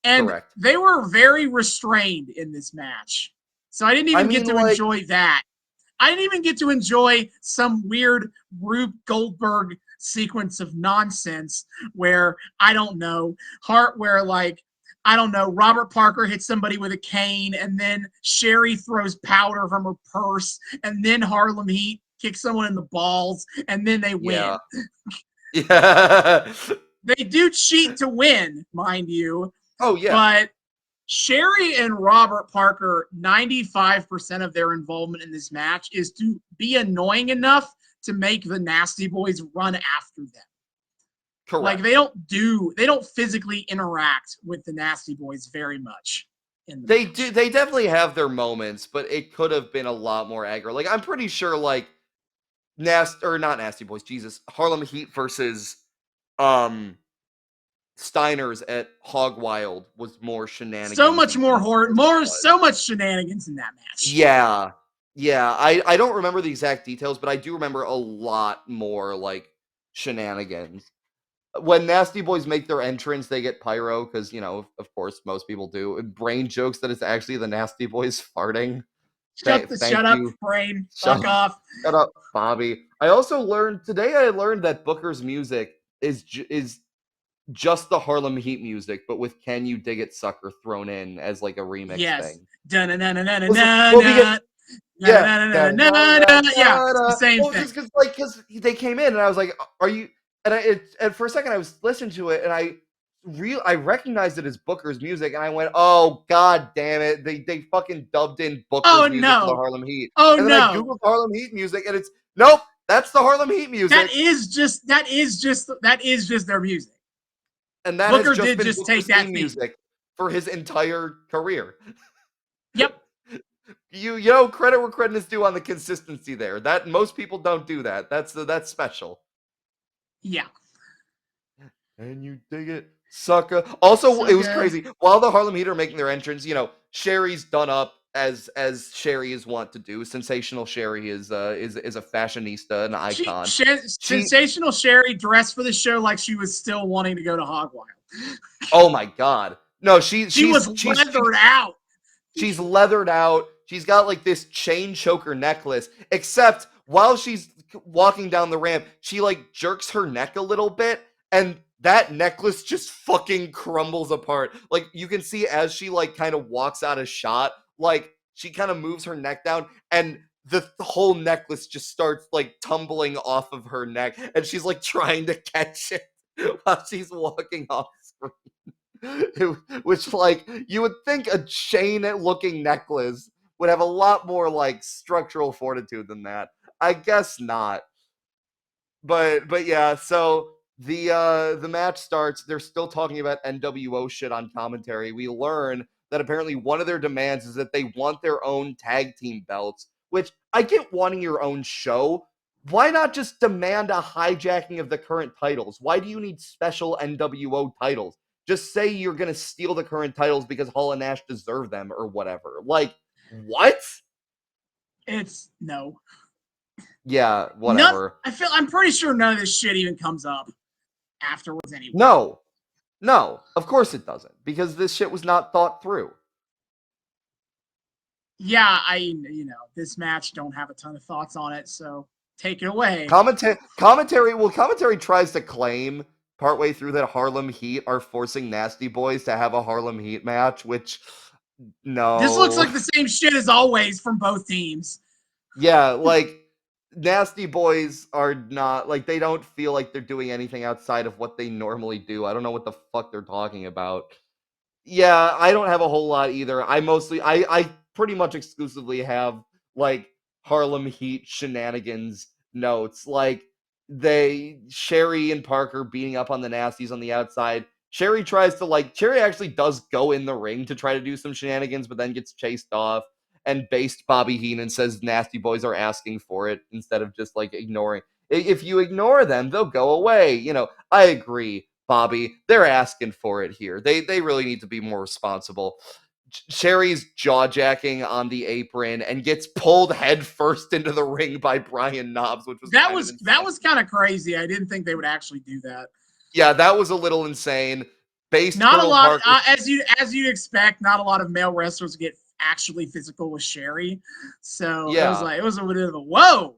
And correct. They were very restrained in this match. So I didn't even get to enjoy that. I didn't even get to enjoy some weird Rube Goldberg sequence of nonsense where, I don't know, Robert Parker hits somebody with a cane, and then Sherry throws powder from her purse, and then Harlem Heat kicks someone in the balls, and then they win. Yeah. They do cheat to win, mind you. Oh, yeah. But Sherry and Robert Parker, 95% of their involvement in this match is to be annoying enough to make the Nasty Boys run after them. Correct. Like, they don't physically interact with the Nasty Boys very much. They definitely have their moments, but it could have been a lot more aggro. Like, I'm pretty sure, like, not Nasty Boys, Jesus, Harlem Heat versus Steiner's at Hog Wild was more shenanigans. So much so much shenanigans in that match. Yeah. I don't remember the exact details, but I do remember a lot more like shenanigans. When Nasty Boys make their entrance, they get pyro because, of course, most people do. Brain jokes that it's actually the Nasty Boys farting. Shut up, Brain. Fuck off. Shut up, Bobby. I learned that Booker's music is just the Harlem Heat music, but with "Can You Dig It, Sucker" thrown in as like a remix thing. Yeah, it's the same thing. Because they came in and I was like, "Are you?" And for a second I was listening to it and I recognized it as Booker's music and I went, "Oh God damn it! They fucking dubbed in Booker's music for the Harlem Heat." And then I googled Harlem Heat music and it's nope, that's the Harlem Heat music. That is just their music. And that Booker has just been Booker's take that music for his entire career. Yep. You credit where credit is due on the consistency there. That most people don't do that. That's special. Yeah. And you dig it, Sucker. Also, So it was good. crazy. While the Harlem Heat are making their entrance, Sherry's done up as Sherry is wont to do. Sensational Sherry is a fashionista, an icon. She Sensational Sherry dressed for the show like she was still wanting to go to Hog Wild. Oh my god. No, She was leathered out. she's leathered out. She's got like this chain choker necklace, except while she's walking down the ramp, she like jerks her neck a little bit, and that necklace just fucking crumbles apart. Like you can see as she like kind of walks out of shot, like she kind of moves her neck down, and the whole necklace just starts like tumbling off of her neck, and she's like trying to catch it while she's walking off screen. Which, like, you would think a chain-looking necklace would have a lot more, like, structural fortitude than that. I guess not. But yeah, so the match starts. They're still talking about NWO shit on commentary. We learn that apparently one of their demands is that they want their own tag team belts, which I get wanting your own show. Why not just demand a hijacking of the current titles? Why do you need special NWO titles? Just say you're going to steal the current titles because Hall and Nash deserve them or whatever. Like, what? It's no. Yeah, whatever. I'm pretty sure none of this shit even comes up afterwards anyway. No, of course it doesn't, because this shit was not thought through. Yeah, this match don't have a ton of thoughts on it, so take it away. Commentary tries to claim partway through that Harlem Heat are forcing Nasty Boys to have a Harlem Heat match, which no. This looks like the same shit as always from both teams. Yeah, like Nasty Boys are not like they don't feel like they're doing anything outside of what they normally do. I don't know what the fuck they're talking about. Yeah, I don't have a whole lot either. I pretty much exclusively have like Harlem Heat shenanigans notes. Like Sherry and Parker beating up on the Nasties on the outside. Sherry actually does go in the ring to try to do some shenanigans, but then gets chased off. And based Bobby Heenan says Nasty Boys are asking for it instead of just like ignoring. If you ignore them, they'll go away. I agree, Bobby. They're asking for it here. They really need to be more responsible. Sherry's jaw-jacking on the apron and gets pulled head first into the ring by Brian Knobbs, which was that was kind of crazy. I didn't think they would actually do that. Yeah, that was a little insane. Not a lot, as you'd expect. Not a lot of male wrestlers get actually physical with Sherry, so yeah. it was a bit of a whoa.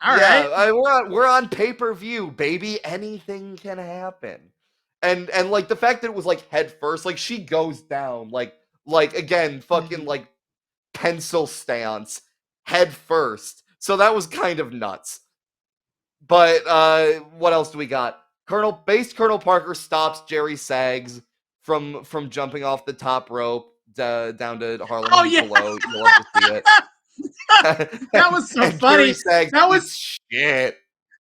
All right, we're on pay-per-view, baby. Anything can happen, and like the fact that it was like head first, like she goes down, like again, fucking like pencil stance, head first. So that was kind of nuts. But what else do we got? Colonel Parker stops Jerry Sags from jumping off the top rope down to Harlem below. You'll love to see it. That was so funny. That was shit.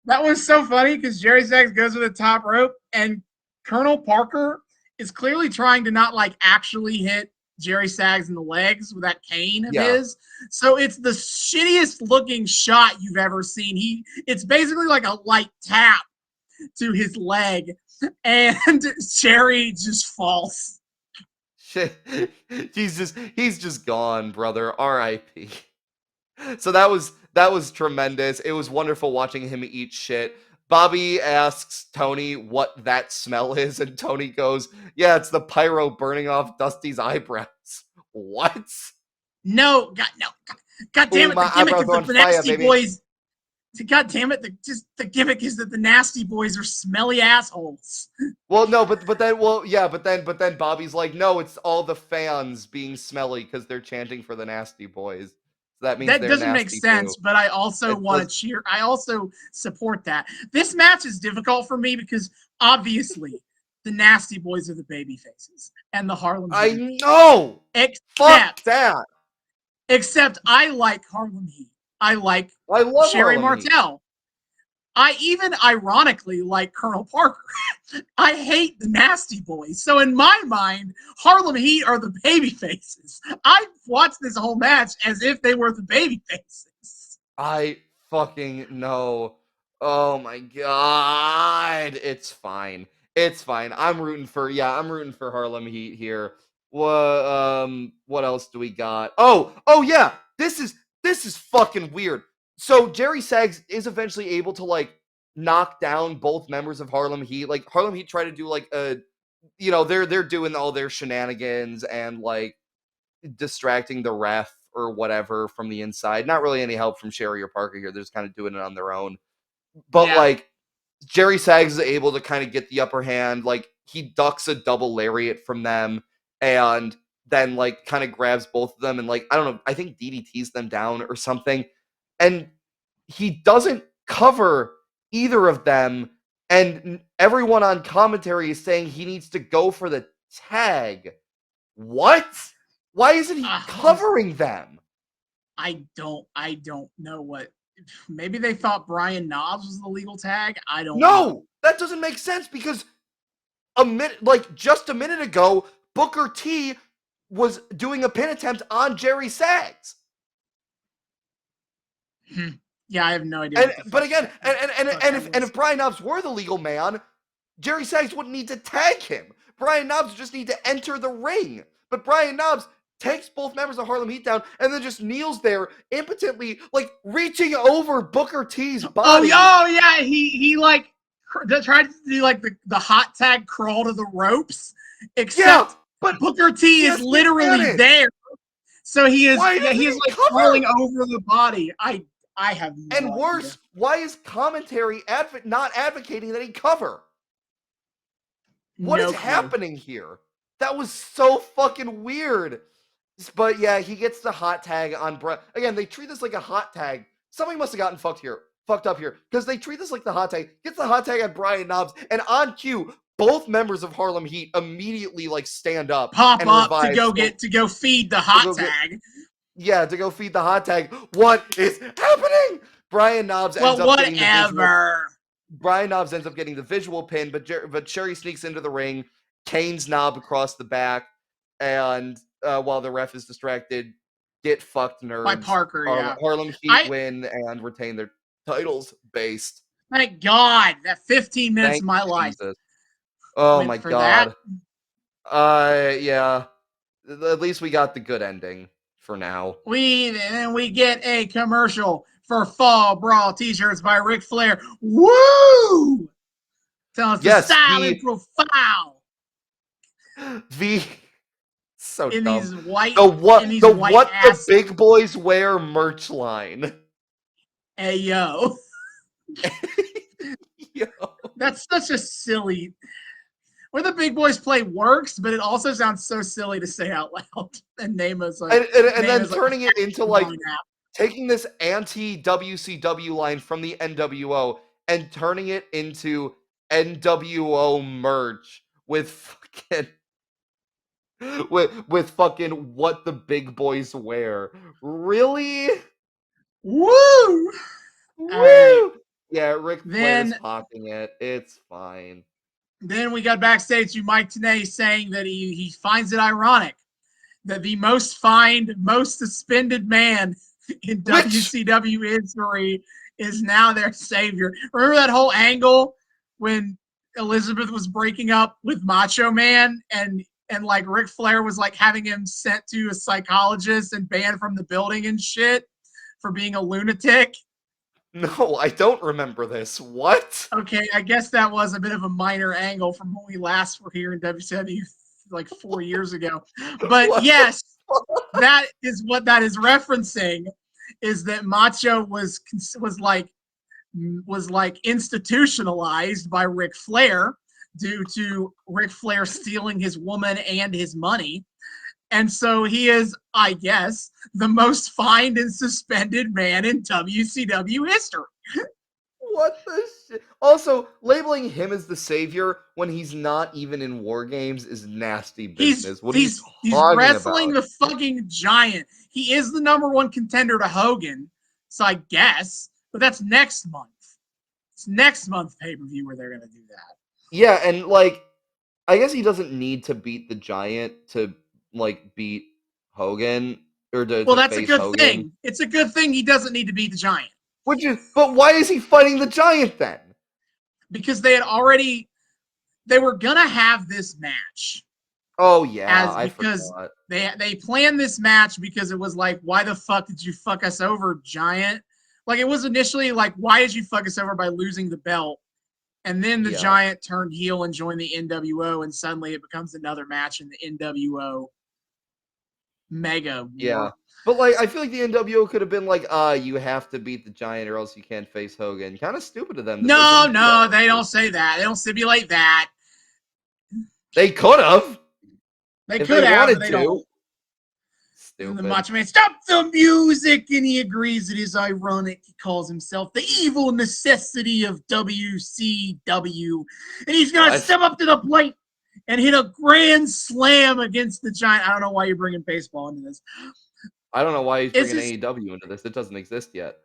That was so funny because Jerry Sags goes to the top rope and Colonel Parker is clearly trying to not like actually hit Jerry Sags in the legs with that cane of his. So it's the shittiest looking shot you've ever seen. It's basically like a light tap to his leg and Jerry just falls. Shit. He's just gone, brother. R.I.P. So that was tremendous. It was wonderful watching him eat shit. Bobby asks Tony what that smell is, and Tony goes, "Yeah, it's the pyro burning off Dusty's eyebrows." What? No, God damn it! The gimmick is that the Nasty Boys. God damn it! The gimmick is that the Nasty Boys are smelly assholes. Well, no, but then Bobby's like, no, it's all the fans being smelly because they're chanting for the Nasty Boys. That means that doesn't make sense, too. But I also want to cheer. I also support that. This match is difficult for me because obviously the Nasty Boys are the baby faces and the Harlem Heat. I know. Fuck that. Except I like Harlem Heat. I love Sherry Martel. I even ironically like Colonel Parker. I hate the Nasty Boys. So in my mind, Harlem Heat are the baby faces. I watched this whole match as if they were the baby faces. I fucking know. Oh my god. It's fine. It's fine. I'm rooting for Harlem Heat here. What else do we got? Oh yeah. This is fucking weird. So Jerry Sags is eventually able to like knock down both members of Harlem Heat. Like Harlem Heat try to do like they're doing all their shenanigans and like distracting the ref or whatever from the inside. Not really any help from Sherry or Parker here. They're just kind of doing it on their own. But like Jerry Sags is able to kind of get the upper hand. Like he ducks a double lariat from them and then like kind of grabs both of them and like I don't know, I think DDTs them down or something. And he doesn't cover either of them. And everyone on commentary is saying he needs to go for the tag. What? Why isn't he covering them? I don't know what. Maybe they thought Brian Knobbs was the legal tag. I don't know. That doesn't make sense because just a minute ago, Booker T was doing a pin attempt on Jerry Sags. Yeah, I have no idea. But again, if Brian Knobbs were the legal man, Jerry Sags wouldn't need to tag him. Brian Knobbs would just need to enter the ring. But Brian Knobbs takes both members of Harlem Heat down and then just kneels there impotently, like reaching over Booker T's body. Oh yeah, he like tried to do like the hot tag crawl to the ropes. Except but Booker T is literally there. So he is like crawling over the body. I have no idea. Worse, why is commentary not advocating that he cover? What is happening here? That was so fucking weird. But yeah, he gets the hot tag on again, they treat this like a hot tag. Somebody must have gotten fucked up here. Because they treat this like the hot tag. Gets the hot tag on Brian Knobbs, and on cue, both members of Harlem Heat immediately like stand up, pop up to go feed the hot tag. To go feed the hot tag. What is happening? Brian Knobbs ends up getting the visual. Brian Knobbs ends up getting the visual pin, but Sherry sneaks into the ring, canes Knob across the back, and while the ref is distracted, get fucked nerds. By Parker, Harlem Heat win and retain their titles based. Thank God. That 15 minutes of my life. Oh my God. Yeah. At least we got the good ending for now. Then we get a commercial for Fall Brawl t-shirts by Ric Flair. Woo! Tell us the style and profile. So in dumb. These white, what the big boys wear merch line. Hey yo. Yo. That's such a silly. Where the big boys play works, but it also sounds so silly to say out loud and name us like and then turning it into like taking this anti-WCW line from the NWO and turning it into NWO merch with fucking what the big boys wear. Really? Woo! Woo! Yeah, Ric Flair's hawking it. It's fine. Then we got backstage to Mike Tenay saying that he finds it ironic that the most fined, most suspended man in WCW history is now their savior. Remember that whole angle when Elizabeth was breaking up with Macho Man and like Ric Flair was like having him sent to a psychologist and banned from the building and shit for being a lunatic? No, I don't remember this. What? Okay, I guess that was a bit of a minor angle from when we last were here in WCW like 4 years ago. But yes, that is what that is referencing, is that Macho was like institutionalized by Ric Flair due to Ric Flair stealing his woman and his money. And so he is, I guess, the most fined and suspended man in WCW history. What the shit? Also, labeling him as the savior when he's not even in War Games is nasty business. He's wrestling the fucking Giant. He is the #1 contender to Hogan, so I guess. But that's next month. It's next month pay-per-view where they're going to do that. Yeah, and like, I guess he doesn't need to beat the Giant to like beat Hogan or to that's a good Hogan. Thing. It's a good thing he doesn't need to beat the Giant. But why is he fighting the Giant then? Because they had already they were gonna have this match. Oh yeah, I Because forgot. they planned this match because it was like, why the fuck did you fuck us over, Giant? Like it was initially like, why did you fuck us over by losing the belt? And then the Yeah. Giant turned heel and joined the NWO, and suddenly it becomes another match in the NWO Mega Yeah. War. But like I feel like the NWO could have been like, you have to beat the Giant or else you can't face Hogan. Kind of stupid of them that they No, didn't do that no, at they don't first. say that. They don't stipulate that. They could have They if they could have, but wanted they to. don't. And the Stupid. Macho Man, stop the music, and he agrees it is ironic. He calls himself the evil necessity of WCW, and he's gonna What? step up to the plate and hit a grand slam against the Giant. I don't know why you're bringing baseball into this. I don't know why he's It's bringing just, AEW into this. It doesn't exist yet.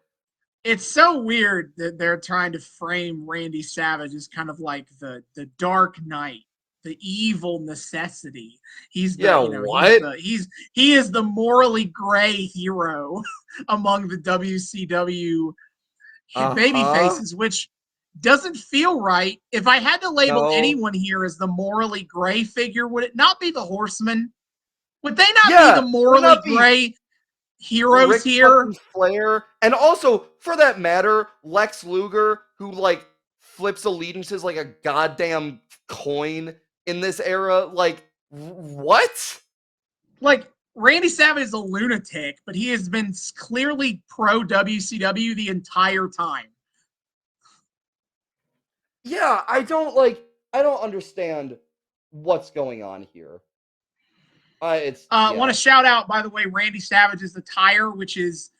it's so weird that they're trying to frame Randy Savage as kind of like the Dark Knight, the evil necessity. He's the, Yeah, you know, what? he is the morally gray hero among the WCW baby Uh-huh. faces, which doesn't feel right. If I had to label No. anyone here as the morally gray figure, would it not be the Horsemen? Would they not be Yeah, the would morally not be gray heroes Rick here? fucking Flair, and also, for that matter, Lex Luger, who like flips allegiances like a goddamn coin in this era. Like, what? Like Randy Savage is a lunatic, but he has been clearly pro WCW the entire time. Yeah, I don't understand what's going on here. It's Want yeah. to shout out, by the way, Randy Savage's attire, which is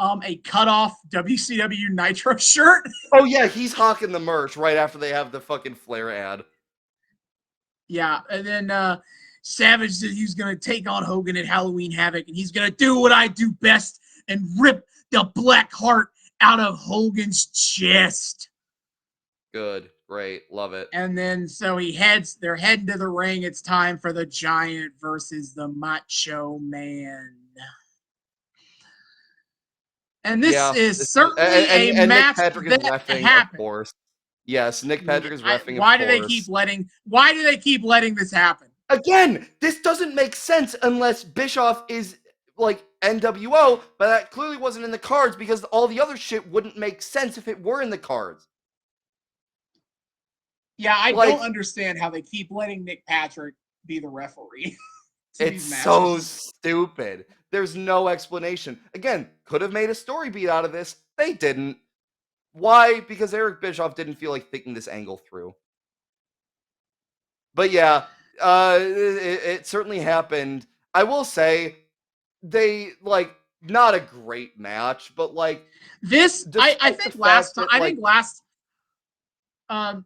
a cut-off WCW Nitro shirt. Oh yeah, he's hawking the merch right after they have the fucking Flair ad. Yeah, and then Savage said he's going to take on Hogan at Halloween Havoc, and he's going to do what I do best and rip the black heart out of Hogan's chest. Good, great, love it. And then so they're heading to the ring. It's time for the Giant versus the Macho Man. And this Yeah, is this is, certainly a and Nick match Patrick is that reffing, of happened. course. Yes, Nick Patrick is reffing, of Why do they keep course. letting this happen? Again, this doesn't make sense unless Bischoff is like NWO, but that clearly wasn't in the cards because all the other shit wouldn't make sense if it were in the cards. Yeah, I don't Like, understand how they keep letting Nick Patrick be the referee to it's these so matches. stupid. There's no explanation. Again, could have made a story beat out of this. They didn't. Why? Because Eric Bischoff didn't feel like thinking this angle through. But yeah, it certainly happened. I will say they like not a great match, but like This, I despite the think fact that like um,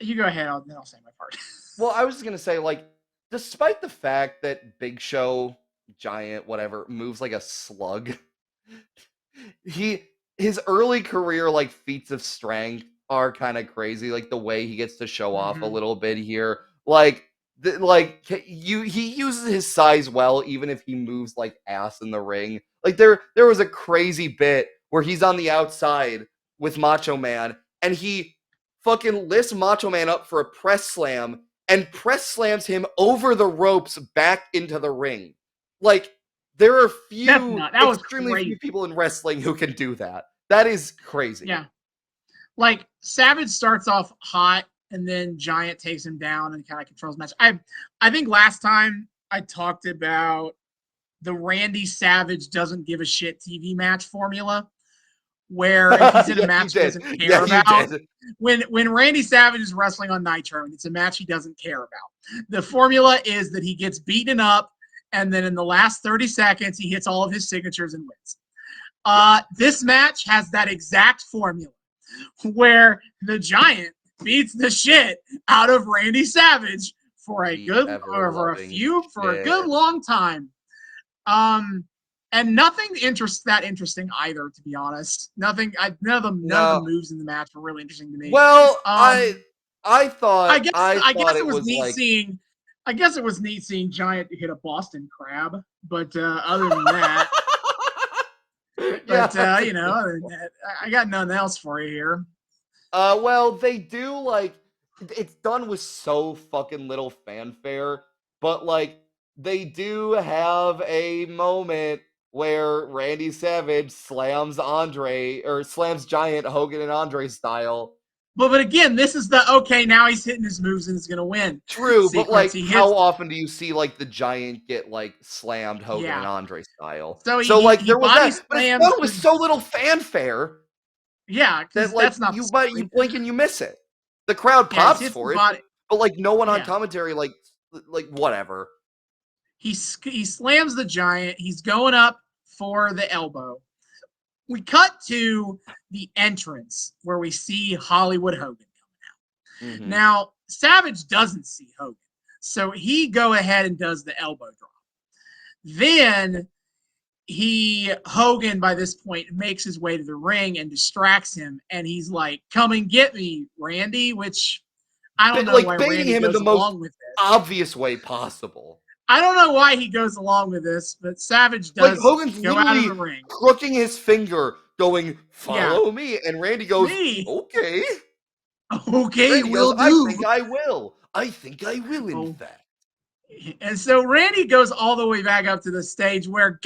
you go ahead, then I'll say my part. well, I was just gonna say like despite the fact that Big Show, Giant, whatever, moves like a slug, he his early career like feats of strength are kind of crazy. Like the way he gets to show off a Mm-hmm. little bit here, he uses his size well, even if he moves like ass in the ring. Like there was a crazy bit where he's on the outside with Macho Man, and he fucking lifts Macho Man up for a press slam and press slams him over the ropes back into the ring. Like there are That was extremely few crazy. people in wrestling who can do that. That is crazy. Yeah, like Savage starts off hot, and then Giant takes him down and kind of controls the match. I think last time I talked about the Randy Savage doesn't give a shit TV match formula, where if he's in a Yeah, you match he did. doesn't Yeah, care you about, did. when Randy Savage is wrestling on Nitro and it's a match he doesn't care about, the formula is that he gets beaten up, and then in the last 30 seconds he hits all of his signatures and wins. This match has that exact formula where the Giant beats the shit out of Randy Savage for a The good ever or loving for a good shit. long time. And nothing that interesting either, to be honest. None of the No. moves in the match were really interesting to me. Well, Um, I I thought guess it it was was neat like seeing. I guess it was neat seeing Giant hit a Boston Crab, but other than that, yeah, that's a good other than that, I got nothing else for you here. well, they do like it's done with so fucking little fanfare, but like they do have a moment where Randy Savage slams Andre or slams Giant Hogan and Andre style. But again, this is the okay. Now he's hitting his moves and he's gonna win True, but sequence. like He how hits, often do you see like the Giant get like slammed Hogan and yeah. Andre style? So So like he there was body that, but it's slams done with the, so little fanfare yeah, that because like that's not the you story. blink and you miss it. The crowd Yeah, he pops hits the for it, body. but like no one on Yeah, commentary like whatever. he slams the Giant. He's going up for the elbow. We cut to the entrance where we see Hollywood Hogan. Mm-hmm. Now, Savage doesn't see Hogan, so he go ahead and does the elbow drop. Then Hogan by this point makes his way to the ring and distracts him, and he's like, "Come and get me, Randy," which I don't But know why like baiting Randy him in goes the most along with this. obvious way possible. I don't know why he goes along with this, but Savage Like does Hogan's go out of literally the ring. crooking his finger, going, Yeah, "Follow me," and Randy goes, me. "Okay." Okay, Randy goes, will "I do. think I will. I think I will, in Oh. fact." And so Randy goes all the way back up to the stage where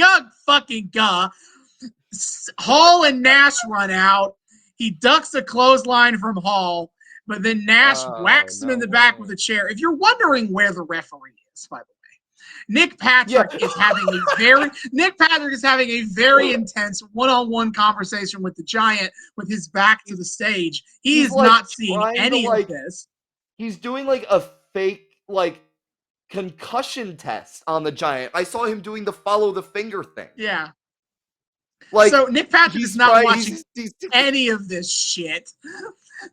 Hall and Nash run out. He ducks a clothesline from Hall, but then Nash Oh whacks him in the back with no! a chair. If you're wondering where the referee is, by the way, Nick Yeah, Patrick is having a very intense one-on-one conversation with the Giant with his back to the stage. He he's is like not seeing trying to any of like this. he's doing like a fake like concussion test on the Giant. I saw him doing the follow the finger thing. Yeah. Like So Nick Patrick is he's not trying. watching any of this shit.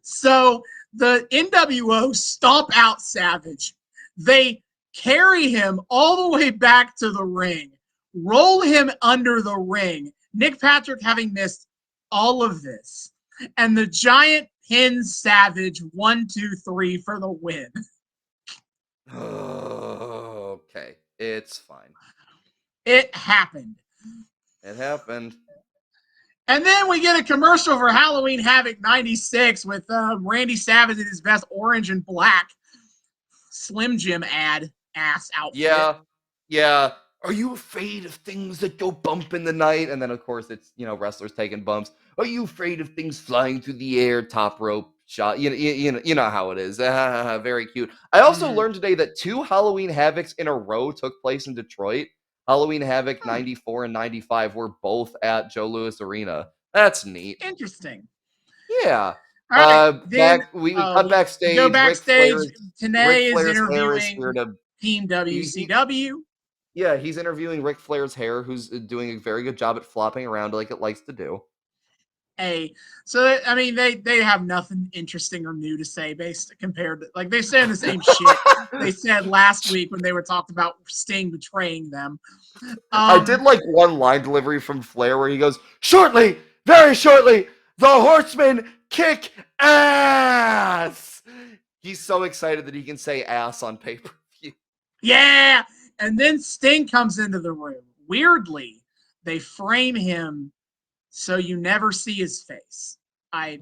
So the NWO stomp out Savage. They carry him all the way back to the ring, roll him under the ring. Nick Patrick having missed all of this. And the Giant pins Savage 1, 2, 3 for the win. Okay, it's fine. It happened. It happened. And then we get a commercial for Halloween Havoc 96 with Randy Savage in his best orange and black Slim Jim ass outfit. Yeah, yeah. Are you afraid of things that go bump in the night? And then of course it's wrestlers taking bumps. Are you afraid of things flying through the air? Top rope shot. You know how it is. Very cute. I also learned today that 2 Halloween Havocs in a row took place in Detroit. Halloween Havoc 94 and 95 were both at Joe Louis Arena. That's neat. Interesting. Yeah. All right. Then We cut we go backstage. backstage. Ric Tanay is Flair's hair is here interviewing to Team WCW. yeah, he's interviewing Ric Flair's hair, who's doing a very good job at flopping around like it likes to do. So I mean, they have nothing interesting or new to say based compared to like they're saying the same shit they said last week when they were talking about Sting betraying them. I did like one line delivery from Flair where he goes, "Shortly, very shortly, the Horsemen kick ass." He's so excited that he can say ass on pay-per-view. Yeah, and then Sting comes into the room. Weirdly, they frame him so you never see his face. I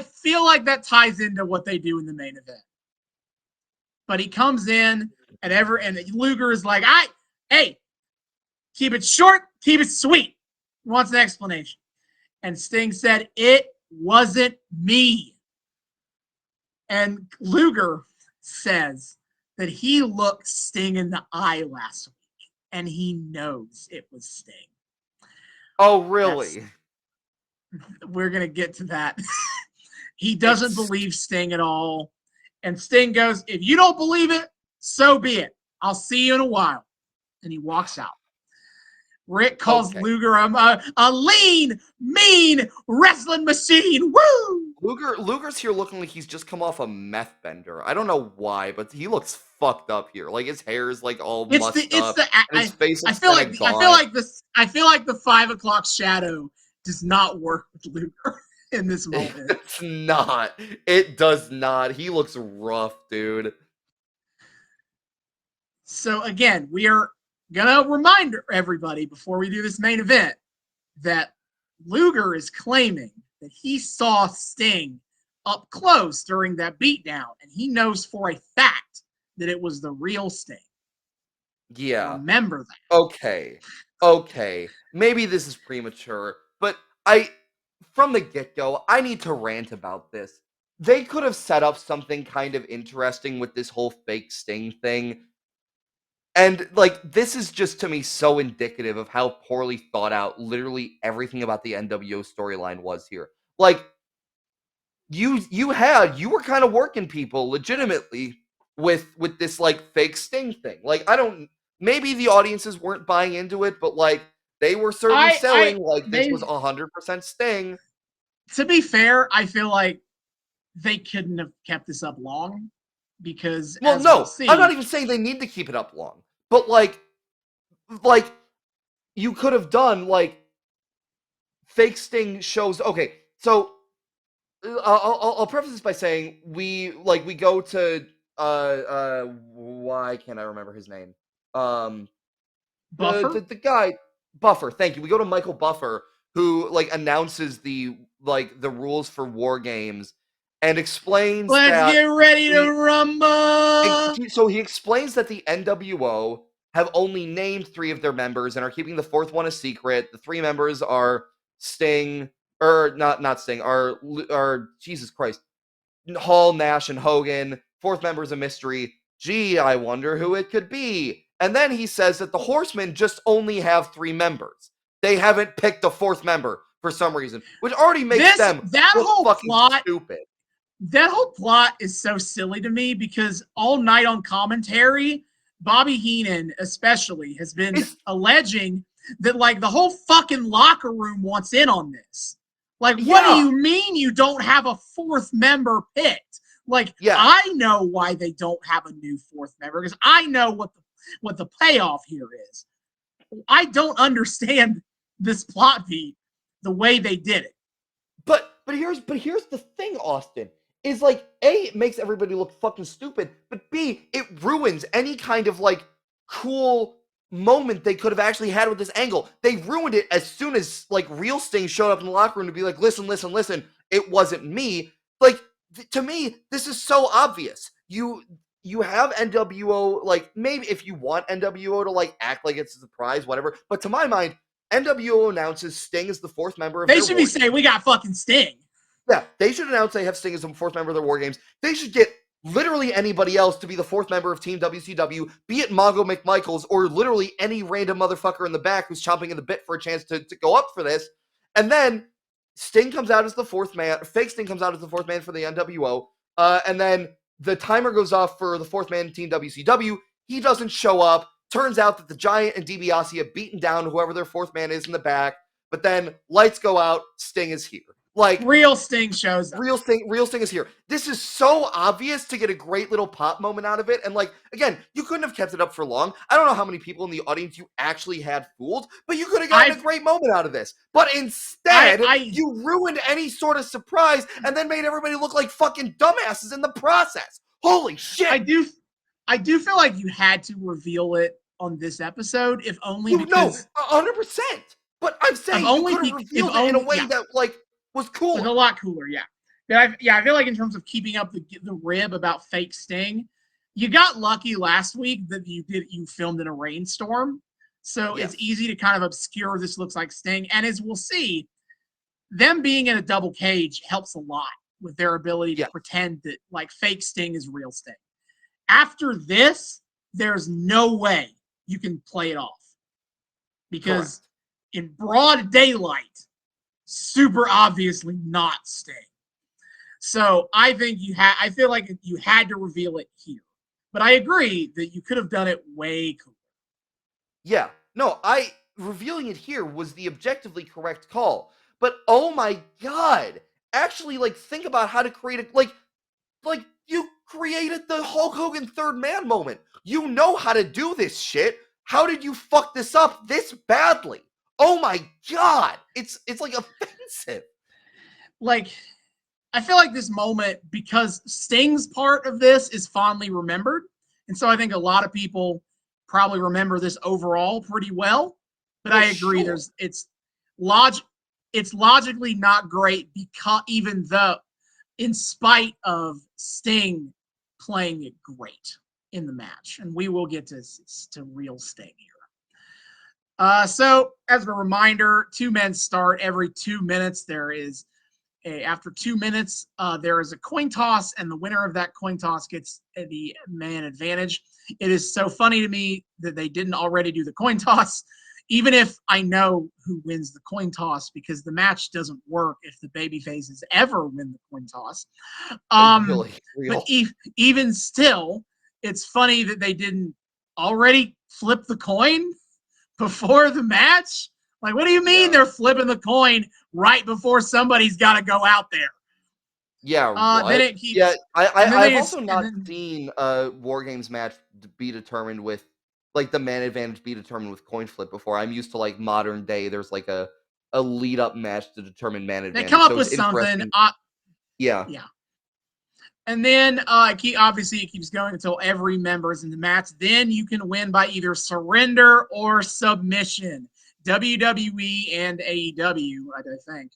feel like that ties into what they do in the main event. But he comes in and Luger is like, hey, keep it short, keep it sweet. He wants an explanation. And Sting said, it wasn't me. And Luger says that he looked Sting in the eye last week and he knows it was Sting. Oh, really? We're going to get to that. He doesn't believe Sting at all. And Sting goes, if you don't believe it, so be it. I'll see you in a while. And he walks out. Rick calls Luger a lean, mean wrestling machine. Woo! Luger's here looking like he's just come off a meth bender. I don't know why, but he looks fucked up here. Like his hair is like all mussed up. And his face looks kind of gaunt. I feel like the 5 o'clock shadow does not work with Luger in this moment. It's not. It does not. He looks rough, dude. So again, we are gonna remind everybody before we do this main event that Luger is claiming that he saw Sting up close during that beatdown, and he knows for a fact that it was the real Sting. Yeah. Remember that. Okay. Maybe this is premature, but from the get-go, I need to rant about this. They could have set up something kind of interesting with this whole fake Sting thing. And like this is just to me so indicative of how poorly thought out literally everything about the NWO storyline was here. Like you were kind of working people legitimately with this like fake Sting thing. Like I don't maybe the audiences weren't buying into it, but like they were certainly selling like this was 100% Sting. To be fair, I feel like they couldn't have kept this up long because Well, as we'll no, see, I'm not even saying they need to keep it up long, but like you could have done like fake Sting shows. Okay, so I'll preface this by saying we go to why can't I remember his name? Buffer. The guy Buffer. Thank you. We go to Michael Buffer, who like announces the rules for war games and explains Let's that get ready to rumble. so he explains that the NWO have only named 3 of their members and are keeping the 4th one a secret. The 3 members are Sting, or not Sting, are Jesus Christ, Hall, Nash, and Hogan. 4th member is a mystery. Gee, I wonder who it could be. And then he says that the Horsemen just only have 3 members. They haven't picked a 4th member for some reason, which already makes them look fucking stupid. That whole plot is so silly to me because all night on commentary, Bobby Heenan especially has been alleging that like the whole fucking locker room wants in on this. Like, what do you mean you don't have a 4th member picked? Like, I know why they don't have a new 4th member because I know what the payoff here is. I don't understand this plot beat the way they did it. But here's the thing, Austin. Is like A, it makes everybody look fucking stupid, but B, it ruins any kind of like cool moment they could have actually had with this angle. They ruined it as soon as like real Sting showed up in the locker room to be like, listen, it wasn't me. Like to me, this is so obvious. You have NWO, like maybe if you want NWO to like act like it's a surprise, whatever. But to my mind, NWO announces Sting as the 4th member of They should be saying, we got fucking Sting. Yeah, they should announce they have Sting as the 4th member of their War Games. They should get literally anybody else to be the 4th member of Team WCW, be it Mongo McMichaels or literally any random motherfucker in the back who's chomping in the bit for a chance to go up for this. And then Sting comes out as the 4th man, fake Sting comes out as the 4th man for the NWO, and then the timer goes off for the 4th man in Team WCW. He doesn't show up. Turns out that the Giant and DiBiase have beaten down whoever their 4th man is in the back, but then lights go out, Sting is here. Like real Sting shows up. Real Sting is here. This is so obvious to get a great little pop moment out of it. And like, again, you couldn't have kept it up for long. I don't know how many people in the audience you actually had fooled, but you could have gotten a great moment out of this. But instead, you ruined any sort of surprise and then made everybody look like fucking dumbasses in the process. Holy shit. I do feel like you had to reveal it on this episode, if only because 100%. But I'm saying you could have revealed it in a way that like was cool. A lot cooler, yeah. I feel like in terms of keeping up the rib about fake Sting, you got lucky last week that you filmed in a rainstorm. So it's easy to kind of obscure this looks like Sting. And as we'll see, them being in a double cage helps a lot with their ability to pretend that like fake Sting is real Sting. After this, there's no way you can play it off. Because in broad daylight, super obviously not Sting. So I think I feel like you had to reveal it here. But I agree that you could have done it way cooler. Yeah. No, revealing it here was the objectively correct call. But oh my god. Actually, like, think about how to create it. Like you created the Hulk Hogan 3rd man moment. You know how to do this shit. How did you fuck this up this badly? Oh my god. It's like offensive. Like, I feel like this moment, because Sting's part of this is fondly remembered, and so I think a lot of people probably remember this overall pretty well. But I agree, it's logically not great because even though in spite of Sting playing it great in the match. And we will get to real Sting here. So, as a reminder, 2 men start every 2 minutes. After 2 minutes, there is a coin toss, and the winner of that coin toss gets the man advantage. It is so funny to me that they didn't already do the coin toss, even if I know who wins the coin toss, because the match doesn't work if the baby faces ever win the coin toss. Really real. But even still, it's funny that they didn't already flip the coin before the match. Like, what do you mean they're flipping the coin right before somebody's got to go out there? Yeah, what? Then it keeps. Yeah, I've also and not then, seen a War Games match be determined with, like, the man advantage be determined with coin flip before. I'm used to, like, modern day, there's, like, a lead up match to determine man they advantage. come up So with it's something. interesting. Yeah. Yeah. And then obviously it keeps going until every member is in the match. Then you can win by either surrender or submission. WWE and AEW, I think.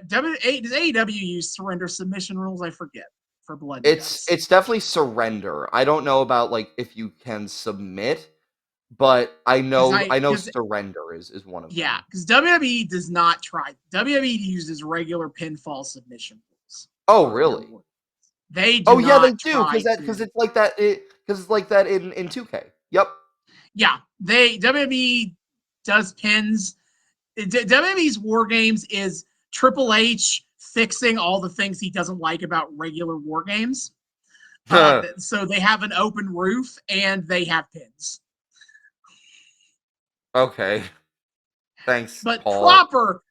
Does AEW use surrender submission rules? I forget. For blood. It's definitely surrender. I don't know about, like, if you can submit, but I know surrender is one of Yeah, them. because WWE does not try. WWE uses regular pinfall submission rules. Oh, really? They do Oh, yeah, they not do, try because it's like that. Because it's like that in 2K. Yep. Yeah, WWE does pins. WWE's War Games is Triple H fixing all the things he doesn't like about regular War Games. So they have an open roof and they have pins. Okay. Thanks, But Paul.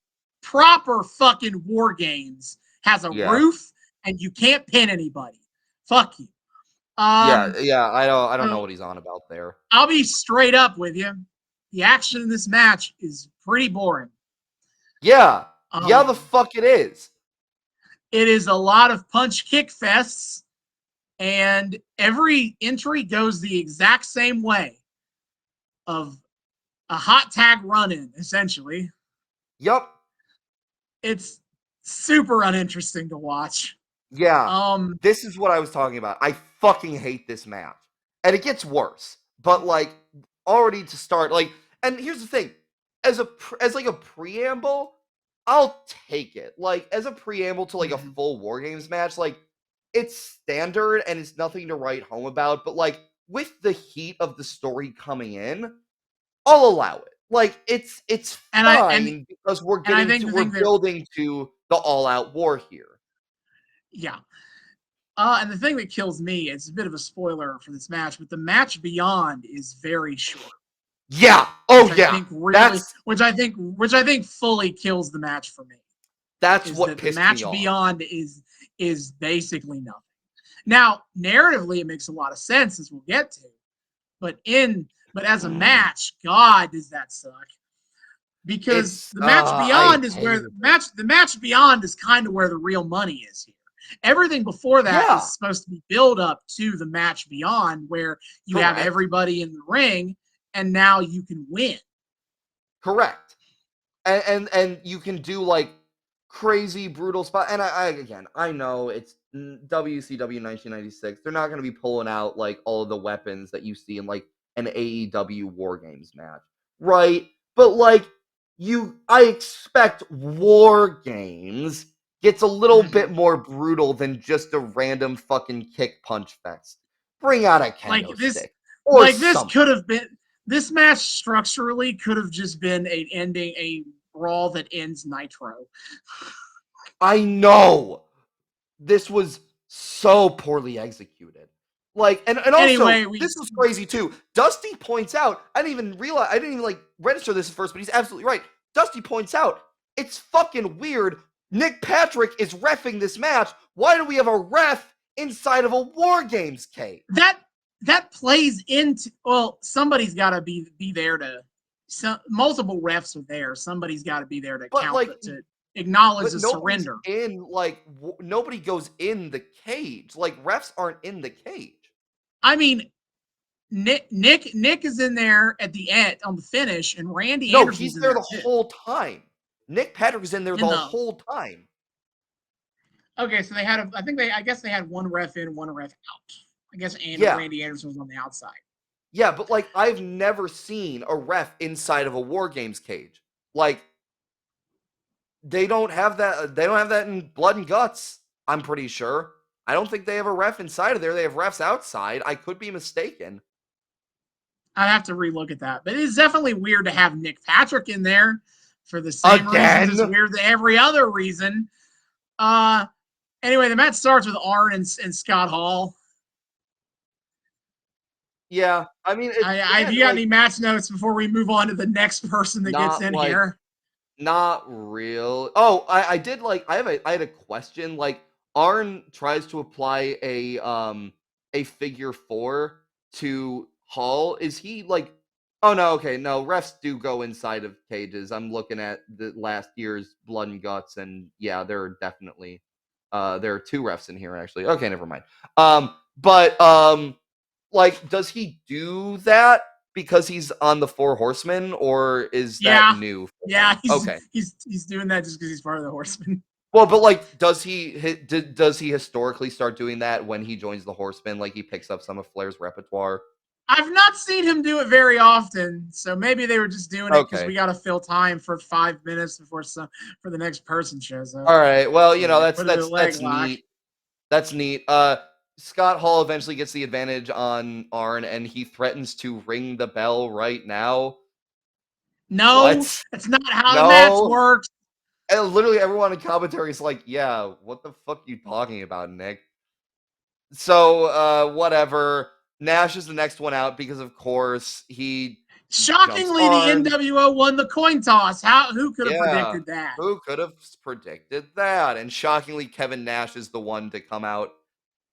proper fucking War Games has a roof and you can't pin anybody. Fuck you. Yeah. I don't know what he's on about there. I'll be straight up with you. The action in this match is pretty boring. Yeah. The fuck it is. It is a lot of punch kick fests, and every entry goes the exact same way of a hot tag run-in, essentially. Yep. It's super uninteresting to watch. Yeah. This is what I was talking about. I fucking hate this match. And it gets worse. But, like, already to start, like, and here's the thing. As like a preamble, I'll take it. Like, as a preamble to, like, a full War Games match, like, it's standard and it's nothing to write home about, but, like, with the heat of the story coming in, I'll allow it. Like, it's fine because we're building to the all-out war here. Yeah. And the thing that kills me, it's a bit of a spoiler for this match, but the match beyond is very short. Yeah. Which I think fully kills the match for me. That's what pissed me off. The match beyond is basically nothing. Now, narratively, it makes a lot of sense, as we'll get to, but as a match, God, does that suck? Because the match beyond is where the match beyond is kind of where the real money is here. Everything before that is supposed to be build up to the match beyond, where you have everybody in the ring, and now you can win. Correct. And you can do, like, crazy brutal spot. And I know it's WCW 1996. They're not going to be pulling out, like, all of the weapons that you see in, like, an AEW War Games match, right? But, like, I expect War Games gets a little bit more brutal than just a random fucking kick punch fest. Bring out a kendo stick or something. This match structurally could have just been a brawl that ends Nitro. I know. This was so poorly executed. Like, and also, anyway, this was crazy too. Dusty points out, I didn't even like register this at first, but he's absolutely right. Dusty points out, it's fucking weird. Nick Patrick is reffing this match. Why do we have a ref inside of a War Games cage? That plays into, well, somebody's got to be there to. Multiple refs are there. Somebody's got to be there to count, like, to acknowledge the surrender. Nobody goes in the cage. Like, refs aren't in the cage. I mean, Nick is in there at the end on the finish, and Randy Anderson's he's there the whole time. Nick Patrick is in there the whole time. Okay, so they had I guess they had one ref in, one ref out. I guess Yeah. Randy Anderson was on the outside. Yeah, but like I've never seen a ref inside of a War Games cage. Like they don't have that. They don't have that in Blood and Guts. I'm pretty sure. I don't think they have a ref inside of there. They have refs outside. I could be mistaken. I'd have to relook at that, but it's definitely weird to have Nick Patrick in there for the same reasons it's weird to every other reason. Anyway, the match starts with Arn and Scott Hall. Yeah, I mean, have you got any match notes before we move on to the next person that gets in here? Not real. Oh, I did like. I had a question. Like Arn tries to apply a figure 4 to Hall. Is he like? Oh no, okay, no. Refs do go inside of cages. I'm looking at the last year's Blood and Guts, and yeah, there are definitely there are 2 refs in here actually. Okay, never mind. But like, does he do that because he's on the 4 Horsemen, or is that new? Yeah, he's doing that just because he's part of the Horsemen. Well, but like, does he historically start doing that when he joins the Horsemen? Like, he picks up some of Flair's repertoire. I've not seen him do it very often, so maybe they were just doing it because we got to fill time for 5 minutes before for the next person shows up. All right, well, you know, that's neat. That's neat. Scott Hall eventually gets the advantage on Arn, and he threatens to ring the bell right now. No, that's not how the match works. And literally everyone in commentary is like, yeah, what the fuck are you talking about, Nick? So, whatever. Nash is the next one out because, of course, he... Shockingly, the NWO won the coin toss. Who could have predicted that? Who could have predicted that? And shockingly, Kevin Nash is the one to come out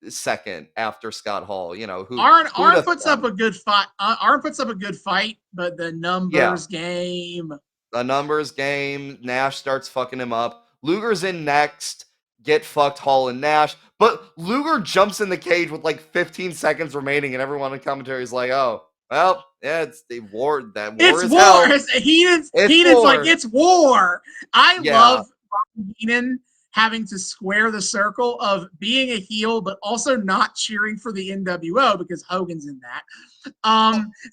second after Scott Hall. You know, Arn puts up a good fight. Arn puts up a good fight, but the numbers game. The numbers game. Nash starts fucking him up. Luger's in next. Get fucked, Hall and Nash. But Luger jumps in the cage with like 15 seconds remaining, and everyone in commentary is like, oh, well, yeah, it's the war. That war is hell. Heenan's like, it's war. I love Heenan having to square the circle of being a heel, but also not cheering for the NWO because Hogan's in that.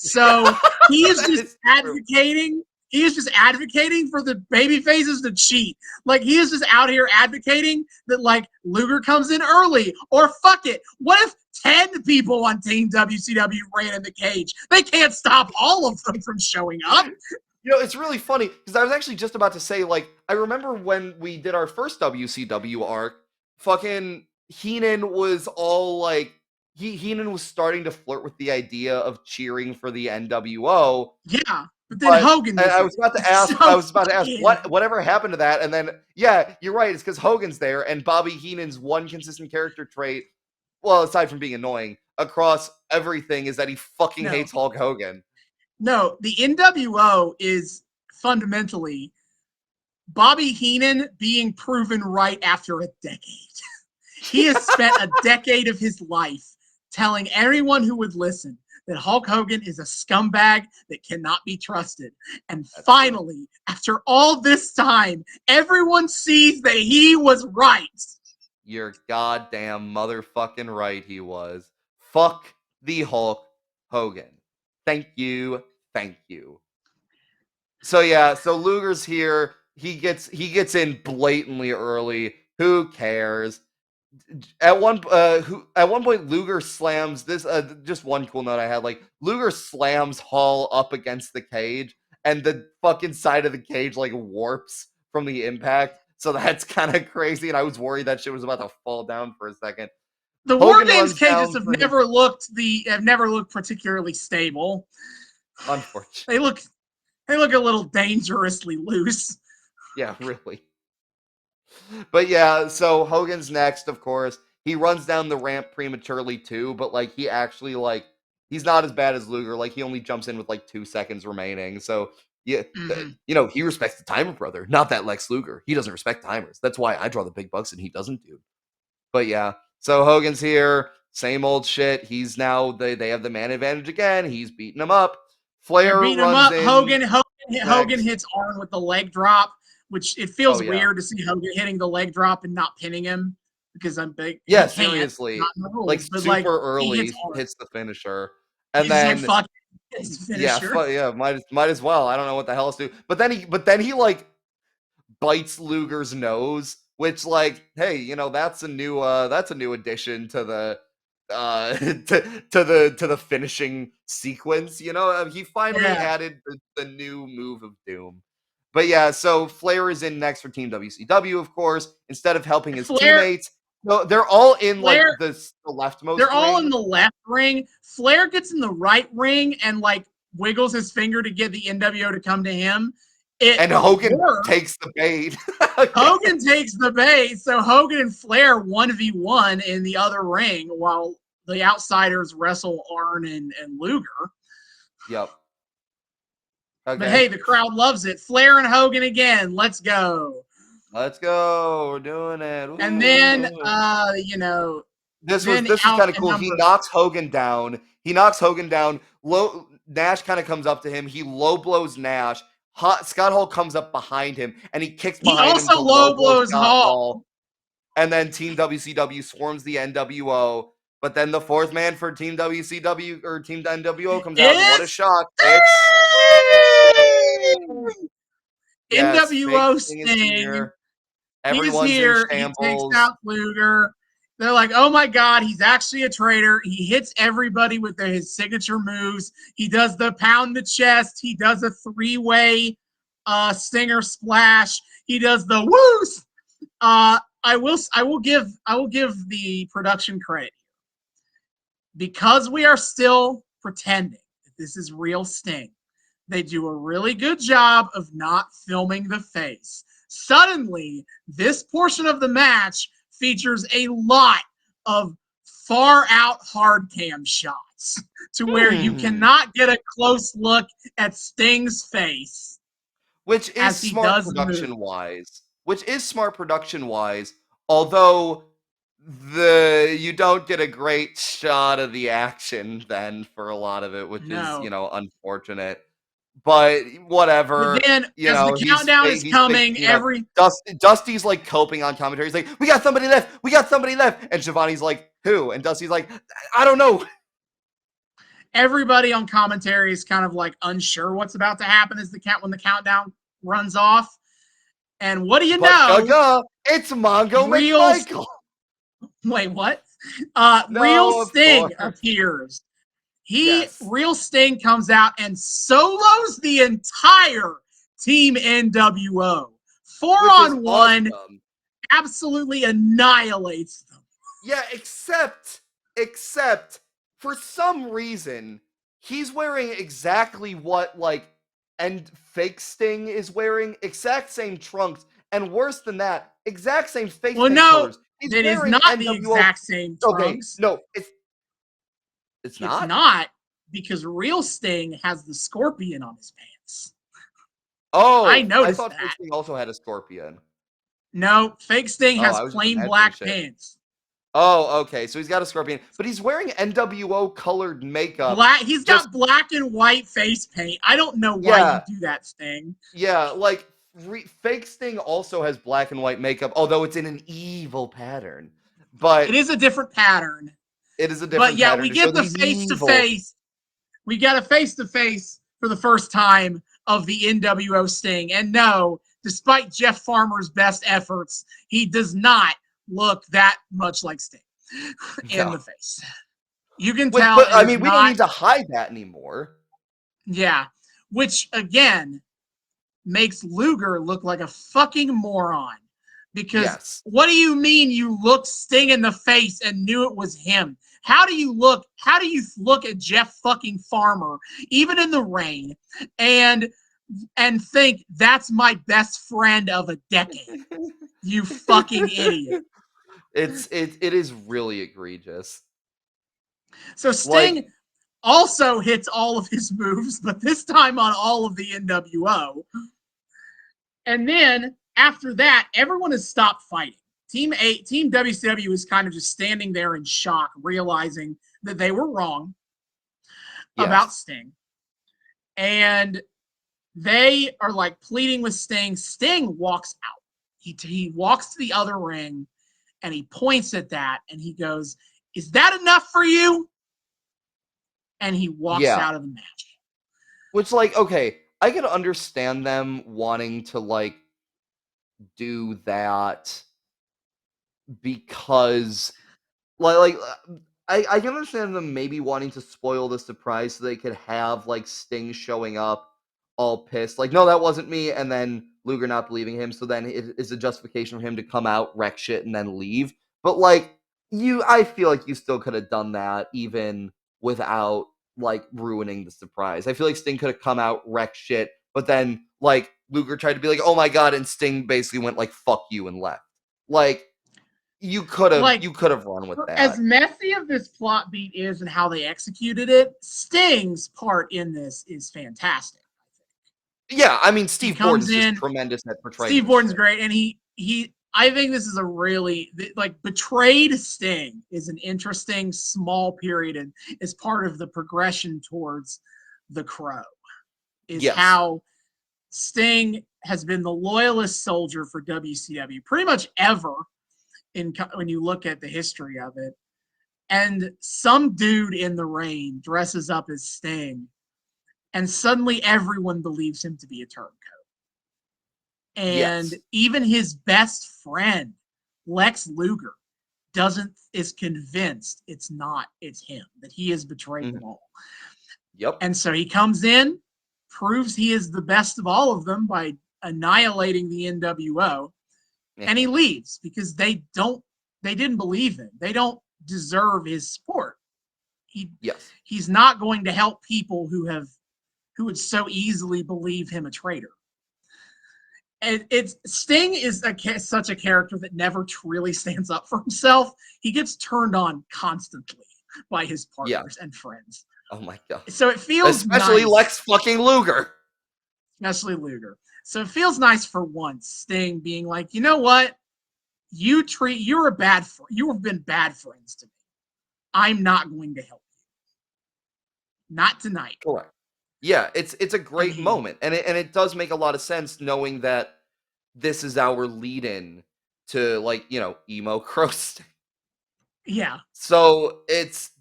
So he is just advocating. He is just advocating for the baby faces to cheat. Like, he is just out here advocating that, like, Luger comes in early. Or fuck it. What if 10 people on Team WCW ran in the cage? They can't stop all of them from showing up. You know, it's really funny because I was actually just about to say, like, I remember when we did our first WCW arc, fucking Heenan was all like, Heenan was starting to flirt with the idea of cheering for the NWO. Yeah. But then Hogan. I was about to ask whatever happened to that, and then you're right. It's because Hogan's there, and Bobby Heenan's one consistent character trait, well, aside from being annoying across everything, is that he fucking hates Hulk Hogan. No, the NWO is fundamentally Bobby Heenan being proven right after a decade. He has spent a decade of his life telling everyone who would listen that Hulk Hogan is a scumbag that cannot be trusted. And finally, after all this time, everyone sees that he was right. You're goddamn motherfucking right he was. Fuck the Hulk Hogan. Thank you. Thank you. So Luger's here. He gets in blatantly early. Who cares? At one point, Luger slams this. Just one cool note I had: like Luger slams Hall up against the cage, and the fucking side of the cage like warps from the impact. So that's kind of crazy, and I was worried that shit was about to fall down for a second. The War Games cages have never looked particularly stable. Unfortunately, they look a little dangerously loose. Yeah, really. But yeah, so Hogan's next, of course. He runs down the ramp prematurely too, but like he actually like he's not as bad as Luger. Like he only jumps in with like 2 seconds remaining. So yeah, you know, he respects the timer, brother. Not that Lex Luger. He doesn't respect timers. That's why I draw the big bucks and he doesn't, dude. But yeah, so Hogan's here, same old shit. He's now they have the man advantage again. He's beating him up. Flair runs in. Hogan hits Arn with the leg drop, which it feels weird to see Hogan hitting the leg drop and not pinning him. because I'm big. Yeah, He can't, seriously. not in the Like rules, but like super he hits early hard. hits the finisher. And He's just like then fuck his yeah, finisher. yeah, might as well. I don't know what the hell else to do. But then he like bites Luger's nose, which like, hey, that's a new addition to the to the finishing sequence. He finally Yeah, added the new move of doom. But yeah, so Flair is in next for Team WCW, of course, instead of helping his Flair, teammates. No, they're all in like Flair. the They're leftmost all in ring, the left ring. Flair gets in the right ring and like wiggles his finger to get the NWO to come to him. It and Hogan works. takes the bait. Hogan takes the bait, so Hogan and Flair 1v1 in the other ring while the outsiders wrestle Arn and Luger. Yep. But Okay. hey, the crowd loves it. Flair and Hogan again. Let's go. Let's go. We're doing it. And then Woo. This was then this was out kind of at cool. He number knocks Hogan down. Nash kind of comes up to him. He low blows Nash. Scott Hall comes up behind him and he kicks he behind him also to low low blow blows Scott Hall. Hall. And then Team WCW swarms the NWO. But then the fourth man for Team WCW or Team NWO comes out, and what a It's shock! It's Sting! Yes, fake NWO Sting is Sting. here. He's Everyone's in here. He takes shambles. out Luger. They're like, oh my God, he's actually a traitor. He hits everybody with his signature moves. He does the pound the chest. He does a three-way stinger splash. He does the woos. I will give the production credit because we are still pretending that this is real Sting. They do a really good job of not filming the face. Suddenly, this portion of the match features a lot of far out hard cam shots to where you Hmm. cannot get a close look at Sting's face Which is as he smart does the move. production wise. Although you don't get a great shot of the action then for a lot of it, which is, No. unfortunate. But But whatever, then, as the countdown is coming, Dusty's like coping on commentary. He's like, "We got somebody left. We got somebody left." And Shivani's like, "Who?" And Dusty's like, "I don't know." everybody on commentary is kind of like unsure what's about to happen as when the countdown runs off. And what do you But know? it's Mongo Real McMichael. wait, what? Real No, of Sting course. appears. Yes. Real Sting comes out and solos the entire Team NWO. Four Which is on one, awesome. absolutely annihilates them. Yeah, except for some reason, he's wearing exactly what and fake Sting is wearing, exact same trunks, and worse than that, exact same face Well, paint no, colors. He's it is wearing not the NWO. exact same Okay, trunks. no, it's It's not. not because Real Sting has the scorpion on his pants. I Oh, I noticed thought fake that. Sting also had a scorpion. No, fake Sting Oh, has I was just plain imagining black shit. pants. Oh, okay, so he's got a scorpion, but he's wearing NWO colored makeup. He's Just got black and white face paint. I don't know why you yeah, do that, Sting. yeah, like fake Sting also has black and white makeup, although it's in an evil pattern. It But is a different pattern. it is a But different yeah, pattern we to show get that the he's face to evil. face. We got a face to face for the first time of the NWO Sting. And no, despite Jeff Farmer's best efforts, he does not look that much like Sting in No. the face. You can Which, tell but it I is mean, we don't not, need to hide that anymore. yeah, which again makes Luger look like a fucking moron. Because Yes. what do you mean you looked Sting in the face and knew it was him? How do you look at Jeff fucking Farmer, even in the rain, and think that's my best friend of a decade? You fucking idiot. It is really egregious. So Like, Sting also hits all of his moves, but this time on all of the NWO. And then after that, everyone has stopped fighting. Team WCW is kind of just standing there in shock, realizing that they were wrong about yes. Sting. And they are like pleading with Sting. Sting walks out. He walks to the other ring And he points at that and he goes, "Is that enough for you?" And he walks Yeah. out of the match. Which, like, okay, I can understand them wanting to, like, do that because, I can understand them maybe wanting to spoil the surprise so they could have, like, Sting showing up all pissed, like, "No, that wasn't me," and then Luger not believing him, so then it is a justification for him to come out, wreck shit, and then leave. But, like, I feel like you still could have done that even without, like, ruining the surprise. I feel like Sting could have come out, wrecked shit, but then, like, Luger tried to be like, "Oh my god," and Sting basically went like, "Fuck you," and left. Like, you Like, could have run with as that. messy of this plot beat is and how they executed it, Sting's part in this is fantastic. Yeah, I mean, He Steve comes Borden just in. tremendous at portraying Steve this Borden's shit. great, and he. I think this is a really like betrayed Sting is an interesting small period and is part of the progression towards the Crow. Is Yes. how Sting has been the loyalist soldier for WCW pretty much ever when you look at the history of it. And some dude in the rain dresses up as Sting, and suddenly everyone believes him to be a turncoat. And Yes. even his best friend, Lex Luger, is convinced it's him, that he has betrayed them Mhm. all. Yep. And so he comes in, proves he is the best of all of them by annihilating the NWO, and he leaves because they didn't believe him. They don't deserve his support. Yes. He's not going to help people who would so easily believe him a traitor. And it's Sting is such a character that never truly stands up for himself. He gets turned on constantly by his Yeah. partners and friends. Oh my god. So it feels Especially nice, Lex fucking Luger. especially Luger. So it feels nice for once, Sting being like, you know what? You're a bad you have been bad friends to me. I'm not going to help you. Not tonight. Correct. Yeah, it's a And great he moment. And it does make a lot of sense knowing that this is our lead in to, like, emo Crow. yeah. So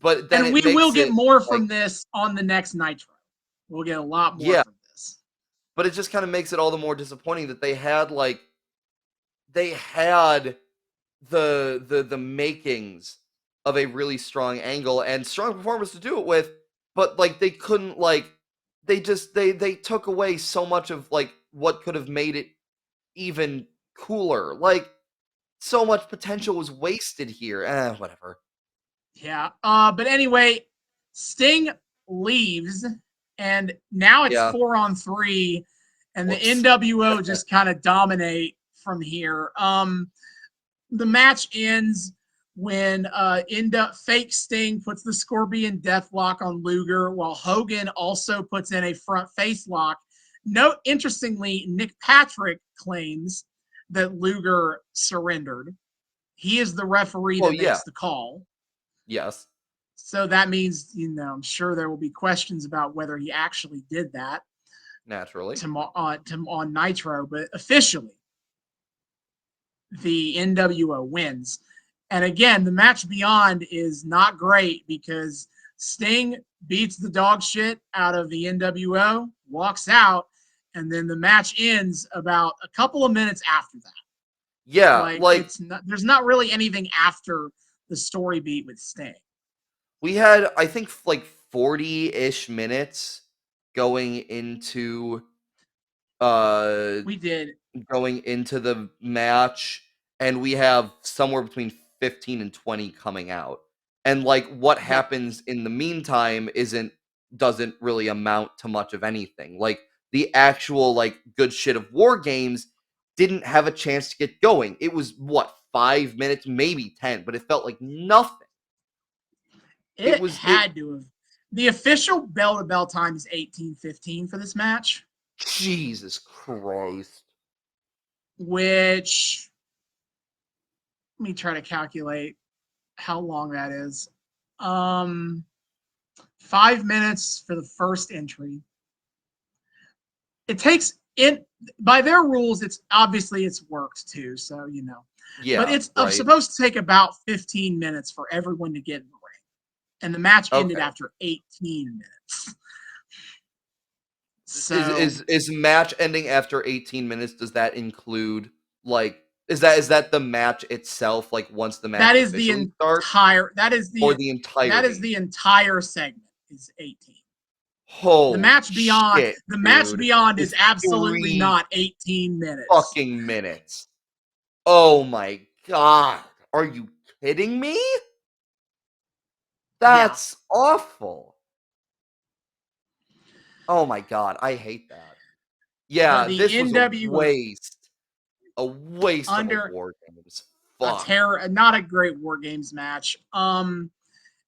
but then And it we will makes get it more like, from this on the next Nitro. We'll get a lot more yeah, from this. but it just kind of makes it all the more disappointing that they had the makings of a really strong angle and strong performers to do it with, but like they couldn't, like, they took away so much of like what could have made it even cooler. Like, so much potential was wasted here. Whatever. Yeah. But anyway, Sting leaves, and now it's Yeah. 4-on-3, and the Whoops. NWO just kind of dominate from here. The match ends when fake Sting puts the Scorpion Deathlock on Luger, while Hogan also puts in a front face lock. Note, interestingly, Nick Patrick claims that Luger surrendered. He is the referee Well, that yeah. makes the call. Yes. So that means, I'm sure there will be questions about whether he actually did that Naturally. on Nitro, but officially, the NWO wins. And again, the match beyond is not great because Sting beats the dog shit out of the NWO, walks out, and then the match ends about a couple of minutes after that. Yeah, Like, like, there's not really anything after the story beat with Sting. we had, I think, like 40-ish minutes going into uh We did. going into the match, and we have somewhere between 15 and 20 coming out. And like what Yep. happens in the meantime doesn't really amount to much of anything. Like, the actual, like, good shit of War Games didn't have a chance to get going. It was what, 5 minutes, maybe 10, but it felt like nothing. It It was it had to have. The official bell to bell time is 18:15 for this match, Jesus Christ. which let me try to calculate how long that is. 5 minutes for the first entry. It takes by their rules, it's obviously it's worked too. So but Yeah, it's right. supposed to take about 15 minutes for everyone to get in the ring, and the match ended Okay. after 18 minutes. Is So is is match ending after 18 minutes? Does that include like is that the match itself? Like once the match that is the officially starts, entire or the entirety? segment is 18. Holy shit, The match dude! beyond is It's absolutely 3 not 18 minutes. fucking minutes. Oh my god. Are you kidding me? Yeah. That's awful. Oh my god, I hate that. But Yeah, the this was a NWO waste. A waste of a under War Games. Fuck. not a great War Games match.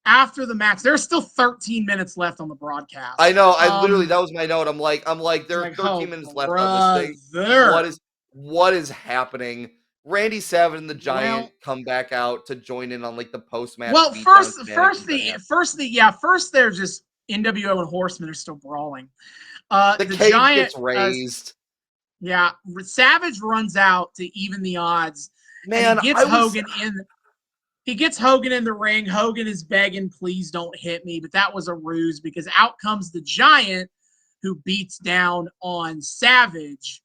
After the match, there's still 13 minutes left on the I broadcast. know, I literally that was my note. I'm like, It's there are like, 13 oh minutes left on this thing. brother. What is happening? Randy Savage and the Giant Well, come back out to join in on like the post-match well, beatdown shenanigans that happen. first they're just NWO and Horsemen are still brawling. The The cage Giant, gets raised. yeah, Savage runs out to even the odds, and Man, I was he gets Hogan in the ring. Hogan is begging, please don't hit me. But that was a ruse because out comes the Giant who beats down on Savage.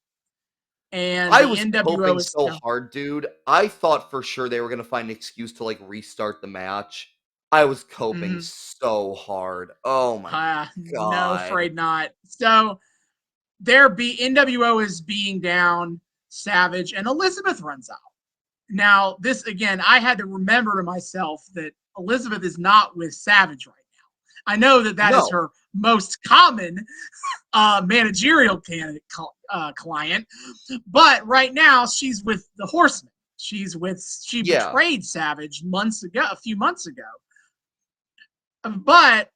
And I the was NWO coping is so hard, dude. I thought for sure they were gonna find an excuse to like restart the match. I was coping so hard. Oh my no, god. afraid not. So NWO is being down Savage, and Elizabeth runs out. Now, this again, I had to remember to myself that Elizabeth is not with Savage right now. I know that is No. her most common managerial client, but right now she's with the Horsemen. She Yeah. betrayed Savage a few months ago. But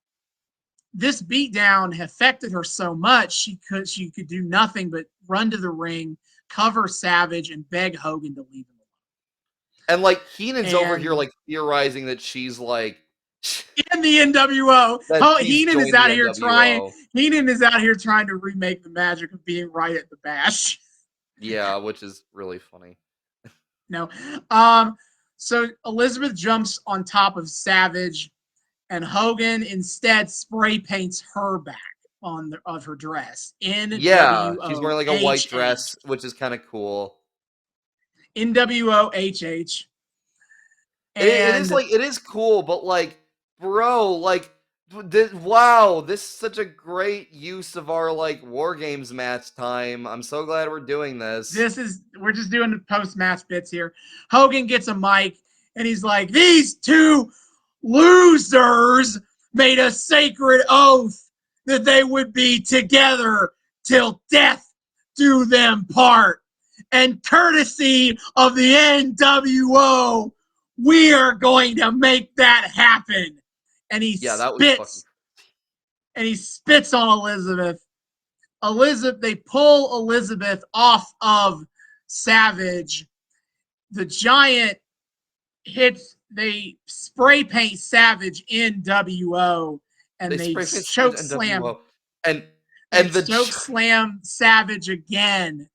this beatdown affected her so much she could do nothing but run to the ring, cover Savage, and beg Hogan to leave him alone. And like Heenan's over here And like theorizing that she's like in the NWO, that she's joined the NWO. Heenan is out here trying to remake the magic of being right at the bash. Yeah, which is really funny. No. So Elizabeth jumps on top of Savage, and Hogan instead spray paints her back of her dress. Yeah, she's wearing like a white NWOHH. dress, which is kind of cool. NWOHH. It is And like it is cool, but like, bro, like, wow, this is such a great use of our like War Games match time. I'm so glad we're doing this. we're just doing the post-match bits here. Hogan gets a mic and he's like, these two losers made a sacred oath that they would be together till death do them part. And courtesy of the NWO, we are going to make that happen. And Yeah, that was fucking. he spits on Elizabeth. They pull Elizabeth off of Savage. The Giant they spray paint Savage NWO, and they Spray paint choke slam. NWO, and They the choke slam Savage again.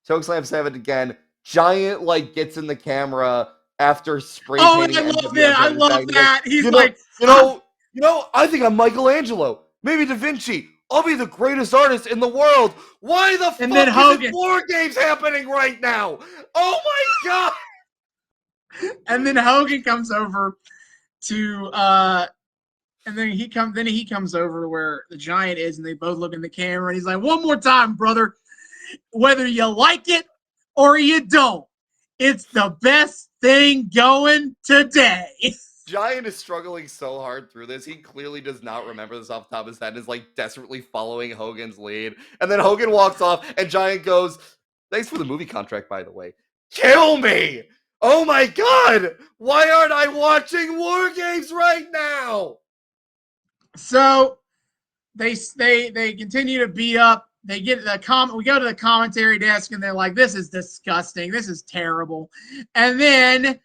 Chokeslam Savage again. Giant like gets in the camera after spray Oh, and painting I love NWO. that. I love that. He's you know, like, you know, you know. I think I'm Michelangelo, maybe Da Vinci. I'll be the greatest artist in the world. Why the and fuck then is it War Games happening right now? Oh my god! And then Hogan comes over to and then he comes over to where the Giant is, and they both look in the camera, and he's like, one more time, brother, whether you like it or you don't, it's the best thing going today. Giant is struggling so hard through this. He clearly does not remember this off the top of his head and is like desperately following Hogan's lead. And then Hogan walks off and Giant goes, thanks for the movie contract, by the way. Kill me! Oh my god! Why aren't I watching War Games right now? So they continue to beat up. They get we go to the commentary desk, and they're like, this is disgusting. This is terrible. And then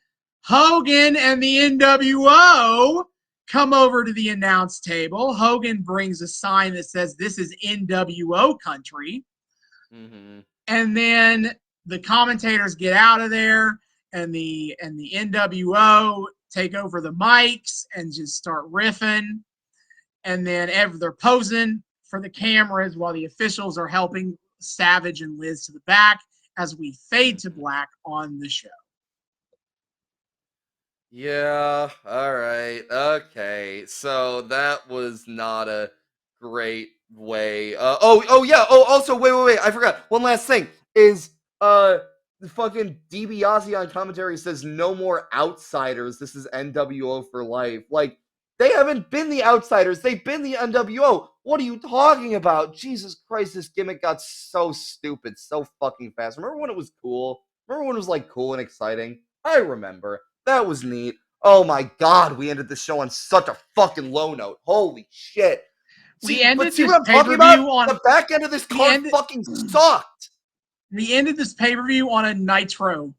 Hogan and the NWO come over to the announce table. Hogan brings a sign that says, this is NWO country. Mm-hmm. And then the commentators get out of there, and the NWO take over the mics and just start riffing. And then they're posing for the cameras while the officials are helping Savage and Liz to the back as we fade to black on the show. Yeah, all right. Okay. So that was not a great way. Oh yeah. Oh, also wait. I forgot. One last thing is the fucking DiBiase on commentary says no more outsiders. This is NWO for life. Like they haven't been the outsiders. They've been the NWO. What are you talking about? Jesus Christ, this gimmick got so stupid so fucking fast. Remember when it was cool? Remember when it was like cool and exciting? I remember. That was neat. Oh my god, we ended the show on such a fucking low note. Holy shit. See what I'm talking about? The back end of this card fucking sucked. We ended this pay-per-view on a Nitro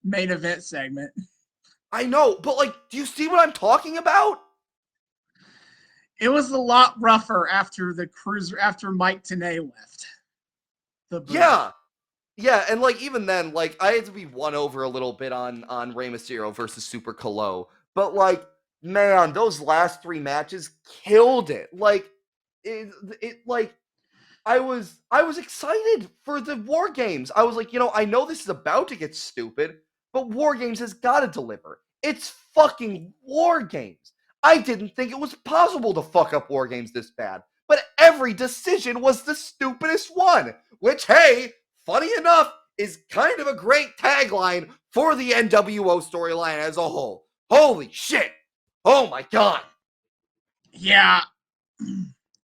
main event segment. I know, but like, do you see what I'm talking about? It was a lot rougher after Mike Tenay left. Yeah, and like even then, like I had to be won over a little bit on Rey Mysterio versus Super Calo, but like man, those last 3 matches killed it. Like it like I was excited for the War Games. I was like, I know this is about to get stupid, but War Games has got to deliver. It's fucking War Games. I didn't think it was possible to fuck up War Games this bad, but every decision was the stupidest one, which hey, funny enough, is kind of a great tagline for the NWO storyline as a whole. Holy shit! Oh my god! Yeah,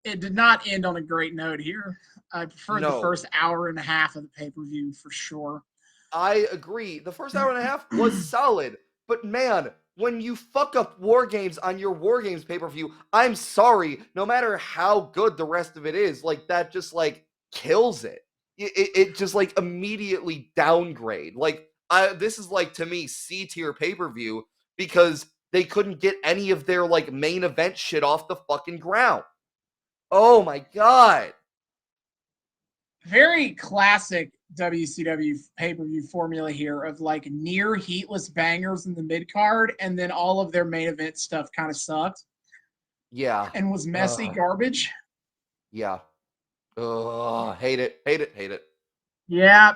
it did not end on a great note here. I preferred the first hour and a half of the pay-per-view for sure. I agree. The first hour and a half was solid, but man, when you fuck up War Games on your War Games pay-per-view, I'm sorry, no matter how good the rest of it is, like that just like kills it. It just like immediately downgrade. Like this is like to me C tier pay-per-view because they couldn't get any of their like main event shit off the fucking ground. Oh my god. Very classic WCW pay-per-view formula here of like near heatless bangers in the mid-card, and then all of their main event stuff kind of sucked. Yeah. And was messy garbage. Yeah. Hate it. Yeah.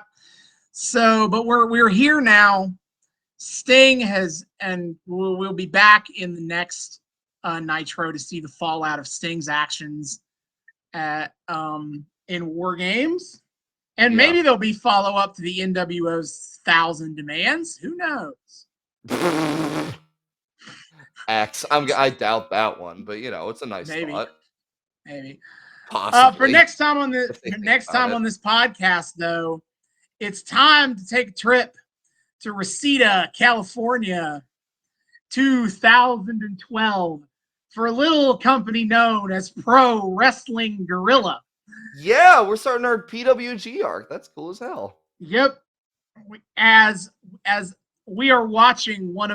So, but we're here now. Sting has, and we'll be back in the next Nitro to see the fallout of Sting's actions at in War Games, and maybe there'll be follow up to the NWO's 1,000 Demands. Who knows? I doubt that one, but it's a nice thought. Maybe. Possibly. For next time on this podcast, though, it's time to take a trip to Reseda, California, 2012, for a little company known as Pro Wrestling Guerrilla. Yeah, we're starting our PWG arc. That's cool as hell. Yep. As we are watching we're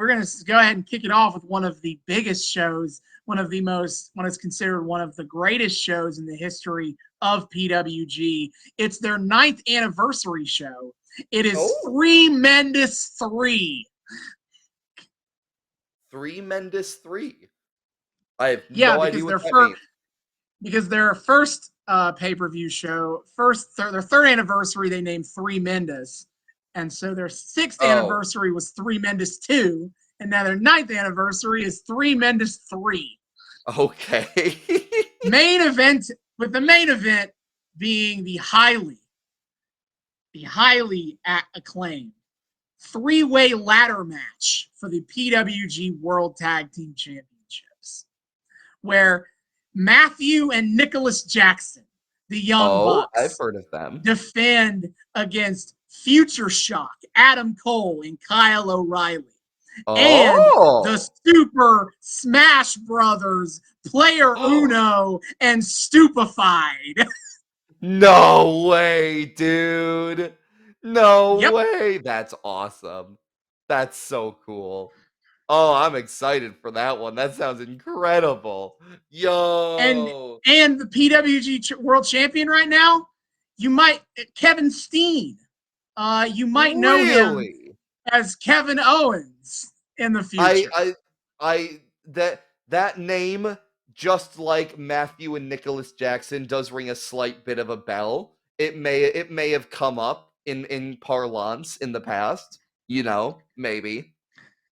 going to go ahead and kick it off with one of the biggest shows, what is considered one of the greatest shows in the history of PWG. It's their 9th anniversary show. It is Three Mendes 3. Three Mendes 3. I have no idea what that means. Because their first pay-per-view show, their 3rd anniversary, they named Three Mendes. And so their 6th anniversary was Three Mendes 2. And now their 9th anniversary is Three Mendes 3. Okay. Main event being the highly acclaimed 3-way ladder match for the PWG World Tag Team Championships, where Matthew and Nicholas Jackson, the Young Bucks, I've heard of them, defend against Future Shock, Adam Cole, and Kyle O'Reilly. And the Super Smash Brothers, Player Uno, and Stupefied. No way, dude. No way. That's awesome. That's so cool. Oh, I'm excited for that one. That sounds incredible. Yo. And the PWG World Champion right now Kevin Steen. You might know him Really? as Kevin Owens in the future. I that name, just like Matthew and Nicholas Jackson, does ring a slight bit of a bell. It may have come up in parlance in the past. Maybe.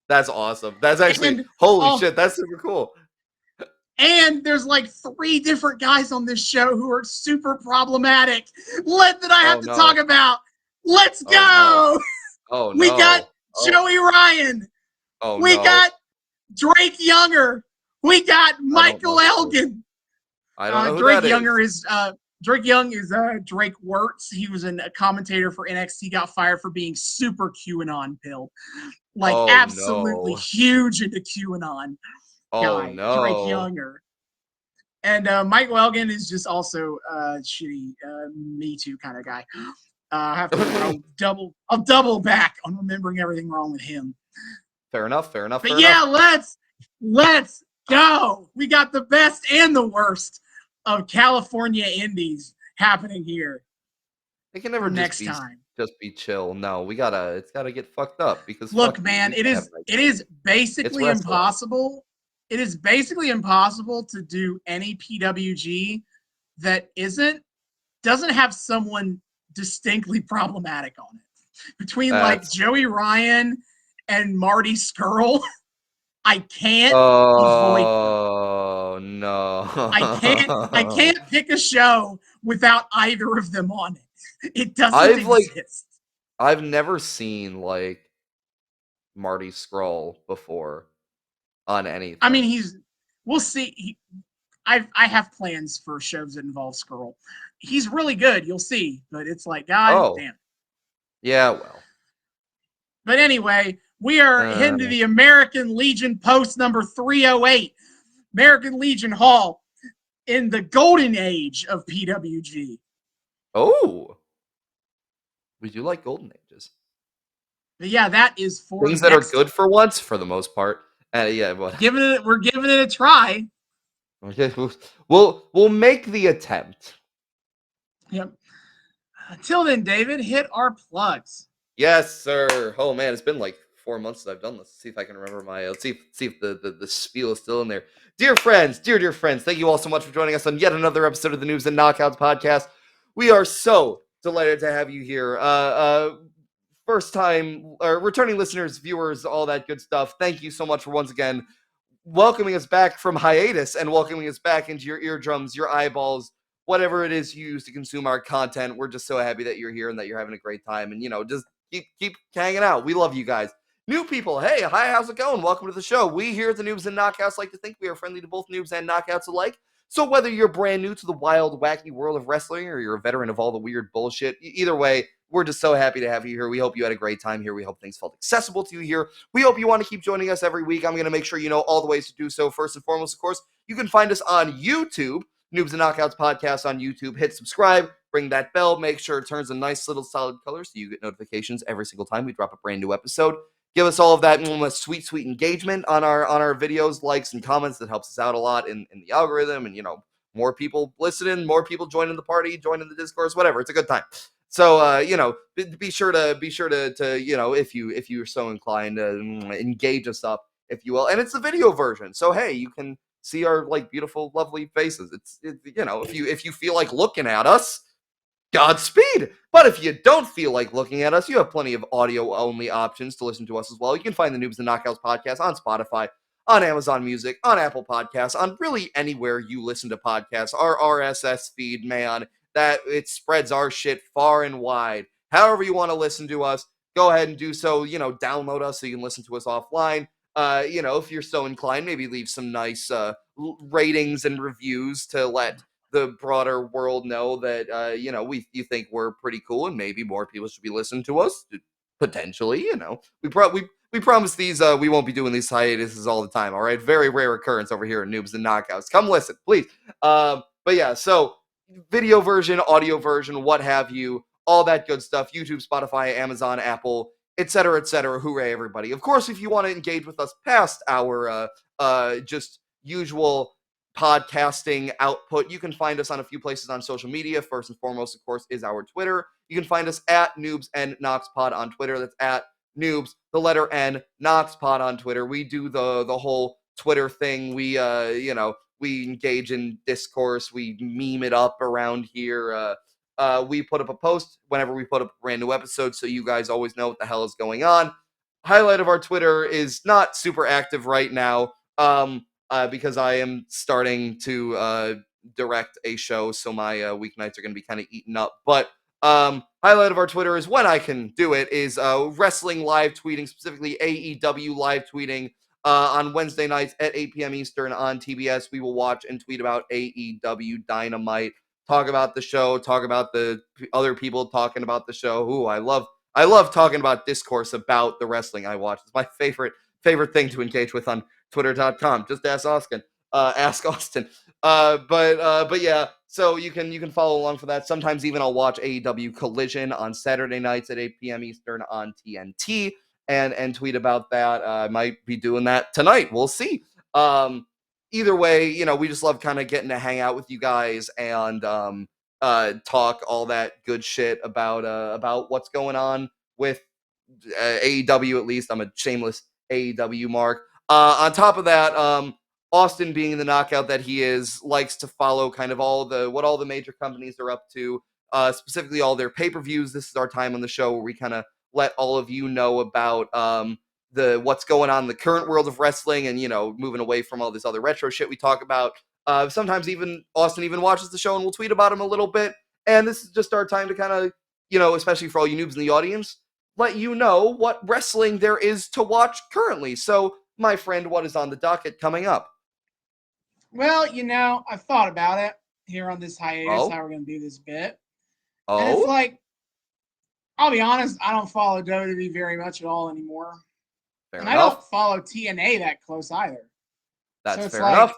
That's awesome. That's actually And holy shit. That's super cool. And there's like 3 different guys on this show who are super problematic that I have to talk about. Let's go. Oh no. Oh We got no. Joey Ryan. Oh We no. got Drake Younger. We got I don't Michael know Elgin. I don't know who Drake that Younger is. Drake Young is Drake Wirtz. He was a commentator for NXT. Got fired for being super QAnon pilled, like Oh absolutely no. huge into QAnon Oh guy. Drake no. Younger. And Michael Elgin is just also shitty, Me Too kind of guy. I'll double back on remembering everything wrong with him. Fair enough. But yeah, let's go. We got the best and the worst of California indies happening here. It can never next time. Just be chill. No, it's gotta get fucked up because look, man, it is basically impossible. It is basically impossible to do any PWG that doesn't have someone distinctly problematic on it. Between like Joey Ryan and Marty Skrull, I can't avoid them. Oh no. I can't pick a show without either of them on it. It doesn't exist. I've never seen like Marty Skrull before on anything. I mean, we'll see. I have plans for shows that involve Skrull. He's really good, you'll see, but it's like, God damn. Yeah, well. But anyway, we are heading to the American Legion post number 308. American Legion Hall in the golden age of PWG. Oh. We do like golden ages. But yeah, that is for things that are good for once, for the most part. Yeah, well, we're giving it a try. Okay, we'll make the attempt. Yep. Until then, David, hit our plugs. Yes, sir. Oh man, it's been like 4 months since I've done this. Let's see if I can remember let's see if the spiel is still in there. Dear friends, dear friends, thank you all so much for joining us on yet another episode of the Noobs and Knockouts podcast. We are so delighted to have you here. First time, returning listeners, viewers, all that good stuff. Thank you so much for once again welcoming us back from hiatus and welcoming us back into your eardrums, your eyeballs, whatever it is you use to consume our content. We're just so happy that you're here and that you're having a great time. And, just keep hanging out. We love you guys. New people, hey, hi, how's it going? Welcome to the show. We here at the Noobs and Knockouts like to think we are friendly to both noobs and knockouts alike. So whether you're brand new to the wild, wacky world of wrestling or you're a veteran of all the weird bullshit, either way, we're just so happy to have you here. We hope you had a great time here. We hope things felt accessible to you here. We hope you want to keep joining us every week. I'm going to make sure you know all the ways to do so. First and foremost, of course, you can find us on YouTube, Noobs and Knockouts podcast on YouTube. Hit subscribe, ring that bell, make sure it turns a nice little solid color so you get notifications every single time we drop a brand new episode. Give us all of that sweet engagement on our videos, likes and comments. That helps us out a lot in the algorithm, and more people listening, more people joining the party, joining the discourse, whatever. It's a good time. So be sure to if you're so inclined to engage us up, if you will. And it's the video version, so hey, you can see our like beautiful, lovely faces. It's if you feel like looking at us, Godspeed. But if you don't feel like looking at us, you have plenty of audio-only options to listen to us as well. You can find the Noobs and Knockouts podcast on Spotify, on Amazon Music, on Apple Podcasts, on really anywhere you listen to podcasts. Our RSS feed, man, that it spreads our shit far and wide. However you want to listen to us, go ahead and do so. Download us so you can listen to us offline. If you're so inclined, maybe leave some nice ratings and reviews to let the broader world know that you think we're pretty cool and maybe more people should be listening to us. Potentially, we promise these we won't be doing these hiatuses all the time. All right, very rare occurrence over here at Noobs and Knockouts. Come listen, please. But yeah, so video version, audio version, what have you, all that good stuff. YouTube, Spotify, Amazon, Apple, etc., etc. Hooray, everybody! Of course, if you want to engage with us past our just usual podcasting output. You can find us on a few places on social media. First and foremost, of course, is our Twitter. You can find us at Noobs and Knox Pod on Twitter. That's at Noobs, the letter N, Knox Pod on Twitter. We do the whole Twitter thing. We we engage in discourse. We meme it up around here. We put up a post whenever we put up a brand new episode, so you guys always know what the hell is going on. Highlight of our Twitter is not super active right now. Because I am starting to direct a show, so my weeknights are going to be kind of eaten up. But highlight of our Twitter is when I can do it is wrestling live tweeting, specifically AEW live tweeting on Wednesday nights at 8 p.m. Eastern on TBS. We will watch and tweet about AEW Dynamite, talk about the show, talk about the other people talking about the show. Ooh, I love talking about discourse about the wrestling I watch. It's my favorite thing to engage with on Twitter.com. Just ask Austin. But yeah, so you can follow along for that. Sometimes even I'll watch AEW Collision on Saturday nights at 8 p.m. Eastern on TNT and tweet about that. I might be doing that tonight. We'll see. Either way, we just love kind of getting to hang out with you guys and talk all that good shit about what's going on with AEW. At least I'm a shameless AEW mark. On top of that, Austin, being the knockout that he is, likes to follow kind of what all the major companies are up to, specifically all their pay-per-views. This is our time on the show where we kind of let all of you know about what's going on in the current world of wrestling, and moving away from all this other retro shit we talk about. Sometimes even Austin even watches the show and we'll tweet about him a little bit. And this is just our time to kind of, especially for all you noobs in the audience, let you know what wrestling there is to watch currently. So, my friend, what is on the docket coming up? Well, I've thought about it here on this hiatus, how we're going to do this bit. And it's like, I'll be honest, I don't follow WWE very much at all anymore. Fair and enough. I don't follow TNA that close either. That's fair enough.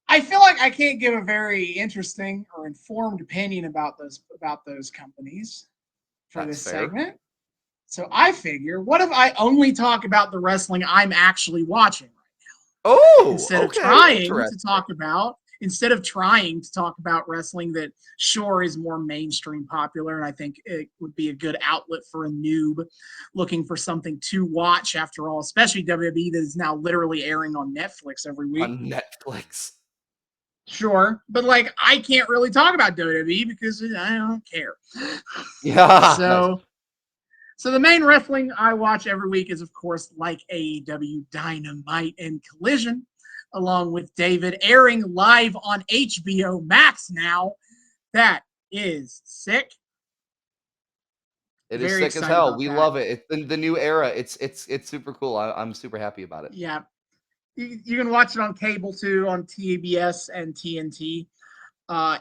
I feel like I can't give a very interesting or informed opinion about those companies for this segment. So I figure, what if I only talk about the wrestling I'm actually watching right now? Oh, instead of trying to talk about wrestling that sure is more mainstream popular, and I think it would be a good outlet for a noob looking for something to watch after all, especially WWE that is now literally airing on Netflix every week. On Netflix. Sure, but I can't really talk about WWE because I don't care. Yeah. So the main wrestling I watch every week is, of course, like AEW Dynamite and Collision, along with David, airing live on HBO Max now. That is sick. It is sick as hell. We love it. It's the new era. It's super cool. I'm super happy about it. Yeah. You can watch it on cable too, on TBS and TNT.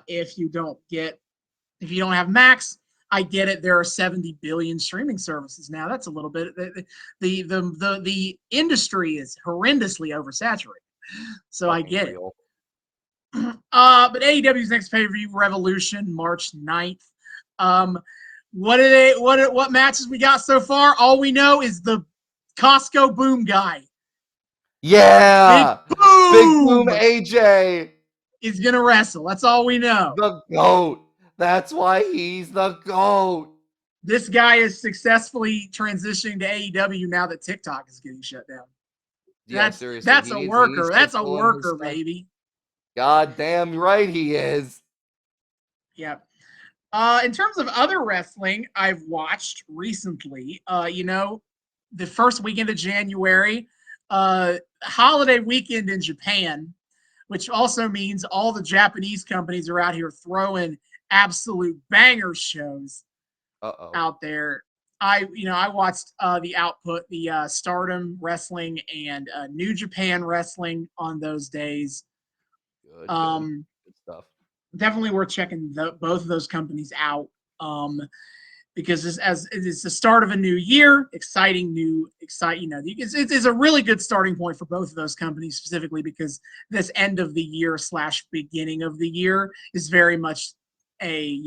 If you don't have Max, I get it. There are 70 billion streaming services now. That's a little bit. The industry is horrendously oversaturated. So I get it. But AEW's next pay-per-view, Revolution, March 9th. What matches we got so far? All we know is the Costco Boom guy. Yeah. Big Boom AJ is gonna wrestle. That's all we know. The GOAT. That's why he's the GOAT. This guy is successfully transitioning to AEW now that TikTok is getting shut down. Yeah, seriously. That's a worker. That's a worker, baby. God damn right he is. Yeah. In terms of other wrestling I've watched recently, the first weekend of January, holiday weekend in Japan, which also means all the Japanese companies are out here throwing absolute banger shows out there. I watched the output, the Stardom Wrestling and New Japan Wrestling on those days. Good stuff. Definitely worth checking both of those companies out, because it's the start of a new year, it's a really good starting point for both of those companies, specifically because this end of the year / beginning of the year is very much a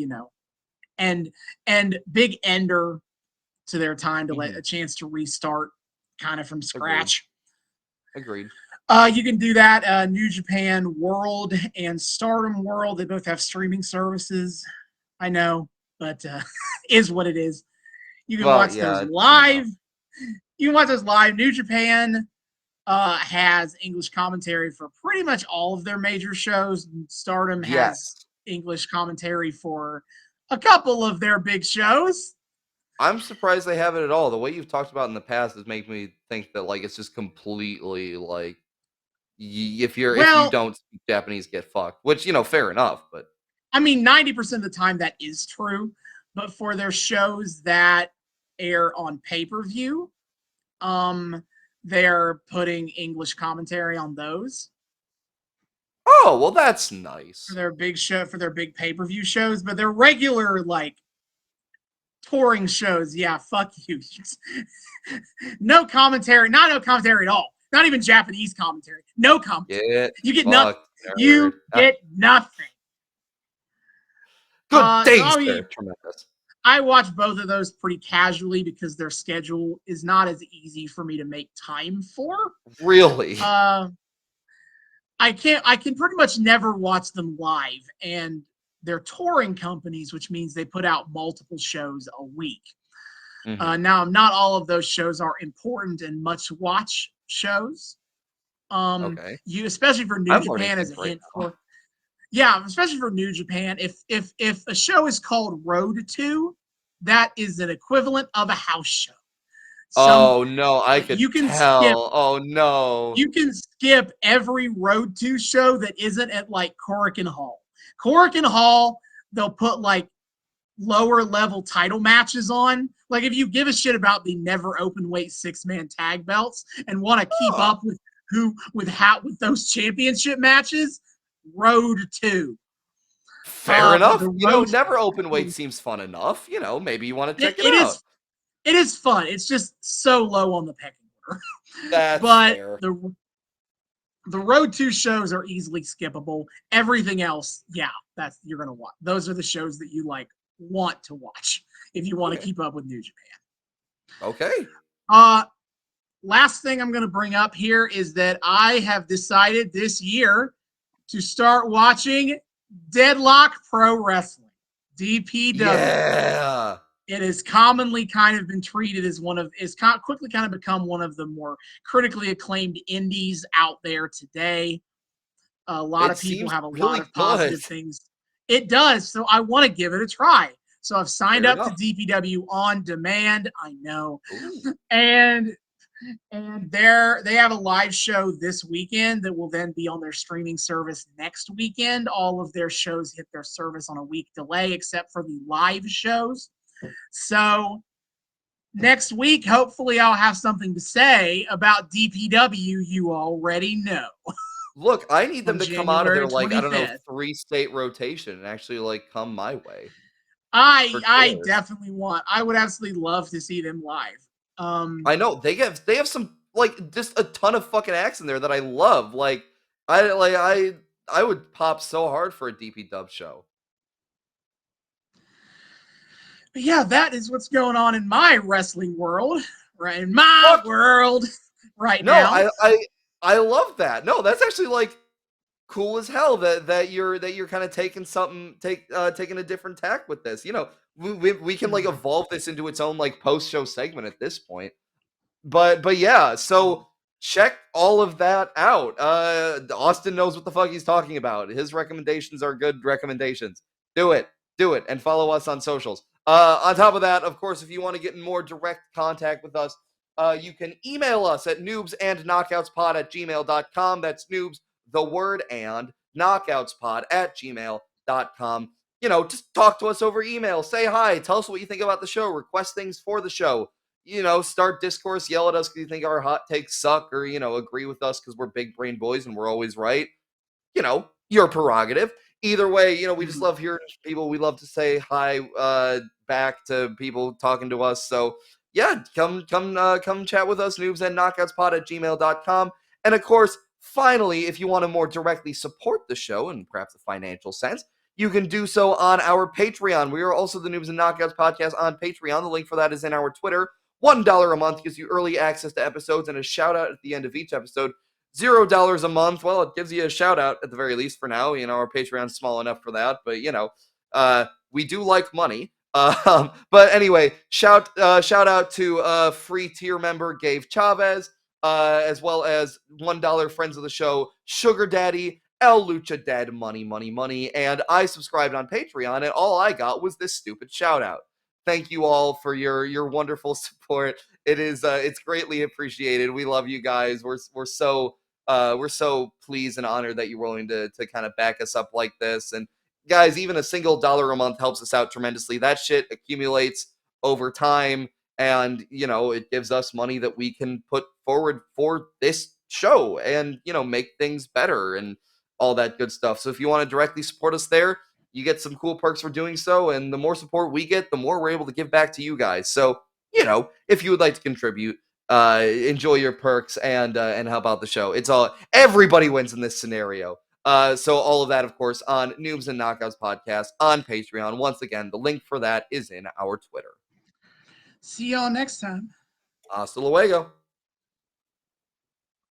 and big ender to their time to let a chance to restart kind of from scratch. Agreed. You can do that. New Japan World and Stardom World. They both have streaming services. I know, but is what it is. You can Well, watch yeah, those it's fair enough. live. You can watch those live. New Japan has English commentary for pretty much all of their major shows. Stardom has Yes. English commentary for a couple of their big shows. I'm surprised they have it at all. The way you've talked about it in the past has made me think that like it's just completely like if you Well, don't speak Japanese, get fucked. Which fair enough. But I mean, 90% of the time that is true, but for their shows that air on pay-per-view, um, they're putting English commentary on those oh well, that's for nice. their big show for their big pay-per-view shows, but their regular like touring shows, yeah, fuck you. No commentary, no commentary at all. Not even Japanese commentary. No commentary. Get You get nothing. fucked, nerd. You get nothing. Good So day, sir. Tremendous. I watch both of those pretty casually because their schedule is not as easy for me to make time for. Really? I can pretty much never watch them live, and they're touring companies, which means they put out multiple shows a week. Mhm. Now, not all of those shows are important and much watch shows. Okay. You especially for New I'm learning Japan as a things right hint now. for yeah, especially for New Japan. If a show is called Road to, that is an equivalent of a house show. Some Oh no, I like could tell. Oh you no. can skip every Road to show that isn't at like Korakuen Hall. Korakuen Hall, they'll put like lower level title matches on. Like if you give a shit about the never open weight 6-man tag belts and want to keep Huh. up with those championship matches, Road to. Fair But enough. the road Never open weight seems fun enough. Maybe you want to check it it out. is fun. It's just so low on the pecking order. That's But fair. the road to shows are easily skippable. Everything else, yeah, that's you're gonna watch. Those are the shows that you like want to watch if you want to Okay. keep up with New Japan. Okay. Uh last thing I'm gonna bring up here is that I have decided this year to start watching Deadlock Pro Wrestling, DPW. Yeah. It has commonly kind of been treated as quickly kind of become one of the more critically acclaimed indies out there today. A lot It of people seems have a lot really of good. positive things. It does. So I want to give it a try. So I've signed Fair up to enough. DPW on demand. I know. Ooh. And they have a live show this weekend that will then be on their streaming service next weekend. All of their shows hit their service on a week delay, except for the live shows. So next week, hopefully, I'll have something to say about DPW. You already know. Look, I need On them to come out of their January like I don't know 25th. 3-state rotation and actually like come my way for I tours. definitely want. I would absolutely love to see them live. I know they have some like just a ton of fucking acts in there that I love. I would pop so hard for a DP Dub show. But yeah, that is what's going on in my wrestling world, right? In my Fuck world, right no, now. I love that. No, that's actually like cool as hell that you're kind of taking taking a different tack with this. We can like evolve this into its own like post show segment at this point. But yeah, so check all of that out. Austin knows what the fuck he's talking about. His recommendations are good recommendations. Do it. Do it. And follow us on socials. On top of that, of course, if you want to get in more direct contact with us, you can email us at noobsandknockoutspod@gmail.com. That's noobs, the word, and knockoutspod@gmail.com. Just talk to us over email. Say hi. Tell us what you think about the show. Request things for the show. Start discourse, yell at us because you think our hot takes suck or, agree with us because we're big brain boys and we're always right. Your prerogative. Either way, we just love hearing people. We love to say hi back to people talking to us. So yeah, come chat with us, noobs and knockoutspod@gmail.com. And of course, finally, if you want to more directly support the show in perhaps a financial sense, you can do so on our Patreon. We are also the Noobs and Knockouts podcast on Patreon. The link for that is in our Twitter. $1 a month gives you early access to episodes and a shout out at the end of each episode. $0 a month, well, it gives you a shout out at the very least for now. Our Patreon's small enough for that, but we do like money. But anyway, shout out to free tier member Gabe Chavez, as well as $1 friends of the show Sugar Daddy, El Lucha Dead, money, and I subscribed on Patreon, and all I got was this stupid shout out. Thank you all for your wonderful support. It's greatly appreciated. We love you guys. We're so pleased and honored that you're willing to kind of back us up like this. And guys, even a single dollar a month helps us out tremendously. That shit accumulates over time, and it gives us money that we can put forward for this show and make things better and all that good stuff. So if you want to directly support us there, you get some cool perks for doing so, and the more support we get, the more we're able to give back to you guys. So if you would like to contribute, enjoy your perks and help out the show. Everybody wins in this scenario. So all of that, of course, on Noobs and Knockouts podcast on Patreon. Once again, the link for that is in our Twitter. See y'all next time. Hasta luego.